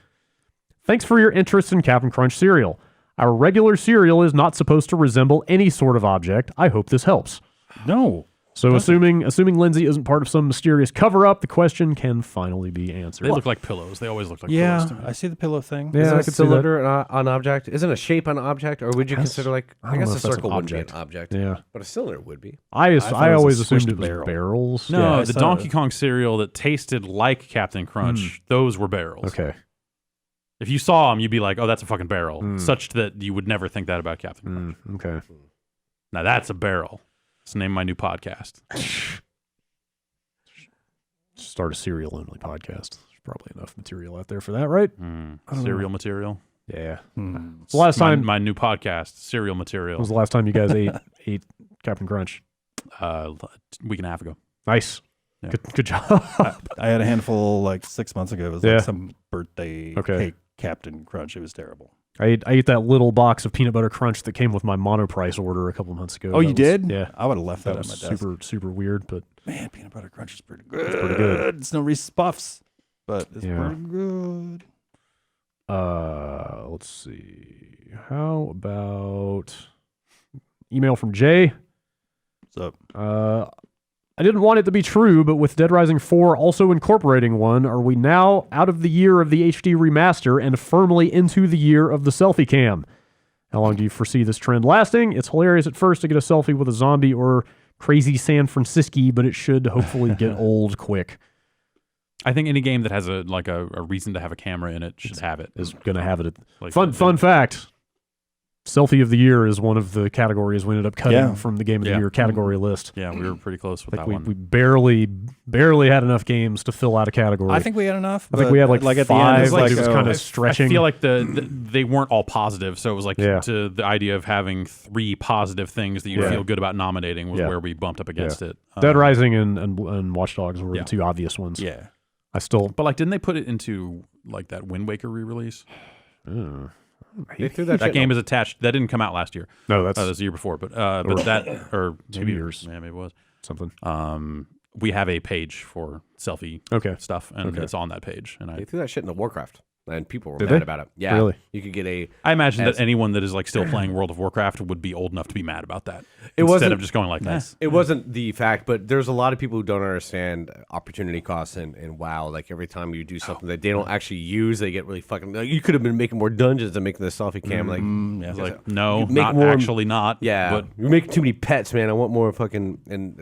Thanks for your interest in Captain Crunch cereal. Our regular cereal is not supposed to resemble any sort of object. I hope this helps. No. So assuming Lindsay isn't part of some mysterious cover-up, the question can finally be answered. They look like pillows. They always look like pillows to me. I see the pillow thing. Yeah, Isn't I a could see that. cylinder an object? Isn't a shape an object? Or would you consider like, I I don't guess know a if that's circle an wouldn't be an object. object. Yeah. But a cylinder would be. I thought it was always a assumed squished it was barrel. barrels. No, Yeah. I the saw Donkey it. Kong cereal that tasted like Captain Crunch, those were barrels. Okay. If you saw them, you'd be like, oh, that's a fucking barrel. Such that you would never think that about Captain Crunch. Okay. Now that's a barrel. That's the name of my new podcast. Start a cereal-only podcast. There's probably enough material out there for that, right? Cereal material. Yeah. Hmm. The last time My new podcast, Cereal when Material, was the last time you guys ate Captain Crunch? a week and a half ago. Nice. Yeah. Good job. I had a handful like 6 months ago. It was Yeah. like some birthday Okay. cake Captain Crunch. It was terrible. I ate that little box of peanut butter crunch that came with my Monoprice order a couple months ago. Oh, you That did? was- Yeah. I would have left that, That on was my desk. super weird, but Man, peanut butter crunch is pretty good. pretty good. It's no Reese's Puffs, but it's Yeah. pretty good. let's see. How about email from Jay? What's up? I didn't want it to be true, but with Dead Rising 4 also incorporating one, are we now out of the year of the HD remaster and firmly into the year of the selfie cam? How long do you foresee this trend lasting? It's hilarious at first to get a selfie with a zombie or crazy San Francisco, but it should hopefully get old quick. I think any game that has a reason to have a camera in it should have it. Is going to have it. Like, Fun fact. Selfie of the year is one of the categories we ended up cutting from the game of the Yeah. year category list. Yeah, we were pretty close with Like that one. we barely had enough games to fill out a category. I think we had enough. I think but, we had like at the end, five, it's like, it was oh, kind I of stretching. feel like they weren't all positive, so it was like Yeah. to the idea of having 3 positive things that you Yeah. feel good about nominating was Yeah. where we bumped up against it. Dead Rising and Watch Dogs were Yeah. the two obvious ones. yeah. I still. But like, didn't they put it into like that Wind Waker re-release? They threw that That shit game is attached. That didn't come out last year. No, that's That was the year before. But that or 2 maybe, years. Yeah, maybe it was. something. We have a page for selfie Okay. stuff, and Okay. it's on that page. And They I threw that shit into Warcraft. and people were Did mad they? about it. Yeah, Really? you could get I imagine that anyone that is like still playing World of Warcraft would be old enough to be mad about that. It instead wasn't- of just going like, nice. It wasn't the fact, but there's a lot of people who don't understand opportunity costs in WoW. Like every time you do something that they don't actually use, they get really fucking. Like, you could have been making more dungeons and making the selfie cam. Like, Yeah, it's like, no, you make not more- actually not. yeah, But you're making too many pets, man. I want more fucking. And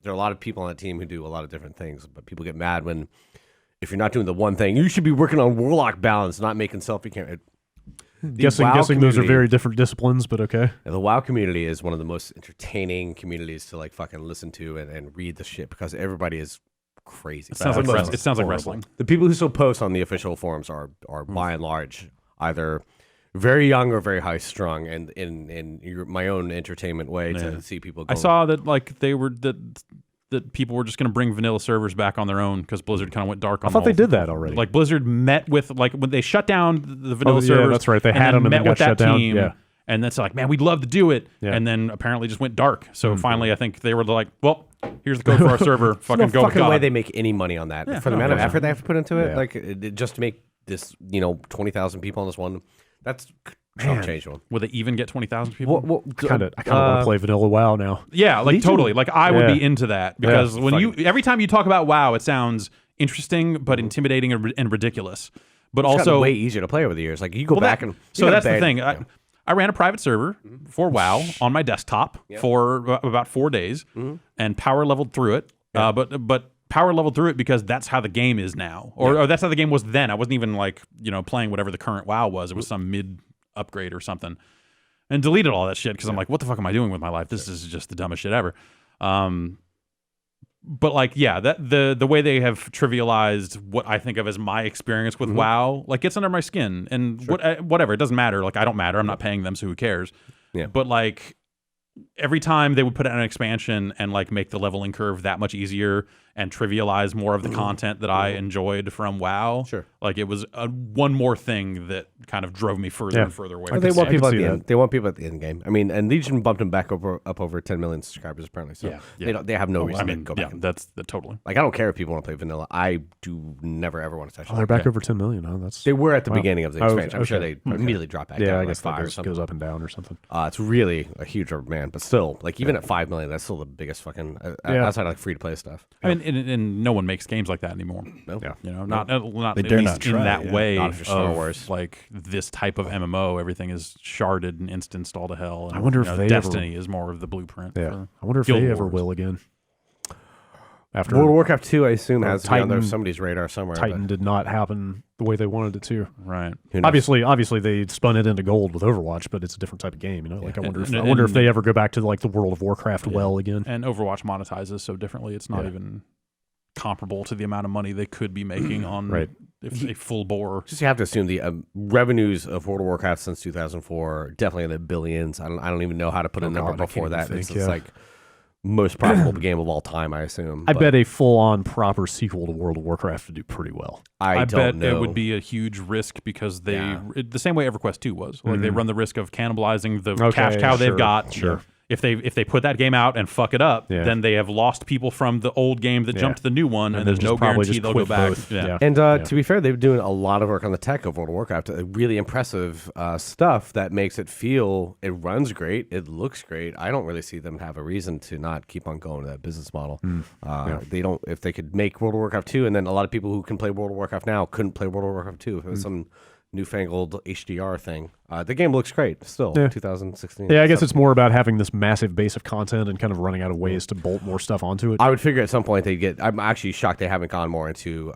there are a lot of people on that team who do a lot of different things, but people get mad when if you're not doing the one thing. You should be working on warlock balance, not making selfie cam. Guessing those are very different disciplines, but okay. The WoW community is one of the most entertaining communities to like fucking listen to and read the shit because everybody is crazy. it sounds like wrestling. The people who still post on the official forums are by and large either very young or very high strung, and in my own entertainment way to see people. I saw that like they were that people were just going to bring vanilla servers back on their own because Blizzard kind of went dark on. I thought they did that already. Like Blizzard met with like when they shut down the vanilla servers. Yeah, that's right. They and had them and met then with got that shut down. team. Yeah. And that's like, man, we'd love to do it. Yeah. And then apparently just went dark. So finally, I think they were like, well, here's the code for our server. Fucking no go fucking with way God. they make any money on that for the amount of effort they have to put into it. Like just to make this, 20,000 people on this one. That's change one. Will they even get 20,000 people? I kind of want to play vanilla WoW now. Yeah, like totally. Like I would be into that because when every time you talk about WoW, it sounds interesting but intimidating and ridiculous. But It's also gotten way easier to play over the years. Like you go back and so that's the thing. I ran a private server for WoW on my desktop for about 4 days and power leveled through it. But power leveled through it because that's how the game is now, or that's how the game was then. I wasn't even like playing whatever the current WoW was. It was some mid upgrade or something, and deleted all that shit because I'm like, what the fuck am I doing with my life? This is just the dumbest shit ever. But like, yeah, that the way they have trivialized what I think of as my experience with WoW, like gets under my skin, and whatever, it doesn't matter. Like I don't matter. I'm not paying them, so who cares? Yeah. But like every time they would put out an expansion and like make the leveling curve that much easier and trivialize more of the content that I enjoyed from WoW. Sure. Like it was one more thing that kind of drove me further and further away. They want people at the end. They want people at the end game. I mean, and Legion bumped them back up over 10 million subscribers apparently. So they have no reason to go back. That's totally. Like I don't care if people want to play vanilla. I do never ever want to touch it. They're back over 10 million. Huh? They were at the beginning of the expansion. I'm sure they immediately drop back down. Yeah, I like guess 5 that or something. goes up and down or something. It's really a huge man, but still, like even at 5 million, that's still the biggest fucking outside of like free to play stuff. I mean, and no one makes games like that anymore. No. Yeah. Not They at dare least not try, in that way. Not if you're Star of, Wars. Like this type of MMO, everything is sharded and instanced all to hell. And, I wonder if they Destiny is more of the blueprint. Yeah, I wonder if Guild they ever Wars. will again. After World of Warcraft 2, I assume has to be on Titan- somebody's radar somewhere. Titan did not happen the way they wanted it to. Right. Who knows? Obviously, they spun it into gold with Overwatch, but it's a different type of game. Like I wonder And- if they ever go back to like the World of Warcraft well again. And Overwatch monetizes so differently, it's not even comparable to the amount of money they could be making on if a full bore. Just you have to assume the revenues of World of Warcraft since 2004 are definitely in the billions. I don't even know how to put a number before that. It's like most profitable game of all time, I assume. I bet a full-on proper sequel to World of Warcraft would do pretty well. I bet don't know. it would be a huge risk because they the same way EverQuest 2 was. Like they run the risk of cannibalizing the cash cow they've got. Sure. If they put that game out and fuck it up, then they have lost people from the old game that jumped to the new one, and there's no guarantee they'll go back. Yeah. And to be fair, they've been doing a lot of work on the tech of World of Warcraft. Really impressive stuff that makes it feel it runs great, it looks great. I don't really see them have a reason to not keep on going to that business model. They don't. If they could make World of Warcraft 2, and then a lot of people who can play World of Warcraft now couldn't play World of Warcraft 2 if it was some newfangled HDR thing. The game looks great still. 2016. Yeah, I guess it's more about having this massive base of content and kind of running out of ways to bolt more stuff onto it. I would figure at some point they'd get. I'm actually shocked they haven't gone more into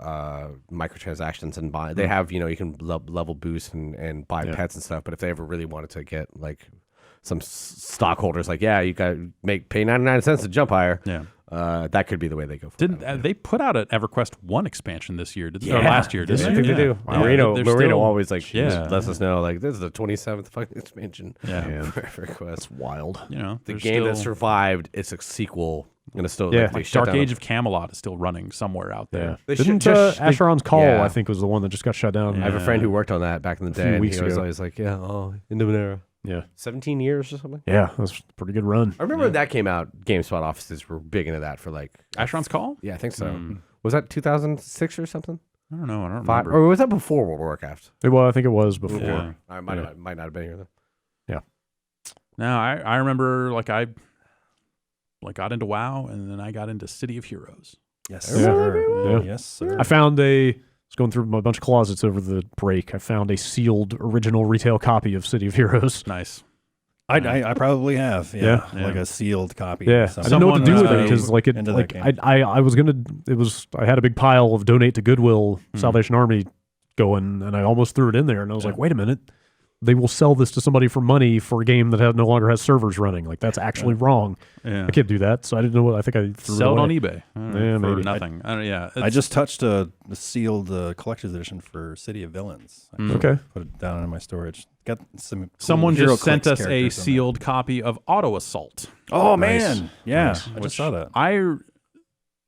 microtransactions and buy. They have, you can level boost and buy pets and stuff. But if they ever really wanted to get like some stockholders, like you got to pay 99 cents to jump higher. Yeah. That could be the way they go. They put out an EverQuest 1 expression this year? Or last year? Didn't I think they do. Wow. Marino always lets us know this is the 27th fucking expansion. For EverQuest. That's wild. The game that survived. It's a sequel. And it's still Dark Age of Camelot is still running somewhere out there. Didn't Asheron's Call, I think, was the one that just got shut down. I have a friend who worked on that back in the day. weeks and he was ago. always like, end of an era. Yeah. 17 years or something? Yeah, that was a pretty good run. I remember when that came out, GameSpot offices were big into that for like... Asheron's Call? Yeah, I think so. Was that 2006 or something? I don't know. I don't Five, remember. or was that before World of Warcraft? Well, I think it was before. Yeah. I might not have been here then. No, I remember I got into WoW, and then I got into City of Heroes. Yes, Yeah. sir. Yeah. Yes, sir. I found I was going through a bunch of closets over the break. I found a sealed original retail copy of City of Heroes. Nice. I probably have. Yeah. Like a sealed copy. Yeah, or I didn't know what to do with it Someone, because into that game. I was gonna I had a big pile of donate to Goodwill Salvation Army going, and I almost threw it in there, and I was like, wait a minute, they will sell this to somebody for money for a game that no longer has servers running. Like that's actually wrong. Yeah. I can't do that, so I didn't know what. I think I threw Sell it it on away. eBay. Yeah, for maybe. nothing. I I just touched a sealed collector's edition for City of Villains. I Okay. put it down in my storage. Got some. Cool Someone Hero just sent Clicks us a characters on sealed copy of Auto Assault. there. Oh Nice. man, yeah, Nice. I which just saw that.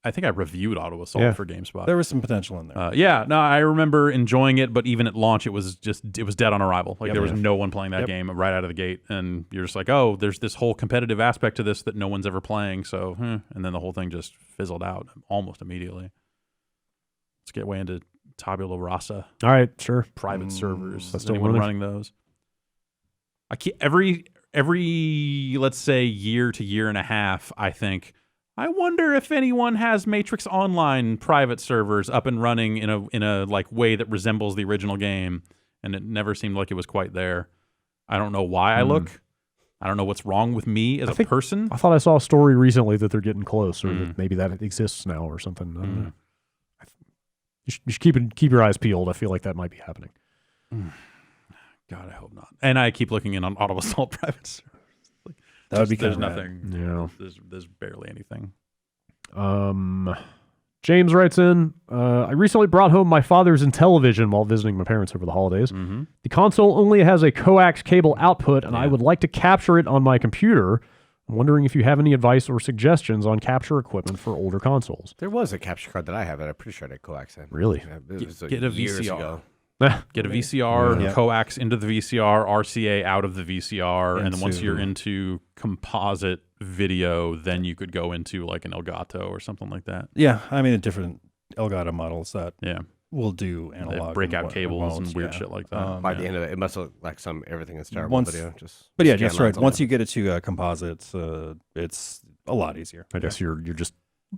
I think I reviewed Auto Assault Yeah. for GameSpot. There was some potential in there. Yeah, no, I remember enjoying it, but even at launch, it was dead on arrival. Like Yep. there was no one playing that Yep. game right out of the gate, and you're just like, oh, there's this whole competitive aspect to this that no one's ever playing. So, and then the whole thing just fizzled out almost immediately. Let's get way into Tabula Rasa All right, sure. private servers. That's Is still anyone running? running those? I keep every let's say year to year and a half, I think, I wonder if anyone has Matrix Online private servers up and running in a like way that resembles the original game, and it never seemed like it was quite there. I don't know why I look. I don't know what's wrong with me as a person. I thought I saw a story recently that they're getting close, or that maybe that exists now, or something. I don't know. You should keep your eyes peeled. I feel like that might be happening. God, I hope not. And I keep looking in on Auto Assault private servers. That would be There's kinda rad. nothing. Yeah. There's barely anything. James writes in, I recently brought home my father's Intellivision while visiting my parents over the holidays. Mm-hmm. The console only has a coax cable output, and I would like to capture it on my computer. I'm wondering if you have any advice or suggestions on capture equipment for older consoles. There was a capture card that I have that I'm pretty sure I had coax in. Really? Yeah, it was, Get a years VCR. ago. Get a VCR, Yeah. coax into the VCR, RCA out of the VCR, and then once Into- you're into composite video, then you could go into like an Elgato or something like that. Yeah, I mean, the different Elgato models that Yeah, will do they analog have breakout and cables won't, and weird yeah. shit like that. By Yeah. the end of it, it must look like everything is terrible Once- video. Just But yeah, scan that's right. lines on Once it. you get it to composites, it's a lot easier. I guess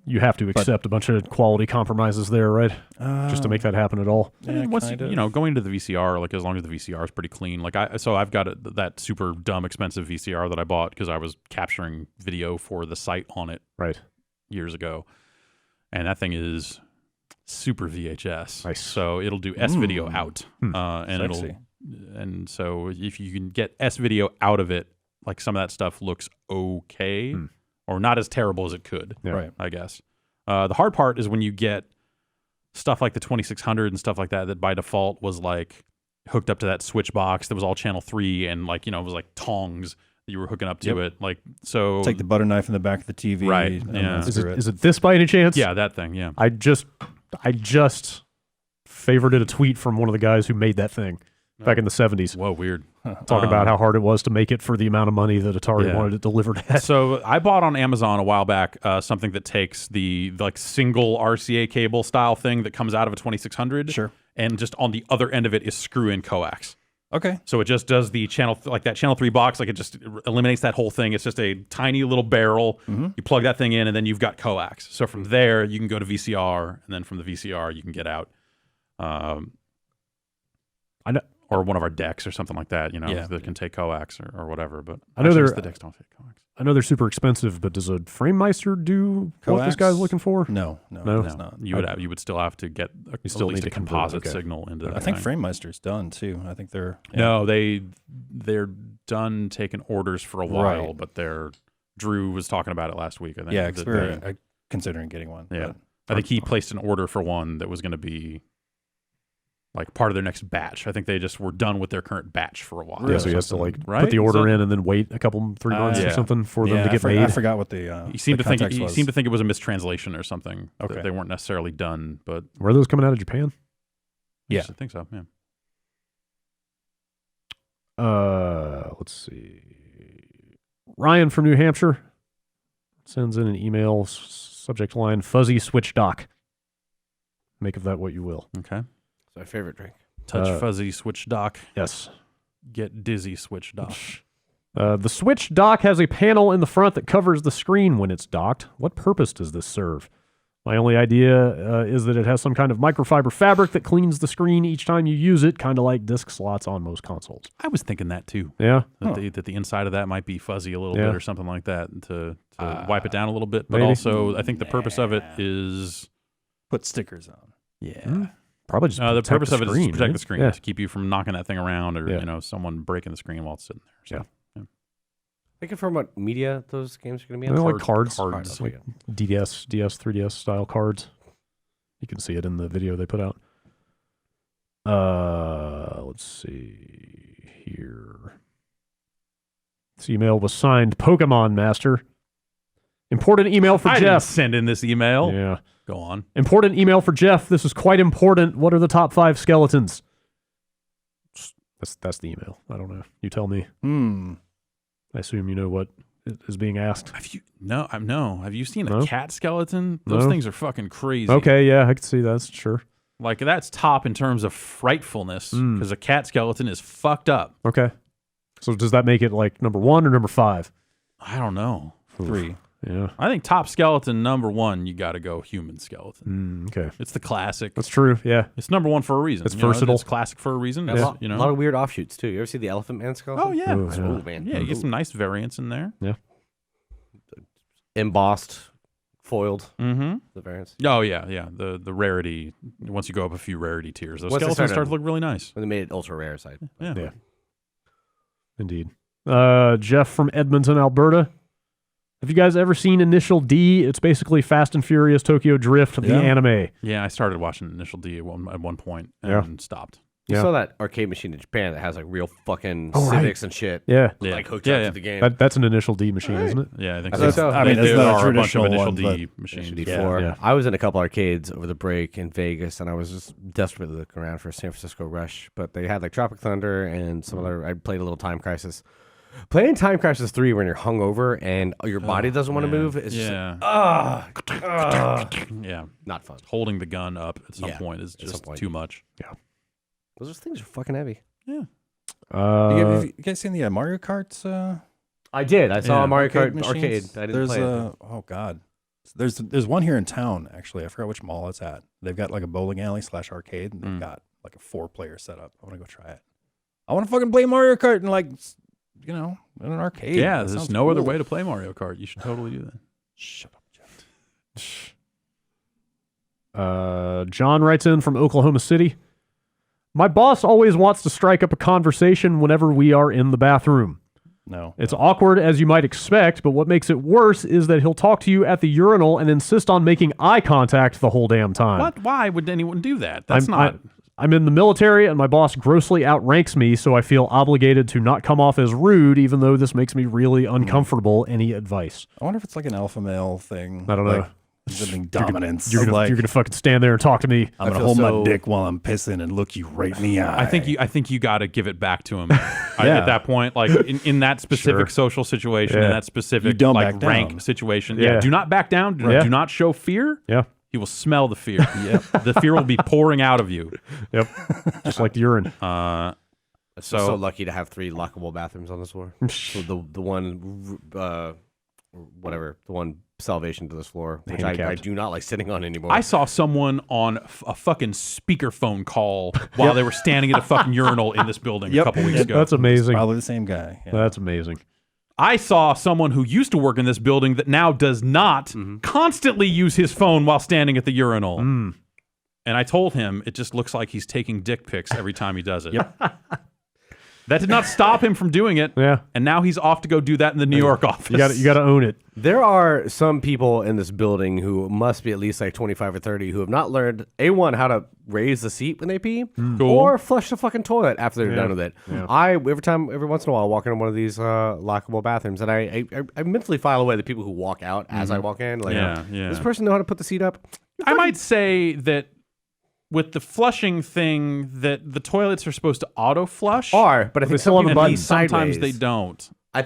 you have to accept a bunch of quality compromises there, right? Just to make that happen at all. I mean, once kind of. you know, going to the VCR, like as long as the VCR is pretty clean, like I've got that super dumb expensive VCR that I bought because I was capturing video for the site on it Right. years ago, and that thing is super VHS. Nice. So it'll do S video out, and Sexy. and so if you can get S video out of it, like some of that stuff looks okay, or not as terrible as it could. Yeah. Right. I guess. The hard part is when you get stuff like the 2600 and stuff like that by default was like hooked up to that switch box that was all channel 3 and like, it was like tongs that you were hooking up to it. Like, so Take the butter knife in the back of the TV. Right, and yeah. unscrew Is it this by any chance? yeah, that thing. Yeah. I just favorited a tweet from one of the guys who made that thing back in the 70s, Whoa, weird. talking about how hard it was to make it for the amount of money that Atari Yeah. wanted it delivered at. So I bought on Amazon a while back something that takes the like single RCA cable style thing that comes out of a 2600. Sure. And just on the other end of it is screw in coax. Okay. So it just does the channel, like that channel 3 box, like it just eliminates that whole thing. It's just a tiny little barrel. You plug that thing in and then you've got coax. So from there, you can go to VCR, and then from the VCR, you can get out I know. or one of our decks or something like that, Yeah. that can take coax or whatever. But I know actually, they're- the decks don't take coax. I know they're super expensive, but does a FrameMeister do what this Coax? guy's looking for? No, No? it's not. You would still have to get at still least need a to convert, composite okay. signal into that I think thing. FrameMeister's done too. I think they're No, they're done taking orders for a while, Right. but Drew was talking about it last week. I think. Yeah, that we're considering getting one. Yeah. but- I think he placed an order for one that was going to be like part of their next batch. I think they just were done with their current batch for a while. Yeah, so he has to like Right? put the Is order that- in and then wait a couple 3 months or Yeah. something for them Yeah, to get I made. forgot what the He seemed the to think context he was. seemed to think it was a mistranslation or something. Okay. That they weren't necessarily done, but Were those coming out of Japan? Yeah. I think so. Yeah. Let's see. Ryan from New Hampshire sends in an email, subject line, fuzzy switch dock. Make of that what you will. Okay. It's my favorite drink. Touch fuzzy switch dock. Yes. Get dizzy switch dock. The Switch dock has a panel in the front that covers the screen when it's docked. What purpose does this serve? My only idea is that it has some kind of microfiber fabric that cleans the screen each time you use it, kind of like disc slots on most consoles. I was thinking that too. Yeah. That the inside of that might be fuzzy a little Yeah. bit or something like that to wipe it down a little bit. But maybe. also, I think the purpose of it is... Put stickers on. Yeah. Probably just The protect purpose the of it is screen, to protect right? the screen, Yeah. to keep you from knocking that thing around or, Yeah. someone breaking the screen while it's sitting there. So. They confirm what media those games are going to be on? They're like cards. Cards. Okay. DS, 3DS style cards. You can see it in the video they put out. Let's see here. This email was signed Pokemon Master. Important email for I Jeff. didn't send in this email. Yeah. Go on. Important email for Jeff. This is quite important. What are the top 5 skeletons? That's the email. I don't know. You tell me. I assume you know what is being asked. Have you seen No? a cat skeleton? Those No. things are fucking crazy. Okay, yeah, I can see that. Sure. Like, that's top in terms of frightfulness because a cat skeleton is fucked up. Okay. So does that make it like number 1 or number 5? I don't know. 3. Yeah. I think top skeleton, number 1, you got to go human skeleton. Okay. It's the classic. That's true. Yeah. It's number 1 for a reason. It's versatile. It's classic for a reason. A It's, lot, a lot of weird offshoots too. You ever see the Elephant Man skeleton? Oh, yeah. Ooh, Oh man, Yeah, you get some nice variants in there. embossed, foiled. Mm-hmm. The variants Oh, yeah. The rarity, once you go up a few rarity tiers, those Once they skeletons started- start to look really nice. when they made it ultra rare side. Yeah. Yeah. Indeed. Jeff from Edmonton, Alberta. Have you guys ever seen Initial D? It's basically Fast and Furious Tokyo Drift, the Yeah. anime. Yeah, I started watching Initial D at one point and stopped. You Yeah. saw that arcade machine in Japan that has like real fucking Oh, right. civics and shit. Yeah. Yeah. Like hooked Yeah, up yeah. to the game. That's an Initial D machine, isn't it? Yeah, I think I so. think so. I mean, There it's not a are a bunch of traditional Initial one, D but machines. D4. Yeah. I was in a couple arcades over the break in Vegas, and I was just desperately looking around for a San Francisco Rush. But they had like Tropic Thunder and some other. I played a little Time Crisis. Playing Time Crisis 3 when you're hungover and your body doesn't want to move. It's just like, Yeah. not fun. Holding the gun up at some Yeah, point is some just point. too much. Those things are fucking heavy. Yeah. Have you guys seen the Mario Karts? I did. I saw Yeah. a Mario Kart machines? arcade. I didn't There's play it. oh god, there's one here in town actually. I forgot which mall it's at. They've got like a bowling alley / arcade, and they've got like a 4-player setup. I want to go try it. I want to fucking play Mario Kart and like in an arcade. Yeah, That there's sounds no other cool. way to play Mario Kart. You should totally do that. Shut up, Jeff. John writes in from Oklahoma City. My boss always wants to strike up a conversation whenever we are in the bathroom. No, It's awkward as you might expect, but what makes it worse is that he'll talk to you at the urinal and insist on making eye contact the whole damn time. What? Why would anyone do that? That's I'm in the military and my boss grossly outranks me, so I feel obligated to not come off as rude, even though this makes me really uncomfortable. Any advice? I wonder if it's like an alpha male thing. I don't know. Like, something dominance. You're like, gonna fucking stand there and talk to me. I'm gonna feel hold so- my dick while I'm pissing and look you right in the eye. I think you got to give it back to him at that point. Like in that specific Sure. social situation, Yeah. in that specific You don't like back rank down. situation. Yeah. Yeah. Do not back down. Right. Do not show fear. Yeah. He will smell the fear. The fear will be pouring out of you. Yep. Just like the urine. I'm so- so lucky to have 3 lockable bathrooms on this floor. So the one, whatever, the one salvation to this floor, which I Handicapped. do not like sitting on anymore. I saw someone on a fucking speakerphone call while they were standing at a fucking urinal in this building a Yep. couple weeks ago. That's amazing. probably the same guy. Yeah. That's amazing. I saw someone who used to work in this building that now does not constantly use his phone while standing at the urinal. And I told him it just looks like he's taking dick pics every time he does it. That did not stop him from doing it. Yeah. And now he's off to go do that in the New York office. You got to own it. There are some people in this building who must be at least like 25 or 30 who have not learned, A1, how to raise the seat when they pee, or flush the fucking toilet after they're done with it. I, every once in a while, walk into one of these lockable bathrooms, and I mentally file away the people who walk out as I walk in. Like, Yeah, does yeah. this person know how to put the seat up? I might say that with the flushing thing, that the toilets are supposed to auto flush. But I think still some have a people button. pee Sometimes sideways. they don't. I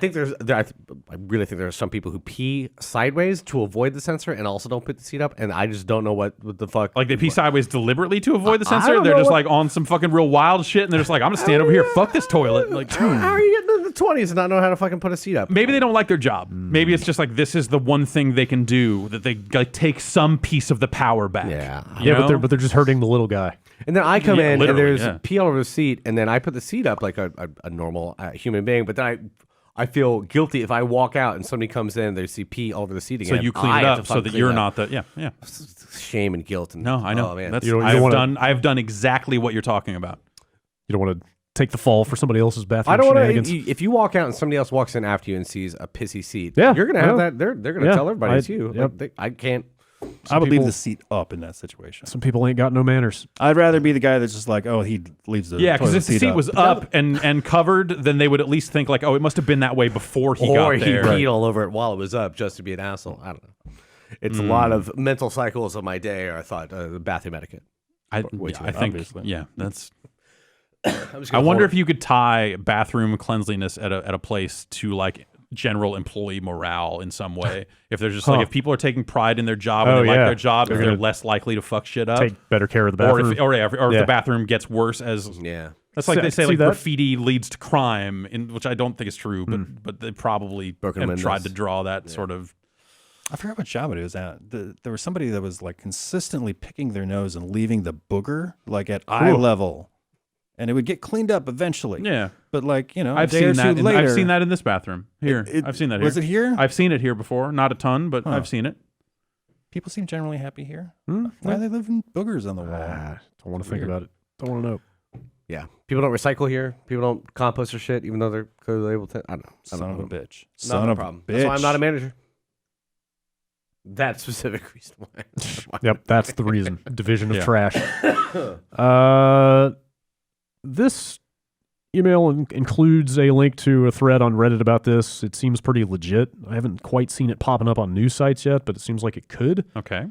really think there are some people who pee sideways to avoid the sensor and also don't put the seat up, and I just don't know what the fuck. Like they pee sideways deliberately to avoid the I sensor? don't They're know just what- like on some fucking real wild shit, and they're just like, I'm gonna stand over here, fuck this toilet. Like, how are you getting in the 20s and not know how to fucking put a seat up? maybe they don't like their job. Maybe it's just like this is the one thing they can do, that they like take some piece of the power back. Yeah. You know? but they're just hurting the little guy. And then I come Yeah, in and literally, there's pee all over the seat, and then I put the seat up like a normal human being, but then I feel guilty if I walk out and somebody comes in, they see pee all over the seat So again. you clean I it have up to so fucking that clean you're it not up. the yeah. Shame and guilt. And, No, I know. Oh, man. That's You don't I've done exactly what you're talking about. You don't want to take the fall for somebody else's bathroom I don't want shenanigans. to. If you walk out and somebody else walks in after you and sees a pissy seat, Yeah, you're gonna I have know. that. They're gonna Yeah, tell everybody it's I- you. yep. Like, I can't. I would leave people- the seat up in that situation. Some people ain't got no manners. I'd rather be the guy that's just like, oh, he leaves the Yeah, because toilet if the seat up. was up and covered, then they would at least think like, oh, it must have been that way before he Or got he there. peed all over it while it was up just to be an asshole. I don't know. It's a lot of mental cycles of my day. Or I thought bathroom etiquette. I too think, obviously. yeah, that's. I'm just I gonna wonder hold if you could tie bathroom cleanliness at a place to like general employee morale in some way. If there's just like if people are taking pride in their job and Oh, they like yeah. their job, if They're they're gonna less likely to fuck shit up, Take better care of the or bathroom. if Yeah. the bathroom gets worse as. Yeah. That's like they say, See like that? graffiti leads to crime, which I don't think is true, but they probably Broken have windows. tried to draw that sort of. I forgot what job it was at. There was somebody that was like consistently picking their nose and leaving the booger like at eye level, and it would get cleaned up eventually. Yeah, But like a I've day or seen two that. later, I've seen that in this bathroom here. I've seen that. Was here. it here? I've seen it here before. Not a ton, but I've seen it. People seem generally happy here. Hmm? Why are they leaving boogers on the wall? Don't want to think about it. Don't want to know. Yeah. People don't recycle here. People don't compost their shit, even though they're clearly able to. I don't know. Son of a bitch. Not Son a of problem. a bitch. That's why I'm not a manager. That specific reason why. Yep, that's the reason. Division of Yeah. trash. This email includes a link to a thread on Reddit about this. It seems pretty legit. I haven't quite seen it popping up on news sites yet, but it seems like it could. Okay.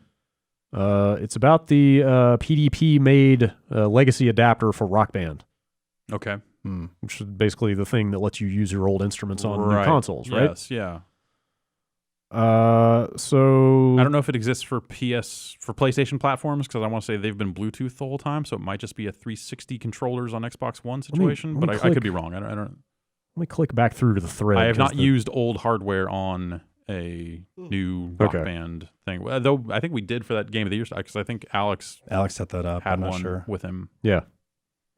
It's about the PDP-made legacy adapter for Rock Band, Okay. which is basically the thing that lets you use your old instruments on new consoles, right? Yes. Yeah. So I don't know if it exists for PlayStation platforms, because I want to say they've been Bluetooth the whole time, so it might just be a 360 controllers on Xbox One situation. let me But I click- could be wrong. I don't. let me click back through to the thread. I have 'cause not used old hardware on a new Rock Okay. Band thing. Though I think we did for that Game of the Year, because I think Alex Alex set that up. had I'm not one sure. with him. Yeah.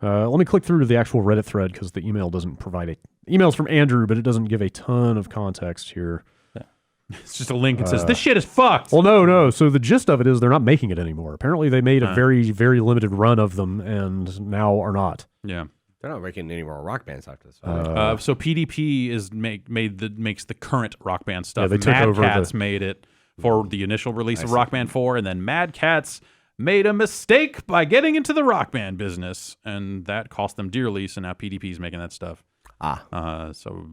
Let me click through to the actual Reddit thread because the email doesn't provide email's from Andrew, but it doesn't give a ton of context here. It's just a link that says, this shit is fucked. Well, no. So the gist of it is they're not making it anymore. Apparently they made a very, very limited run of them and now are not. Yeah. They're not making any more rock bands after this. So PDP is makes the current Rock Band stuff. they took Mad over Catz made it for the initial release of Rock Band 4, and then Mad Catz made a mistake by getting into the Rock Band business, and that cost them dearly. So now PDP is making that stuff. So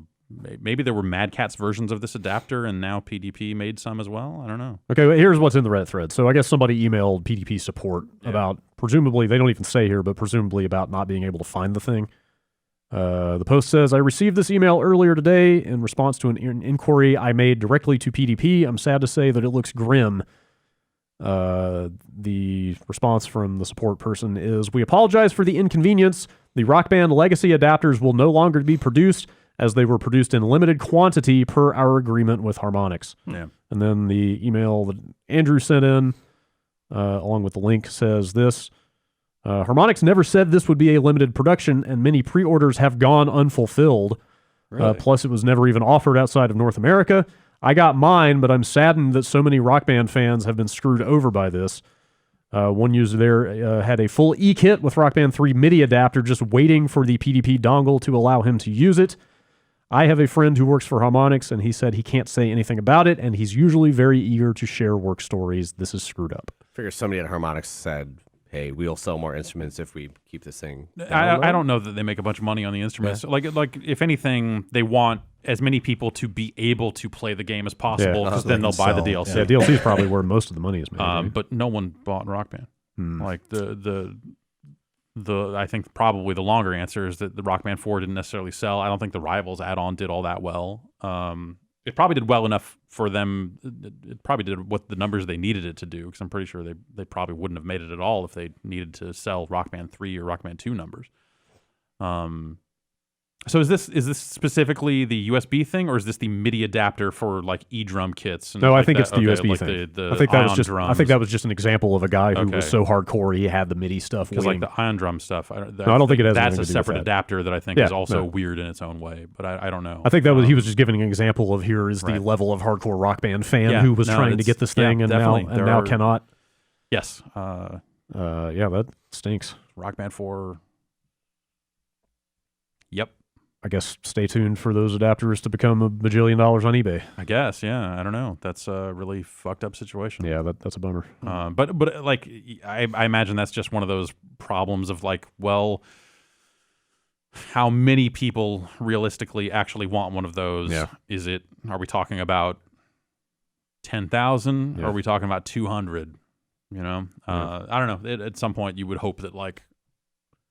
maybe there were Mad Catz versions of this adapter, and now PDP made some as well. I don't know. Okay, well, here's what's in the Reddit thread. So I guess somebody emailed PDP support about, presumably, they don't even say here, but presumably about not being able to find the thing. The post says, I received this email earlier today in response to an inquiry I made directly to PDP. I'm sad to say that it looks grim. The response from the support person is, we apologize for the inconvenience. The Rock Band legacy adapters will no longer be produced as they were produced in limited quantity per our agreement with Harmonix. Yeah. And then the email that Andrew sent in, along with the link, says this. Harmonix never said this would be a limited production, and many pre-orders have gone unfulfilled. Plus, it was never even offered outside of North America. I got mine, but I'm saddened that so many Rock Band fans have been screwed over by this. One user there had a full E-kit with Rock Band 3 MIDI adapter just waiting for the PDP dongle to allow him to use it. I have a friend who works for Harmonix, and he said he can't say anything about it, and he's usually very eager to share work stories. This is screwed up. Figure somebody at Harmonix said, hey, we'll sell more instruments if we keep this thing. I don't know that they make a bunch of money on the instruments. Yeah. Like if anything, they want as many people to be able to play the game as possible, because So then they they'll can buy the sell. DLC. Yeah, DLC is probably where most of the money is made. right? But no one bought Rock Band. Like the I think probably the longer answer is that the Rock Band 4 didn't necessarily sell. I don't think the Rivals add-on did all that well. It probably did well enough for them. It probably did what the numbers they needed it to do, because I'm pretty sure they probably wouldn't have made it at all if they needed to sell Rock Band 3 or Rock Band 2 numbers. So is this specifically the USB thing, or is this the MIDI adapter for like eDrum kits? And no, I like think that? it's the USB like thing. The I think that was Ion just. drums. I think that was just an example of a guy who was Okay. so hardcore he had the MIDI stuff. Because like waiting. the Ion drum stuff, I don't think it has that's anything a to do with separate that. adapter that I think Yeah, is also no. weird in its own way. But I don't know. I think that was he was just giving an example of here is the Right. level of hardcore rock band fan Yeah, who was no, trying to it's- get this yeah, thing and definitely. There now are- cannot. Yes. Yeah, that stinks. Rock Band 4. Yep. I guess stay tuned for those adapters to become $1 bajillion on eBay. I guess. Yeah. I don't know. That's a really fucked up situation. Yeah, that's a bummer. But like I imagine that's just one of those problems of like, well, how many people realistically actually want one of those? Yeah. Are we talking about 10,000? Yeah. Or are we talking about 200? You know, Yeah. I don't know. At some point, you would hope that like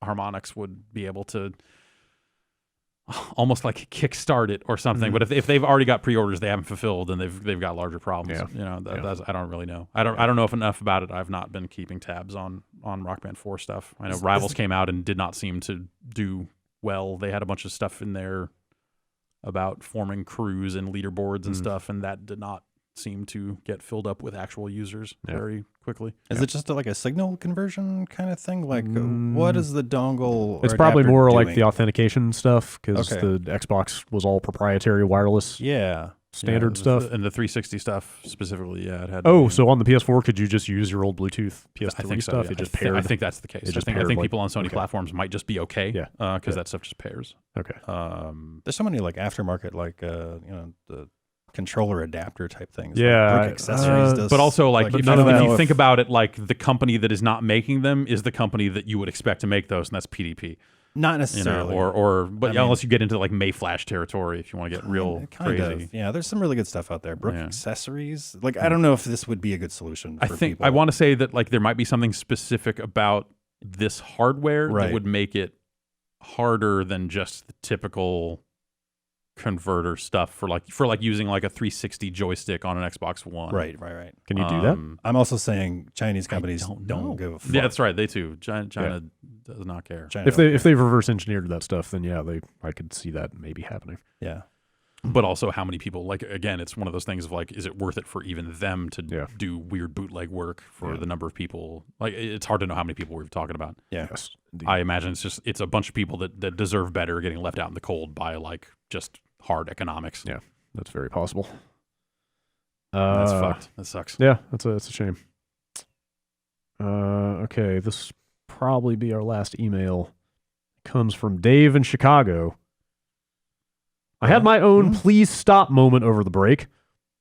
Harmonix would be able to almost like kickstart it or something. But if they've already got pre-orders they haven't fulfilled, then they've got larger problems. Yeah. You know, Yeah. that's, I don't really know. I don't know enough about it. I've not been keeping tabs on Rock Band 4 stuff. I know Rivals came out and did not seem to do well. They had a bunch of stuff in there about forming crews and leaderboards and stuff, and that did not seem to get filled up with actual users very quickly. Is it just like a signal conversion kind of thing? Like, what is the dongle? It's or probably adapter more like doing? the authentication stuff because Okay. the Xbox was all proprietary wireless Yeah. standard Yeah, stuff. and the 360 stuff specifically. Yeah, it had. Oh, so on the PS4, could you just use your old Bluetooth I PS3 think so. stuff? Yeah. It just I paired. think that's the case. It just I paired think like- people on Sony okay. platforms might just be okay. Yeah. Because Yeah. that stuff just pairs. Okay. There's so many like aftermarket, like the controller adapter type things. Yeah, like Brick Accessories does. But also, like, but if, none of if that- you think about it, like the company that is not making them is the company that you would expect to make those, and that's PDP. not You know, necessarily, but I mean- unless you get into like Mayflash territory, if you want to get real kind crazy. of. Yeah, there's some really good stuff out there. Brick Yeah. Accessories. Like, I don't know if this would be a good solution. I For think people. I want to say that like there might be something specific about this hardware that Right. would make it harder than just the typical converter stuff for like using like a 360 joystick on an Xbox One. Right. Can you do that? I'm also saying Chinese companies don't know. don't give a fuck. Yeah, that's right. They too. China does not care. China If they've reverse engineered that stuff, then yeah, I could see that maybe happening. yeah. But also, how many people? Like again, it's one of those things of like, is it worth it for even them to Yeah. do weird bootleg work for the number of people? Like, it's hard to know how many people we're talking about. Yeah. Yes. indeed. I imagine it's a bunch of people that deserve better getting left out in the cold by like just hard economics. Yeah, that's very possible. That's fucked. That sucks. Yeah, that's a shame. Okay, this probably be our last email. Comes from Dave in Chicago. I had my own please stop moment over the break.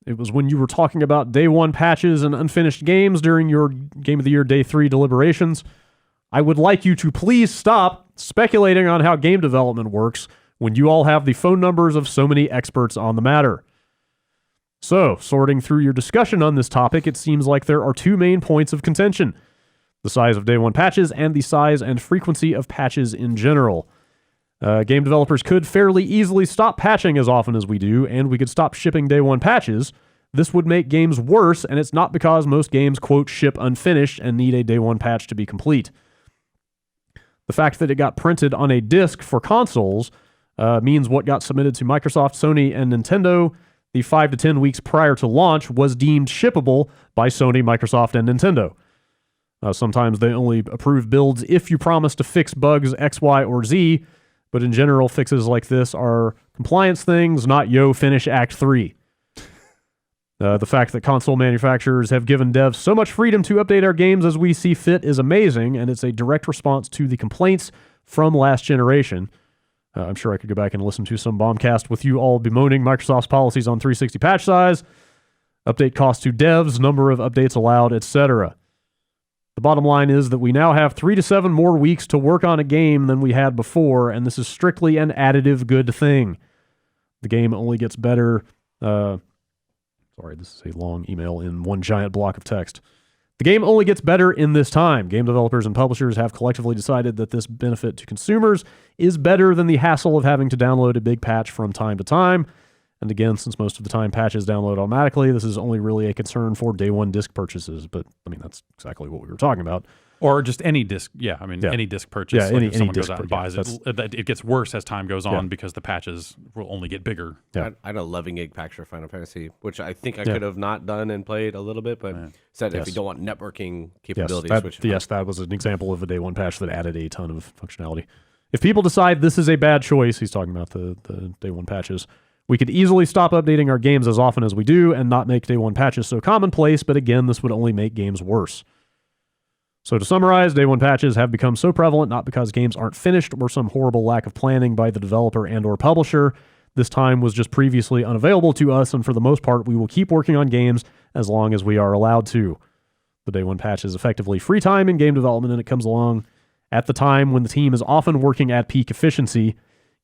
It was when you were talking about day one patches and unfinished games during your Game of the Year Day 3 deliberations. I would like you to please stop speculating on how game development works when you all have the phone numbers of so many experts on the matter. So, sorting through your discussion on this topic, it seems like there are two main points of contention: the size of day one patches and the size and frequency of patches in general. Game developers could fairly easily stop patching as often as we do, and we could stop shipping day one patches. This would make games worse, and it's not because most games, quote, ship unfinished and need a day one patch to be complete. The fact that it got printed on a disc for consoles means what got submitted to Microsoft, Sony, and Nintendo the 5 to 10 weeks prior to launch was deemed shippable by Sony, Microsoft, and Nintendo. Sometimes they only approve builds if you promise to fix bugs X, Y, or Z, but in general, fixes like this are compliance things, not finish Act 3. The fact that console manufacturers have given devs so much freedom to update our games as we see fit is amazing, and it's a direct response to the complaints from last generation. I'm sure I could go back and listen to some Bombcast with you all bemoaning Microsoft's policies on 360 patch size, update cost to devs, number of updates allowed, etc. The bottom line is that we now have 3 to 7 more weeks to work on a game than we had before, and this is strictly an additive good thing. The game only gets better. Sorry, this is a long email in one giant block of text. The game only gets better in this time. Game developers and publishers have collectively decided that this benefit to consumers is better than the hassle of having to download a big patch from time to time. And again, since most of the time patches download automatically, this is only really a concern for day one disc purchases. But I mean, that's exactly what we were talking about. Or just any disc. Yeah, I mean, any disc purchase. Yeah, like if someone goes out and buys it, it gets worse as time goes on because the patches will only get bigger. Yeah. I had a 11 gig patch for Final Fantasy, which I think I could have not done and played a little bit, but said if you don't want networking capabilities. That was an example of a day one patch that added a ton of functionality. If people decide this is a bad choice, he's talking about the day one patches, we could easily stop updating our games as often as we do and not make day one patches so commonplace, but again, this would only make games worse. So to summarize, day one patches have become so prevalent not because games aren't finished or some horrible lack of planning by the developer and or publisher. This time was just previously unavailable to us, and for the most part, we will keep working on games as long as we are allowed to. The day one patch is effectively free time in game development, and it comes along at the time when the team is often working at peak efficiency.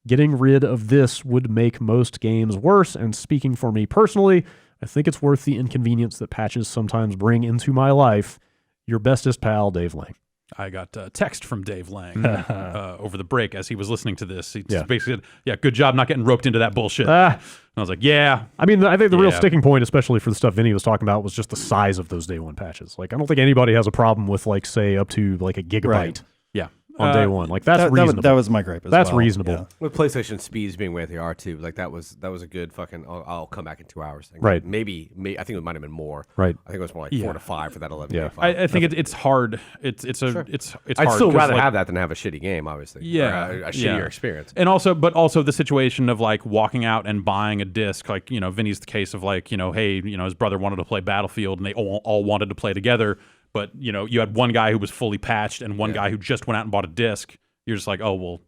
Getting rid of this would make most games worse, and speaking for me personally, I think it's worth the inconvenience that patches sometimes bring into my life. Your bestest pal, Dave Lang. I got a text from Dave Lang over the break as he was listening to this. He just basically said, good job not getting roped into that bullshit. And I was like, yeah. I mean, I think the real sticking point, especially for the stuff Vinny was talking about, was just the size of those day one patches. Like, I don't think anybody has a problem with, like, say, up to, like, a gigabyte. Right. Yeah. On day one. Like, that's reasonable. That was my gripe as well. That's reasonable. Yeah. With PlayStation speeds being where they are, too. Like, that was a good fucking, I'll come back in 2 hours thing. Right. Maybe, I think it might have been more. Right. I think it was more like 4 to 5 for that 11 Yeah. I think it's hard. It's hard. I'd still rather have that than have a shitty game, obviously. Yeah. Or a shittier experience. And also the situation of, like, walking out and buying a disc, like, Vinny's the case of, like, hey, his brother wanted to play Battlefield and they all wanted to play together. But, you had one guy who was fully patched and one guy who just went out and bought a disc. You're just like, oh, well,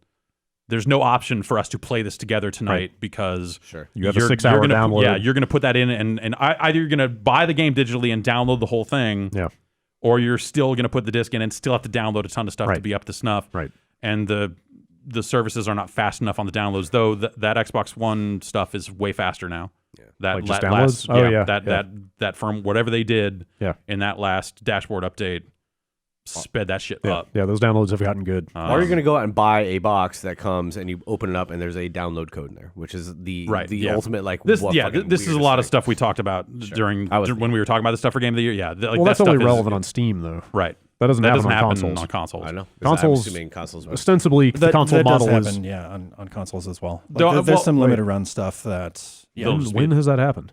there's no option for us to play this together tonight because you have a 6-hour download. Yeah, you're going to put that in, and either you're going to buy the game digitally and download the whole thing, or you're still going to put the disc in and still have to download a ton of stuff to be up to snuff. Right. And the services are not fast enough on the downloads, though that Xbox One stuff is way faster now. Yeah. That like just downloads? That firm, whatever they did in that last dashboard update, sped that shit up. Yeah, those downloads have gotten good. Or you're going to go out and buy a box that comes and you open it up and there's a download code in there, which is the ultimate like this. This is a lot of stuff we talked about during when we were talking about the stuff for Game of the Year. Yeah, that's only relevant on Steam though. Right. That doesn't happen on consoles. I know. Consoles, I'm assuming consoles. Ostensibly, the console model does is happen, on consoles as well. Like, there's some limited run stuff that's when has that happened?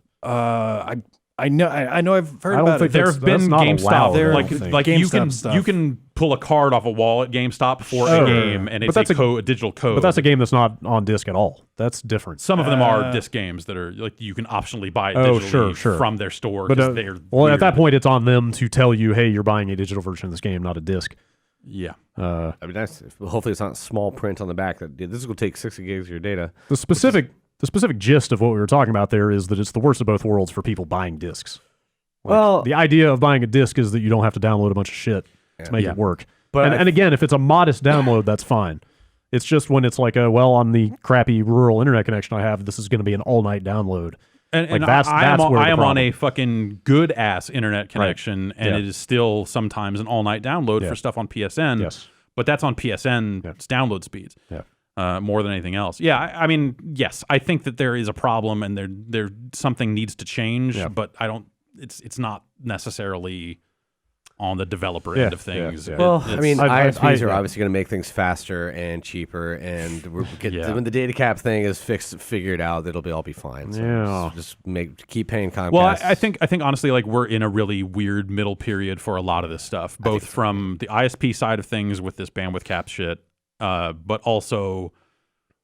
I know. I've heard about it. There have been GameStop. Like GameStop you can pull a card off a wall at GameStop for a game, and it's a digital code. But that's a game that's not on disc at all. That's different. Some of them are disc games that are like you can optionally buy it digitally from their store. But at that point, it's on them to tell you, hey, you're buying a digital version of this game, not a disc. Yeah. I mean, hopefully it's not small print on the back that this will take 60 gigs of your data. The specific gist of what we were talking about there is that it's the worst of both worlds for people buying discs. Like, the idea of buying a disc is that you don't have to download a bunch of shit to make it work. But and again, if it's a modest download, that's fine. It's just when it's like, on the crappy rural internet connection I have, this is going to be an all-night download. And I am on a fucking good-ass internet connection, and it is still sometimes an all-night download for stuff on PSN. Yes. But that's on PSN's download speeds. Yeah. More than anything else. Yeah, I mean, yes, I think that there is a problem and there something needs to change, but I don't. It's not necessarily on the developer end of things. Well, I mean, ISPs are obviously going to make things faster and cheaper, and when the data cap thing is figured out, it'll all be fine. So just keep paying Comcast. Well, I think honestly, like we're in a really weird middle period for a lot of this stuff, both from the ISP side of things with this bandwidth cap shit. But also,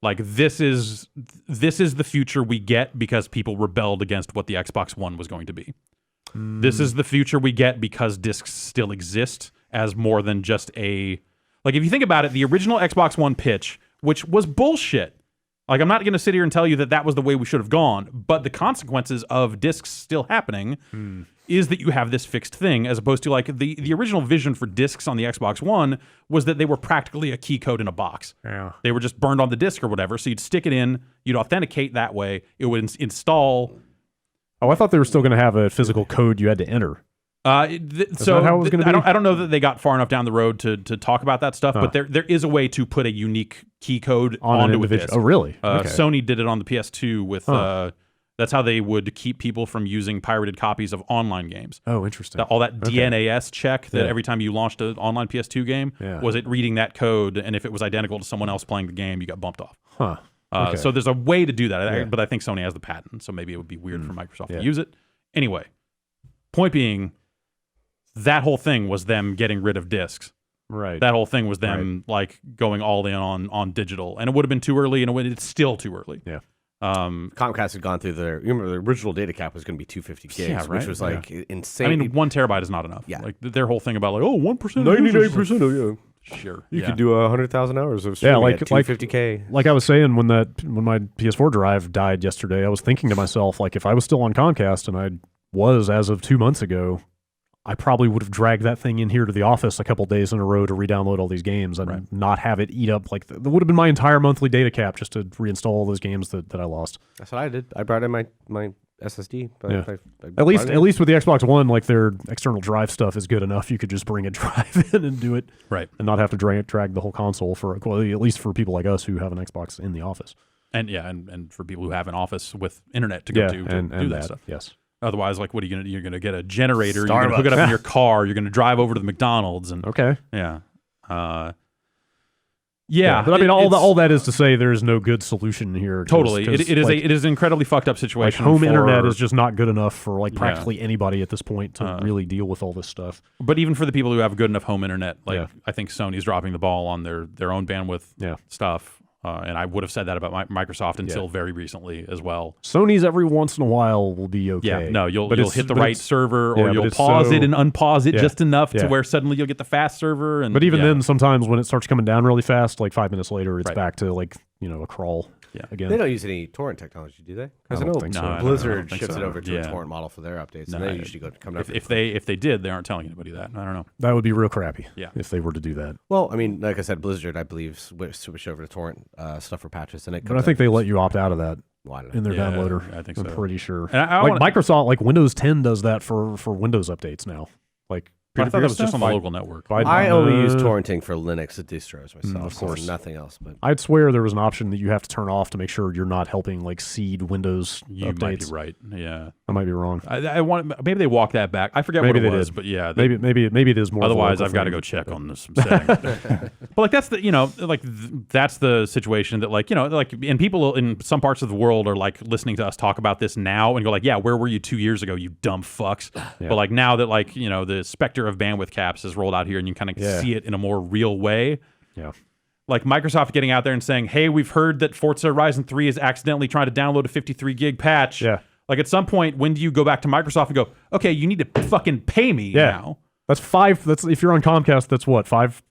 like this is the future we get because people rebelled against what the Xbox One was going to be. This is the future we get because discs still exist as more than just if you think about it, the original Xbox One pitch, which was bullshit. Like, I'm not going to sit here and tell you that was the way we should have gone, but the consequences of discs still happening is that you have this fixed thing, as opposed to like the original vision for discs on the Xbox One was that they were practically a key code in a box. Yeah. They were just burned on the disc or whatever, so you'd stick it in, you'd authenticate that way, it would install. Oh, I thought they were still going to have a physical code you had to enter. So how it was gonna be? I don't know that they got far enough down the road to talk about that stuff, but there is a way to put a unique key code onto a disc. Oh, really? Okay. Sony did it on the PS2 with that's how they would keep people from using pirated copies of online games. Oh, interesting. All that DNAS check that every time you launched an online PS2 game, was it reading that code, and if it was identical to someone else playing the game, you got bumped off. Huh. Okay. So there's a way to do that, but I think Sony has the patent, so maybe it would be weird for Microsoft to use it. Anyway, point being, that whole thing was them getting rid of discs. Right. That whole thing was them like going all in on digital, and it would have been too early, and it's still too early. Yeah. Comcast had gone through their. You remember the original data cap was going to be 250 gigs, which was like insane. I mean, 1 terabyte is not enough. Yeah. Like their whole thing about like 1%, 99% of Sure. You could do 100,000 hours of streaming at 250K. Like I was saying when my PS4 drive died yesterday, I was thinking to myself, like, if I was still on Comcast and I was as of 2 months ago, I probably would have dragged that thing in here to the office a couple days in a row to re-download all these games and not have it eat up. Like, that would have been my entire monthly data cap just to reinstall all those games that I lost. That's what I did. I brought in my SSD. At least with the Xbox One, like, their external drive stuff is good enough. You could just bring a drive in and do it, and not have to drag the whole console for, well, at least for people like us who have an Xbox in the office. And and for people who have an office with internet to go to do that stuff. Yes. Otherwise, like, what are you gonna? You're gonna get a generator. Starbucks. You're gonna hook it up in your car. You're gonna drive over to the McDonald's and But I mean, all that is to say, there is no good solution here. Totally, it is an incredibly fucked up situation. Like, home internet is just not good enough for like practically anybody at this point to really deal with all this stuff. But even for the people who have good enough home internet, like I think Sony's dropping the ball on their own bandwidth stuff. And I would have said that about Microsoft until very recently as well. Sony's every once in a while will be okay. Yeah, no, you'll hit the right server, or you'll pause it and unpause it just enough to where suddenly you'll get the fast server. But even then, sometimes when it starts coming down really fast, like 5 minutes later, it's back to like a crawl. Again. They don't use any torrent technology, do they? Because I know Blizzard shifts it over to a torrent model for their updates, and they usually come down. If they did, they aren't telling anybody that. I don't know. That would be real crappy. If they were to do that. Well, I mean, like I said, Blizzard, I believe, switched over to torrent stuff for patches, and but I think they let you opt out of that in their downloader. I think so. I'm pretty sure. And Microsoft, like Windows 10, does that for Windows updates now. Like. I thought it was just on the local network. I only use torrenting for Linux distros myself, of course. So nothing else. But I'd swear there was an option that you have to turn off to make sure you're not helping like seed Windows you updates. Might be right. Yeah, I might be wrong. I want maybe they walk that back. I forget maybe what it was, but maybe it is more. Otherwise, I've got to go check on this setting. But like that's that's the situation that and people in some parts of the world are like listening to us talk about this now and go like, yeah, where were you 2 years ago, you dumb fucks? But like now that the specter of bandwidth caps is rolled out here and you kind of see it in a more real way. Yeah. Like Microsoft getting out there and saying, hey, we've heard that Forza Horizon 3 is accidentally trying to download a 53 gig patch. Yeah. Like at some point, when do you go back to Microsoft and go, okay, you need to fucking pay me now? That's if you're on Comcast, that's what, 5%?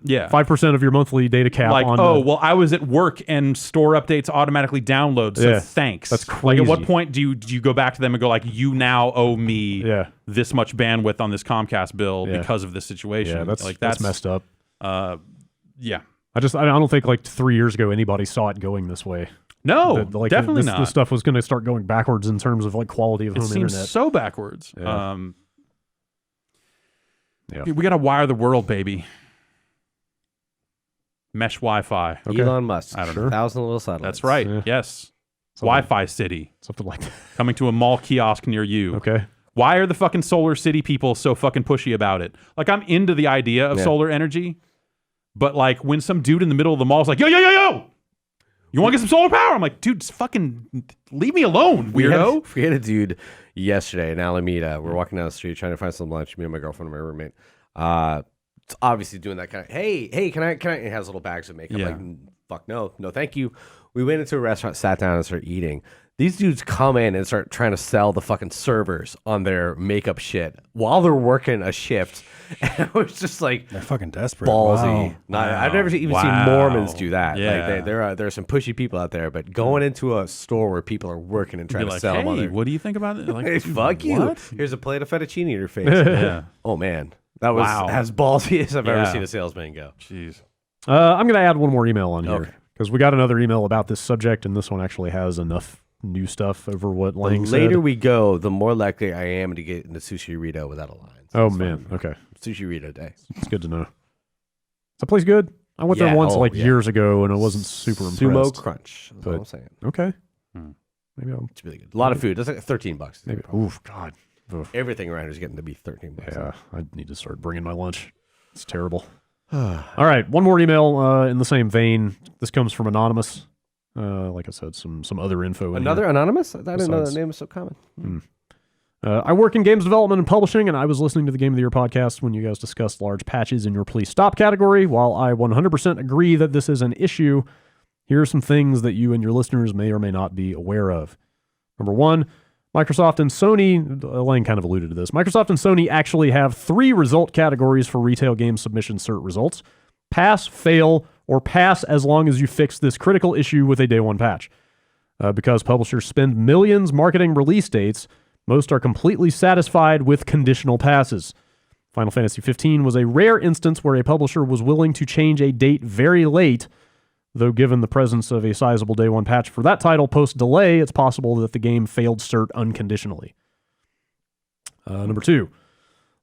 Yeah. 5% of your monthly data cap. Like, I was at work and store updates automatically download, so thanks. That's crazy. Like, at what point do you go back to them and go like, you now owe me this much bandwidth on this Comcast bill because of this situation? Yeah, that's messed up. Yeah. I don't think like 3 years ago anybody saw it going this way. No, definitely not. This stuff was going to start going backwards in terms of like quality of home internet. It seems so backwards. Yeah. We got to wire the world, baby. Mesh Wi-Fi. Okay. Elon Musk. I don't know. 1,000 little satellites. That's right. Yeah. Yes. Wi-Fi City. Something like that. Coming to a mall kiosk near you. Okay. Why are the fucking Solar City people so fucking pushy about it? Like, I'm into the idea of solar energy, but like when some dude in the middle of the mall is like, yo, you want to get some solar power? I'm like, dude, just fucking leave me alone, weirdo. We had a dude yesterday in Alameda. We're walking down the street trying to find some lunch. Me and my girlfriend and my roommate. It's obviously doing that kind of, hey, can I? It has little bags of makeup. Yeah. Like, fuck no, thank you. We went into a restaurant, sat down, and started eating. These dudes come in and start trying to sell the fucking servers on their makeup shit while they're working a shift. And I was just like, they're fucking desperate. Ballsy. Wow. I've never even seen Mormons do that. Yeah. Like there are some pushy people out there, but going into a store where people are working and trying to sell them on hey, their, what do you think about it? Like, hey, fuck you. What? Here's a plate of fettuccine in your face. Yeah. Oh man, that was as ballsy as I've ever seen a salesman go. Jeez. I'm going to add one more email on here Okay. because we got another email about this subject, and this one actually has enough new stuff over what The Lang later said. we go, the more likely I am to get into Sushi Rito without a line. So Oh it's man, fine. okay, Sushi Rito day. it's good to know. Is that place good? I went there Yeah, once yeah. years ago, and I wasn't super impressed. Sumo Crunch. That's But- all I'm saying. Okay, Hmm. maybe I'll. It's really good. A lot of food. That's like $13. Maybe. Oof, God. Ugh. Everything around here is getting to be $13. Yeah, I need to start bringing my lunch. It's terrible. All right, one more email in the same vein. This comes from Anonymous. Like I said, some other info. in Another here. anonymous? I didn't know Besides- that name was so common. I work in games development and publishing, and I was listening to the Game of the Year podcast when you guys discussed large patches in your Please Stop category. While I 100% agree that this is an issue, here are some things that you and your listeners may or may not be aware of. Number one, Microsoft and Sony, Elaine kind of alluded to this, Microsoft and Sony actually have 3 result categories for retail game submission cert results: pass, fail, or pass as long as you fix this critical issue with a day one patch. Because publishers spend millions marketing release dates, most are completely satisfied with conditional passes. Final Fantasy XV was a rare instance where a publisher was willing to change a date very late, though given the presence of a sizable day one patch for that title post-delay, it's possible that the game failed cert unconditionally. Number 2,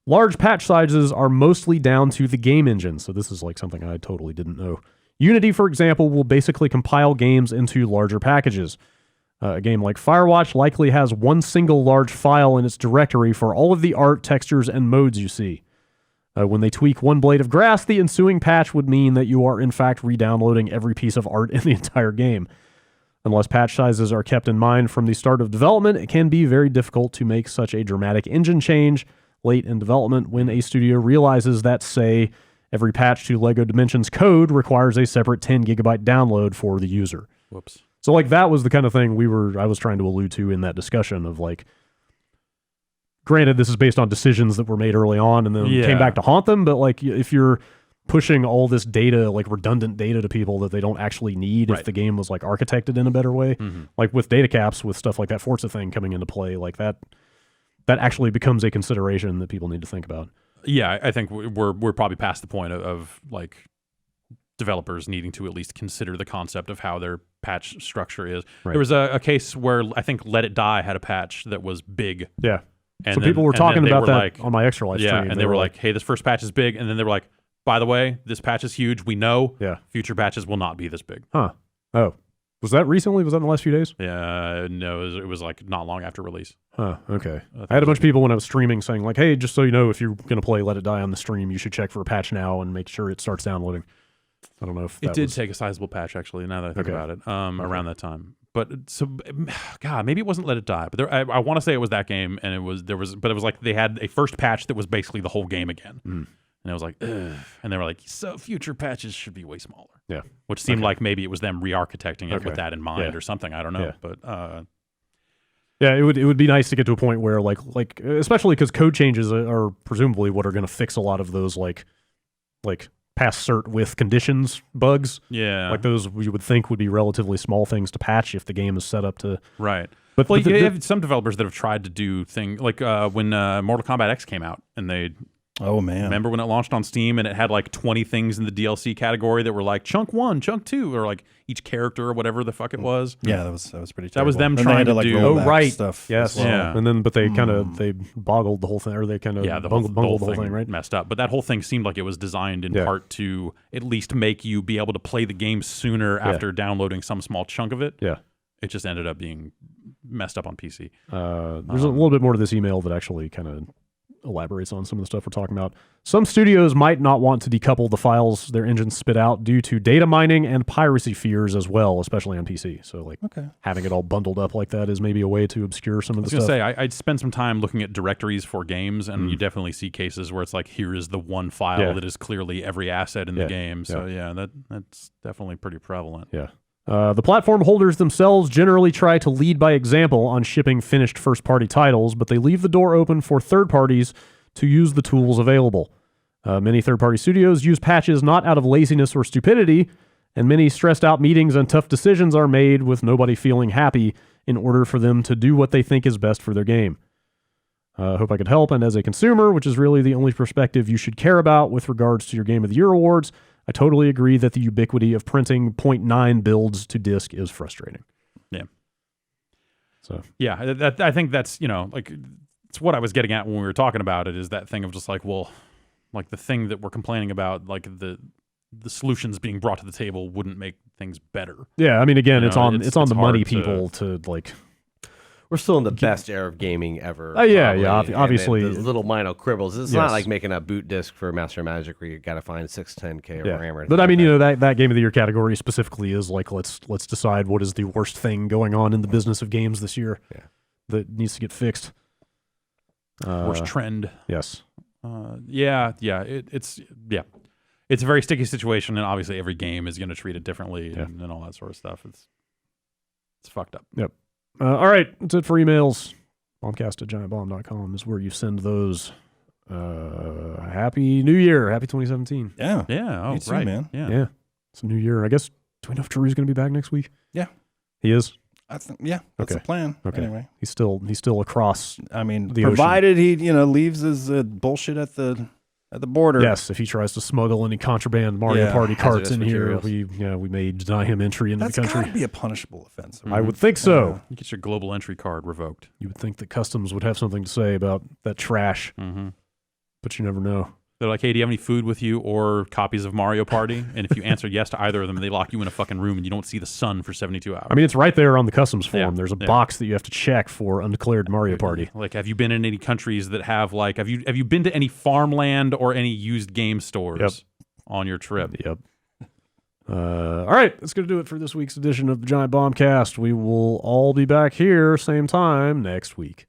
large patch sizes are mostly down to the game engine, so this is like something I totally didn't know. Unity, for example, will basically compile games into larger packages. A game like Firewatch likely has one single large file in its directory for all of the art, textures, and modes you see. When they tweak one blade of grass, the ensuing patch would mean that you are in fact re-downloading every piece of art in the entire game. Unless patch sizes are kept in mind from the start of development, it can be very difficult to make such a dramatic engine change late in development when a studio realizes that, say, every patch to LEGO Dimensions code requires a separate 10 gigabyte download for the user. Whoops. So like that was the kind of thing I was trying to allude to in that discussion of like, granted, this is based on decisions that were made early on and then came back to haunt them. But like, if you're pushing all this data, like redundant data to people that they don't actually need, if the game was like architected in a better way, like with data caps, with stuff like that Forza thing coming into play, like that actually becomes a consideration that people need to think about. Yeah, I think we're probably past the point of like developers needing to at least consider the concept of how their patch structure is. Right. There was a case where I think Let It Die had a patch that was big. Yeah. And so then, people were and talking then they about were that like, on my Extra Life stream. Yeah, and they were like, hey, this first patch is big. And then they were like, by the way, this patch is huge. We know future patches will not be this big. Huh. Oh. Was that recently? Was that in the last few days? Yeah, no, it was like not long after release. Huh, okay. I had a bunch of people when I was streaming saying like, hey, just so you know, if you're going to play Let It Die on the stream, you should check for a patch now and make sure it starts downloading. I don't know if it did take a sizable patch, actually, now that I think about it, around that time. But so, God, maybe it wasn't Let It Die, but I want to say it was that game, and it was like they had a first patch that was basically the whole game again. And I was like, ugh. And they were like, so future patches should be way smaller. Yeah. Which seemed like maybe it was them re-architecting it with that in mind or something. I don't know. Yeah. But yeah, it would be nice to get to a point where like especially because code changes are presumably what are going to fix a lot of those like pass cert with conditions bugs. Yeah. Like those you would think would be relatively small things to patch if the game is set up to. Right. But well, you have some developers that have tried to do things like when Mortal Kombat X came out and they. Oh, man. Remember when it launched on Steam and it had like 20 things in the DLC category that were like chunk 1, chunk 2, or like each character or whatever the fuck it was? Yeah, that was pretty terrible. That was them and trying they to had do... roll back stuff. Yes. Well. Yeah. And then, but they kind of, they boggled the whole thing, or they kind of bungled the whole thing, right? Messed up. But that whole thing seemed like it was designed in part to at least make you be able to play the game sooner after downloading some small chunk of it. Yeah. It just ended up being messed up on PC. There's a little bit more to this email that actually kind of elaborates on some of the stuff we're talking about. Some studios might not want to decouple the files their engines spit out due to data mining and piracy fears as well, especially on PC. So like having it all bundled up like that is maybe a way to obscure some of the stuff. I was going to say, I'd spend some time looking at directories for games, and you definitely see cases where it's like, here is the one file that is clearly every asset in the game. So that's definitely pretty prevalent. Yeah. The platform holders themselves generally try to lead by example on shipping finished first-party titles, but they leave the door open for third parties to use the tools available. Many third-party studios use patches not out of laziness or stupidity, and many stressed-out meetings and tough decisions are made with nobody feeling happy in order for them to do what they think is best for their game. I hope I could help, and as a consumer, which is really the only perspective you should care about with regards to your Game of the Year awards, I totally agree that the ubiquity of printing 0.9 builds to disk is frustrating. Yeah. So yeah, I think that's, like, it's what I was getting at when we were talking about it, is that thing of just like, well, like the thing that we're complaining about, like the solutions being brought to the table wouldn't make things better. Yeah, I mean, again, it's on the hard money people to like. We're still in the best era of gaming ever. Yeah, probably. obviously. And the little minor quibbles. It's not like making a boot disc for Master Magic where you got to find 610K or RAM. But I mean, that Game of the Year category specifically is like, let's decide what is the worst thing going on in the business of games this year that needs to get fixed. Worst trend. Yes. It's a very sticky situation, and obviously every game is going to treat it differently and all that sort of stuff. It's fucked up. Yep. All right, that's it for emails. Bombcast@giantbomb.com is where you send those. Happy New Year. Happy 2017. Yeah. Yeah. Oh, You too, right. man. Yeah. It's a new year. I guess, do we know if Drew's going to be back next week? Yeah. He is? I think, that's the plan. Okay. Anyway. He's still across I mean, the provided he, leaves his bullshit at the border. Yes, if he tries to smuggle any contraband Mario Party carts in materials. here, we may deny him entry into the country. That's got to be a punishable offense. I would think so. You get your global entry card revoked. You would think that customs would have something to say about that trash, but you never know. They're like, hey, do you have any food with you or copies of Mario Party? And if you answer yes to either of them, they lock you in a fucking room and you don't see the sun for 72 hours. I mean, it's right there on the customs form. Yeah. There's a box that you have to check for undeclared Mario Party. Like, have you been in any countries that have, like, have you been to any farmland or any used game stores on your trip? Yep. All right, that's going to do it for this week's edition of the Giant Bombcast. We will all be back here same time next week.